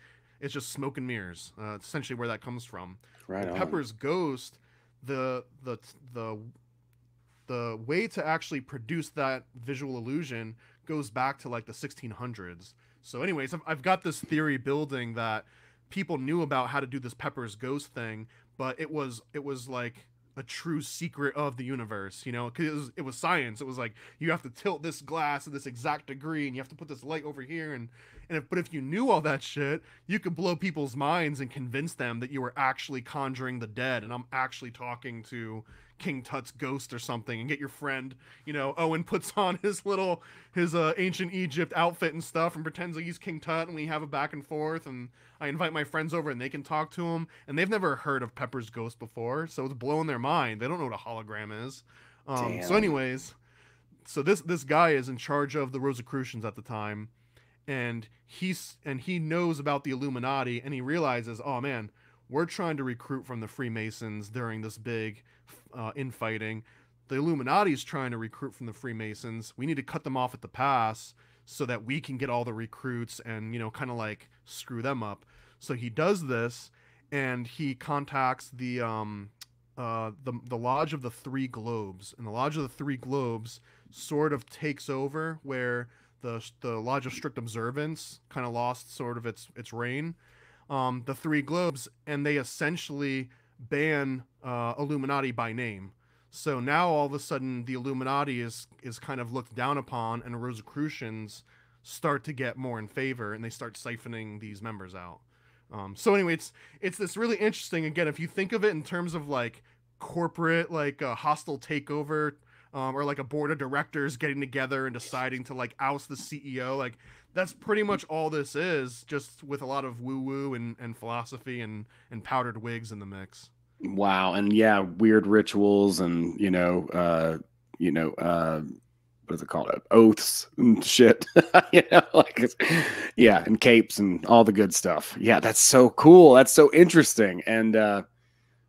smoke and mirrors. It's essentially where that comes from. Right on. Pepper's Ghost, the way to actually produce that visual illusion goes back to like the 1600s. So anyways, I've got this theory building that people knew about how to do this Pepper's Ghost thing, but it was like a true secret of the universe, you know, because it was science. It was like you have to tilt this glass to this exact degree, and you have to put this light over here, but if you knew all that shit, you could blow people's minds and convince them that you were actually conjuring the dead, and I'm actually talking to King Tut's ghost or something, and get your friend, you know, Owen puts on his ancient Egypt outfit and stuff and pretends like he's King Tut, and we have a back and forth, and I invite my friends over and they can talk to him, and they've never heard of Pepper's Ghost before, so it's blowing their mind. They don't know what a hologram is. So anyways, so this guy is in charge of the Rosicrucians at the time, and he knows about the Illuminati, and he realizes, oh man, we're trying to recruit from the Freemasons during this big infighting. The Illuminati's trying to recruit from the Freemasons. We need to cut them off at the pass so that we can get all the recruits and, you know, kind of like screw them up. So he does this, and he contacts the Lodge of the Three Globes, and the Lodge of the Three Globes sort of takes over where the Lodge of Strict Observance kind of lost sort of its reign. The Three Globes, and they essentially ban Illuminati by name. So now all of a sudden the Illuminati is kind of looked down upon, and Rosicrucians start to get more in favor, and they start siphoning these members out. So anyway, it's this really interesting, again, if you think of it in terms of like corporate, like a hostile takeover, or like a board of directors getting together and deciding to like oust the CEO, like that's pretty much all this is, just with a lot of woo-woo and philosophy and powdered wigs in the mix. Wow. And yeah, weird rituals and, what is it called? Oaths and shit. Yeah, and capes and all the good stuff. Yeah, that's so cool. That's so interesting. And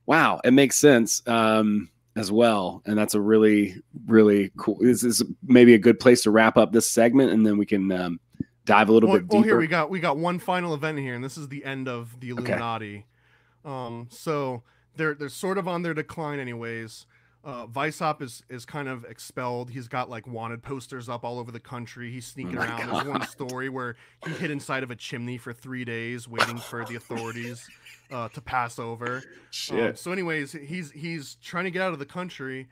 wow, it makes sense as well. And that's a really, really cool. This is maybe a good place to wrap up this segment, and then we can dive a little bit deeper. Well, here we got one final event here, and this is the end of the Illuminati. Okay. So they're sort of on their decline anyways. Weishaupt is kind of expelled. He's got like wanted posters up all over the country. He's sneaking around. God. There's one story where he hid inside of a chimney for 3 days waiting for the authorities to pass over. Shit. So anyways, he's trying to get out of the country,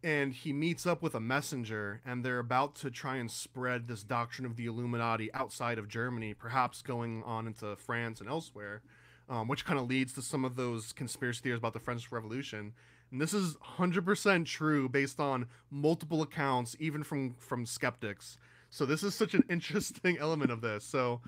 and he meets up with a messenger, and they're about to try and spread this doctrine of the Illuminati outside of Germany, perhaps going on into France and elsewhere, which kind of leads to some of those conspiracy theories about the French Revolution. And this is 100% true based on multiple accounts, even from skeptics. So this is such an interesting element of this. So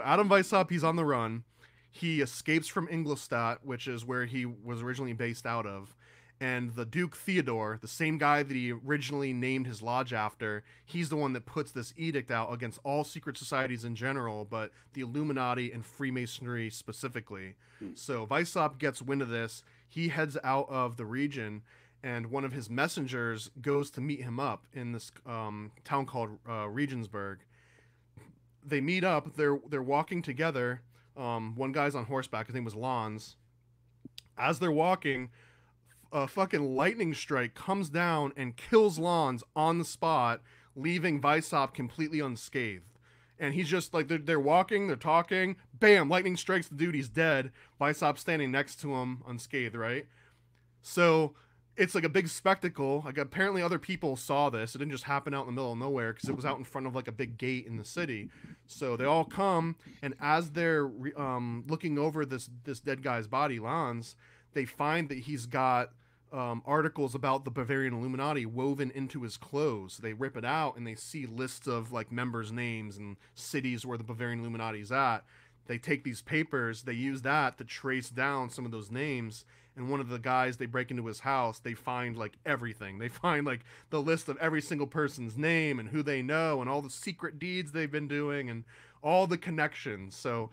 Adam Weishaupt, he's on the run. He escapes from Ingolstadt, which is where he was originally based out of. And the Duke Theodore, the same guy that he originally named his lodge after, he's the one that puts this edict out against all secret societies in general, but the Illuminati and Freemasonry specifically. So Weishaupt gets wind of this. He heads out of the region, and one of his messengers goes to meet him up in this town called Regensburg. They meet up. They're walking together. One guy's on horseback. His name was Lons. As they're walking, a fucking lightning strike comes down and kills Lons on the spot, leaving Weishaupt completely unscathed. And he's just like, they're walking, they're talking, bam, lightning strikes the dude, he's dead. Weishaupt standing next to him unscathed, right? So it's like a big spectacle. Like, apparently other people saw this. It didn't just happen out in the middle of nowhere, because it was out in front of like a big gate in the city. So they all come, and as they're looking over this dead guy's body, Lons, they find that he's got articles about the Bavarian Illuminati woven into his clothes. They rip it out and they see lists of like members' names and cities where the Bavarian Illuminati is at. They take these papers, they use that to trace down some of those names. And one of the guys, they break into his house, they find like everything. They find like the list of every single person's name and who they know and all the secret deeds they've been doing and all the connections. So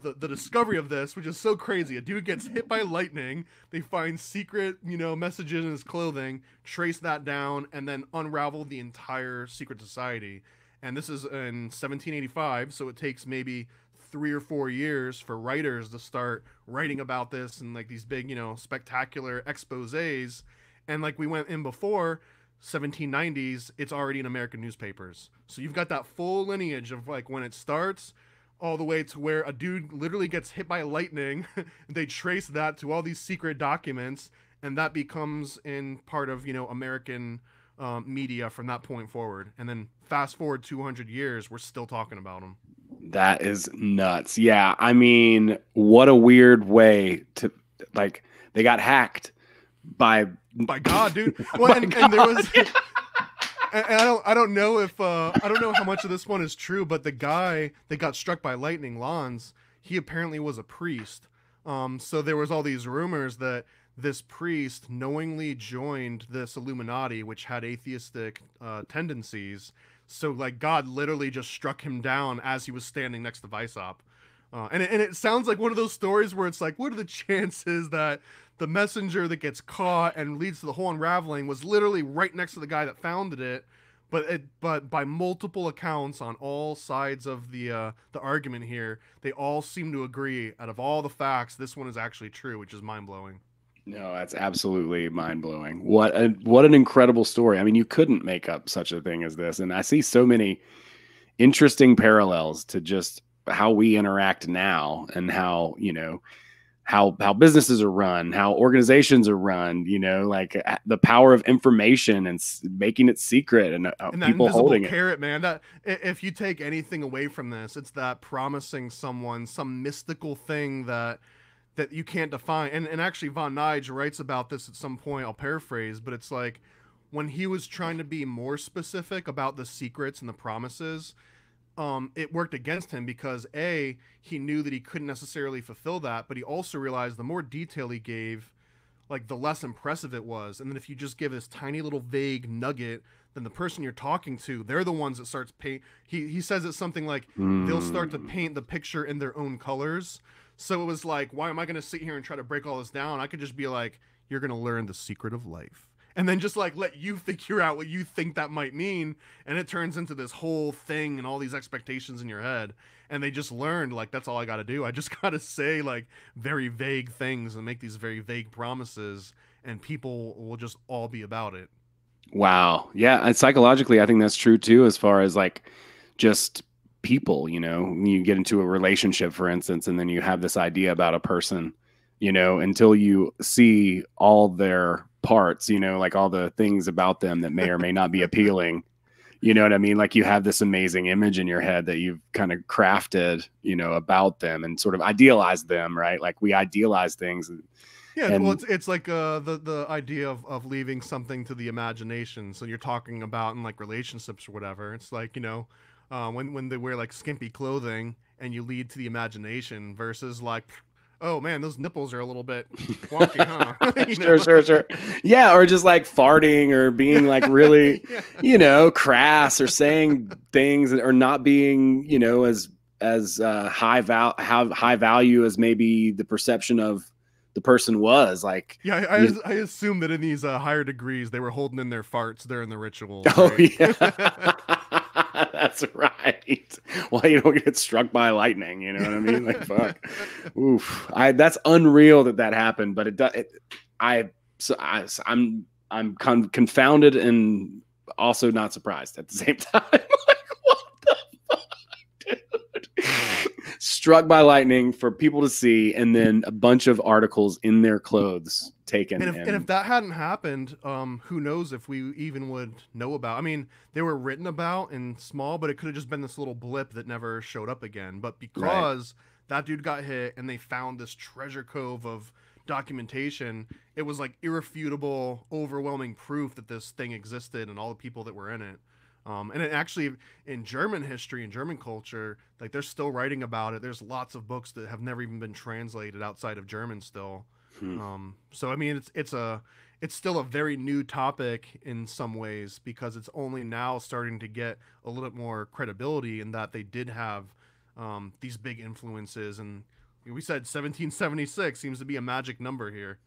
the discovery of this, which is so crazy, a dude gets hit by lightning, they find secret, messages in his clothing, trace that down, and then unravel the entire secret society. And this is in 1785, so it takes maybe 3 or 4 years for writers to start writing about this and like these big, spectacular exposés. And like we went in before, 1790s, it's already in American newspapers. So you've got that full lineage of like when it starts all the way to where a dude literally gets hit by lightning. They trace that to all these secret documents, and that becomes in part of, American media from that point forward. And then fast forward 200 years, we're still talking about them. That is nuts. Yeah. I mean, what a weird way to, like, they got hacked by God, dude. Well, and there was, and I don't know if I don't know how much of this one is true, but the guy that got struck by lightning, Lons, he apparently was a priest. So there was all these rumors that this priest knowingly joined this Illuminati, which had atheistic tendencies. So like God literally just struck him down as he was standing next to Weishaupt. And it sounds like one of those stories where it's like, what are the chances that the messenger that gets caught and leads to the whole unraveling was literally right next to the guy that founded it? But by multiple accounts on all sides of the argument here, they all seem to agree, out of all the facts, this one is actually true, which is mind-blowing. No, that's absolutely mind-blowing. What an incredible story. I mean, you couldn't make up such a thing as this. And I see so many interesting parallels to just how we interact now and how, how businesses are run, how organizations are run, like the power of information and making it secret and people holding carrot, it. Man, that if you take anything away from this, it's that promising someone some mystical thing that you can't define. And actually Von Nige writes about this at some point, I'll paraphrase, but it's like when he was trying to be more specific about the secrets and the promises, it worked against him because he knew that he couldn't necessarily fulfill that, but he also realized the more detail he gave, like the less impressive it was. And then if you just give this tiny little vague nugget, then the person you're talking to, they're the ones that starts paint. He says it's something like they'll start to paint the picture in their own colors. So it was like, why am I going to sit here and try to break all this down? I could just be like, you're going to learn the secret of life. And then just like let you figure out what you think that might mean. And it turns into this whole thing and all these expectations in your head. And they just learned, like, that's all I got to do. I just got to say like very vague things and make these very vague promises, and people will just all be about it. Wow. Yeah. And psychologically, I think that's true too, as far as like just people, you get into a relationship, for instance, and then you have this idea about a person, until you see all their parts, like all the things about them that may or may not be appealing. You know what I mean? Like you have this amazing image in your head that you've kind of crafted, about them and sort of idealized them, right? Like we idealize things. Yeah, well, it's like the idea of leaving something to the imagination. So you're talking about in like relationships or whatever. It's like, when they wear like skimpy clothing and you lead to the imagination versus like oh man, those nipples are a little bit wonky, huh? Sure. Yeah, or just like farting or being like really, crass or saying things or not being, as high value as maybe the perception of the person was. Like, yeah, I assume that in these higher degrees they were holding in their farts during the rituals. Oh right? yeah. That's right. Well, you don't get struck by lightning, you know what I mean? Like, fuck. Oof. That's unreal that happened, but I'm confounded and also not surprised at the same time. Like, what the fuck, dude? Struck by lightning for people to see, and then a bunch of articles in their clothes taken. And if that hadn't happened, who knows if we even would know about. I mean, they were written about in small, but it could have just been this little blip that never showed up again. But because that dude got hit and they found this treasure cove of documentation, it was like irrefutable, overwhelming proof that this thing existed and all the people that were in it. And it actually, in German history and German culture, like they're still writing about it. There's lots of books that have never even been translated outside of German still. So I mean, it's still a very new topic in some ways because it's only now starting to get a little bit more credibility in that they did have these big influences. And we said 1776 seems to be a magic number here.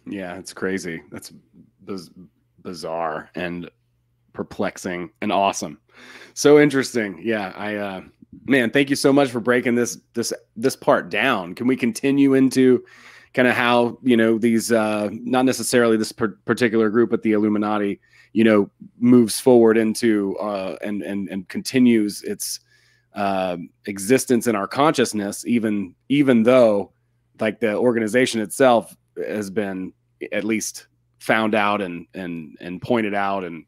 Yeah, it's crazy. That's bizarre and perplexing and awesome. So interesting. Yeah, man, thank you so much for breaking this part down. Can we continue into kind of how, these not necessarily this particular group, but the Illuminati, moves forward into and continues its existence in our consciousness, even though like the organization itself has been at least found out and pointed out, and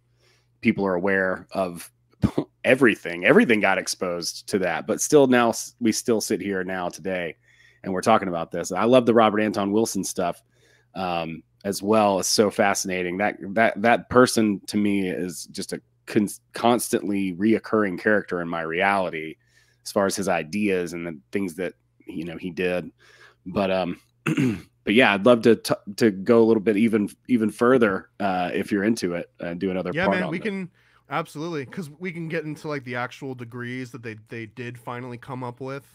people are aware of everything got exposed to that, but still now we still sit here now today and we're talking about this. I love the Robert Anton Wilson stuff as well. It's so fascinating. That person to me is just a constantly reoccurring character in my reality as far as his ideas and the things that he did. But but yeah, I'd love to go a little bit even further if you're into it and do another part. Yeah, man, we can absolutely, because we can get into like the actual degrees that they did finally come up with.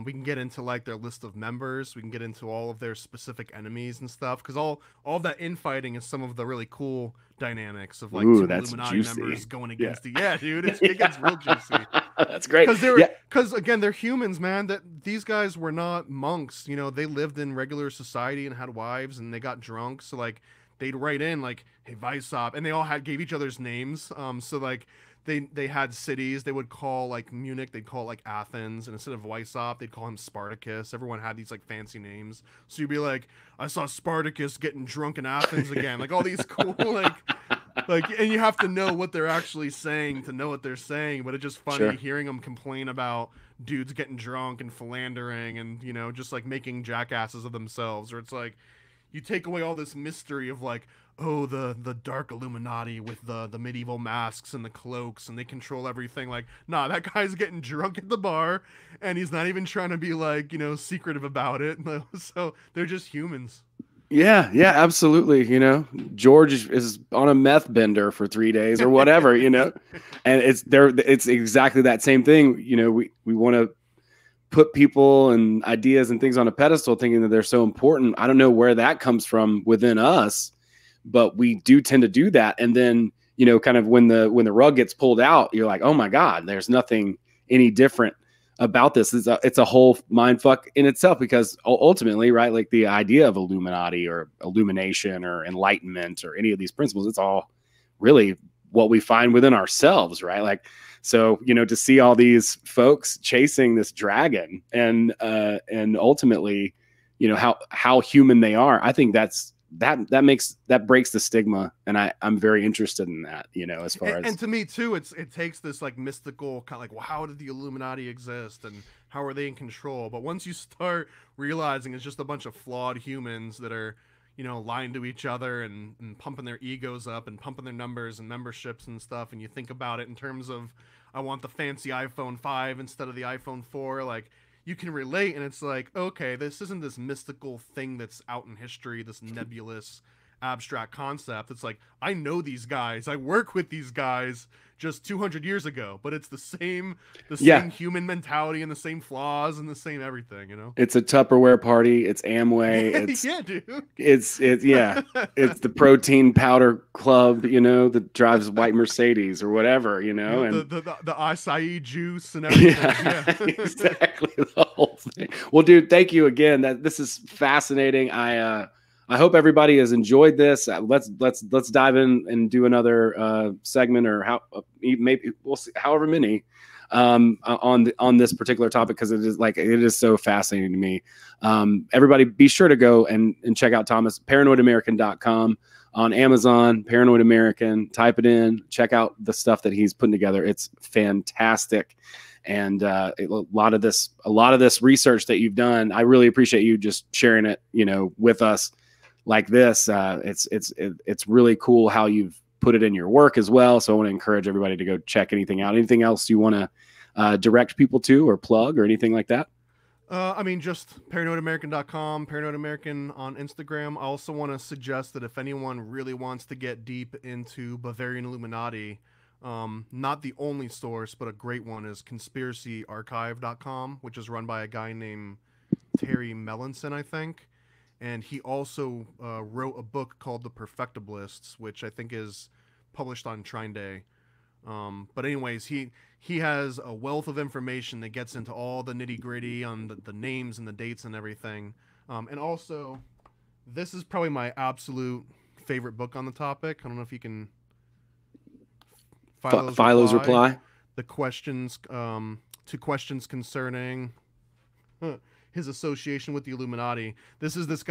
We can get into like their list of members. We can get into all of their specific enemies and stuff, because all of that infighting is some of the really cool dynamics of like two Illuminati members going against yeah, dude, it gets real juicy. That's great. Because again, they're humans, man. That these guys were not monks. They lived in regular society and had wives, and they got drunk. So like they'd write in like, "Hey, Weissop," and they all gave each other's names. So like they had cities. They would call like Munich, they'd call it like Athens, and instead of Weissop, they'd call him Spartacus. Everyone had these like fancy names. So you'd be like, "I saw Spartacus getting drunk in Athens again." Like all these cool like, and you have to know what they're actually saying to know what they're saying. But it's just funny hearing them complain about dudes getting drunk and philandering and just like making jackasses of themselves. Or it's like you take away all this mystery of like, oh, the dark Illuminati with the medieval masks and the cloaks, and they control everything. Like, nah, that guy's getting drunk at the bar, and he's not even trying to be like, secretive about it. So they're just humans. Yeah, absolutely. George is on a meth bender for 3 days or whatever, and it's exactly that same thing. We want to put people and ideas and things on a pedestal thinking that they're so important. I don't know where that comes from within us, but we do tend to do that. And then, kind of when the rug gets pulled out, you're like, oh my God, there's nothing any different about this. It's a whole mind fuck in itself, because ultimately, right, like the idea of Illuminati or illumination or enlightenment or any of these principles, it's all really what we find within ourselves, right? Like, so, to see all these folks chasing this dragon and ultimately, how human they are, I think that breaks the stigma, and I'm very interested in that, as far as. And to me too, it takes this like mystical kind of like, well, how did the Illuminati exist and how are they in control? But once you start realizing it's just a bunch of flawed humans that are, lying to each other and pumping their egos up and pumping their numbers and memberships and stuff, and you think about it in terms of, I want the fancy iPhone 5 instead of the iPhone 4, like, you can relate, and it's like, okay, this isn't this mystical thing that's out in history, this nebulous abstract concept. It's like, I know these guys, I work with these guys just 200 years ago, but it's the same human mentality and the same flaws and the same everything, you know. It's a Tupperware party, it's Amway, it's yeah, dude, it's it's the protein powder club, you know, that drives white Mercedes or whatever, you know, and the acai juice and everything. Yeah, exactly, the whole thing. Well, dude, thank you again. This is fascinating. I hope everybody has enjoyed this. Let's dive in and do another segment, or maybe we'll see, however many on this particular topic, because it is so fascinating to me. Everybody, be sure to go and check out Thomas, paranoidamerican.com, on Amazon, Paranoid American. Type it in, check out the stuff that he's putting together. It's fantastic. And a lot of this research that you've done, I really appreciate you just sharing it, you know, with us like this. It's really cool how you've put it in your work as well. So I want to encourage everybody to go check anything out. Anything else you want to direct people to, or plug, or anything like that? I mean, just paranoidamerican.com, Paranoid American on Instagram. I also want to suggest that if anyone really wants to get deep into Bavarian Illuminati, not the only source, but a great one, is conspiracyarchive.com, which is run by a guy named Terry Melanson, I think. And he also wrote a book called The Perfectibilists, which I think is published on Trine Day. But anyways, he has a wealth of information that gets into all the nitty gritty on the names and the dates and everything. And also, this is probably my absolute favorite book on the topic. I don't know if you can... Philo's reply. The questions, 2 questions concerning his association with the Illuminati. This is Baron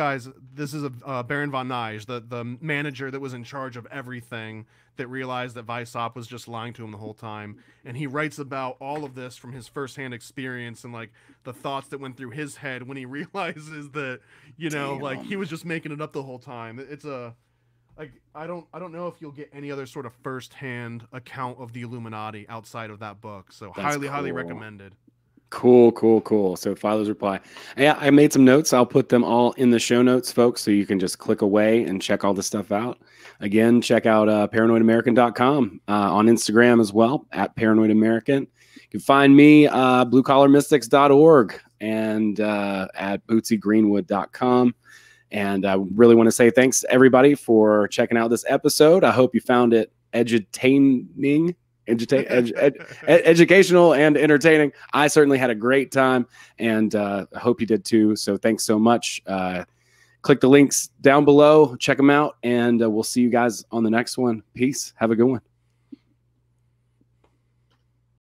von Nige, the manager that was in charge of everything, that realized that Weishaupt was just lying to him the whole time. And he writes about all of this from his firsthand experience, and like the thoughts that went through his head when he realizes that, you know, like he was just making it up the whole time. It's I don't know if you'll get any other sort of firsthand account of the Illuminati outside of that book. So highly recommended. Cool. So Philo's reply. Yeah, I made some notes. I'll put them all in the show notes, folks, so you can just click away and check all this stuff out. Again, check out paranoidamerican.com, on Instagram as well, at paranoidamerican. You can find me, bluecollarmystics.org, and at bootsygreenwood.com. And I really want to say thanks to everybody for checking out this episode. I hope you found it edutaining, educational and entertaining. I certainly had a great time, and I hope you did too. So thanks so much. Click the links down below, check them out, and we'll see you guys on the next one. Peace. Have a good one.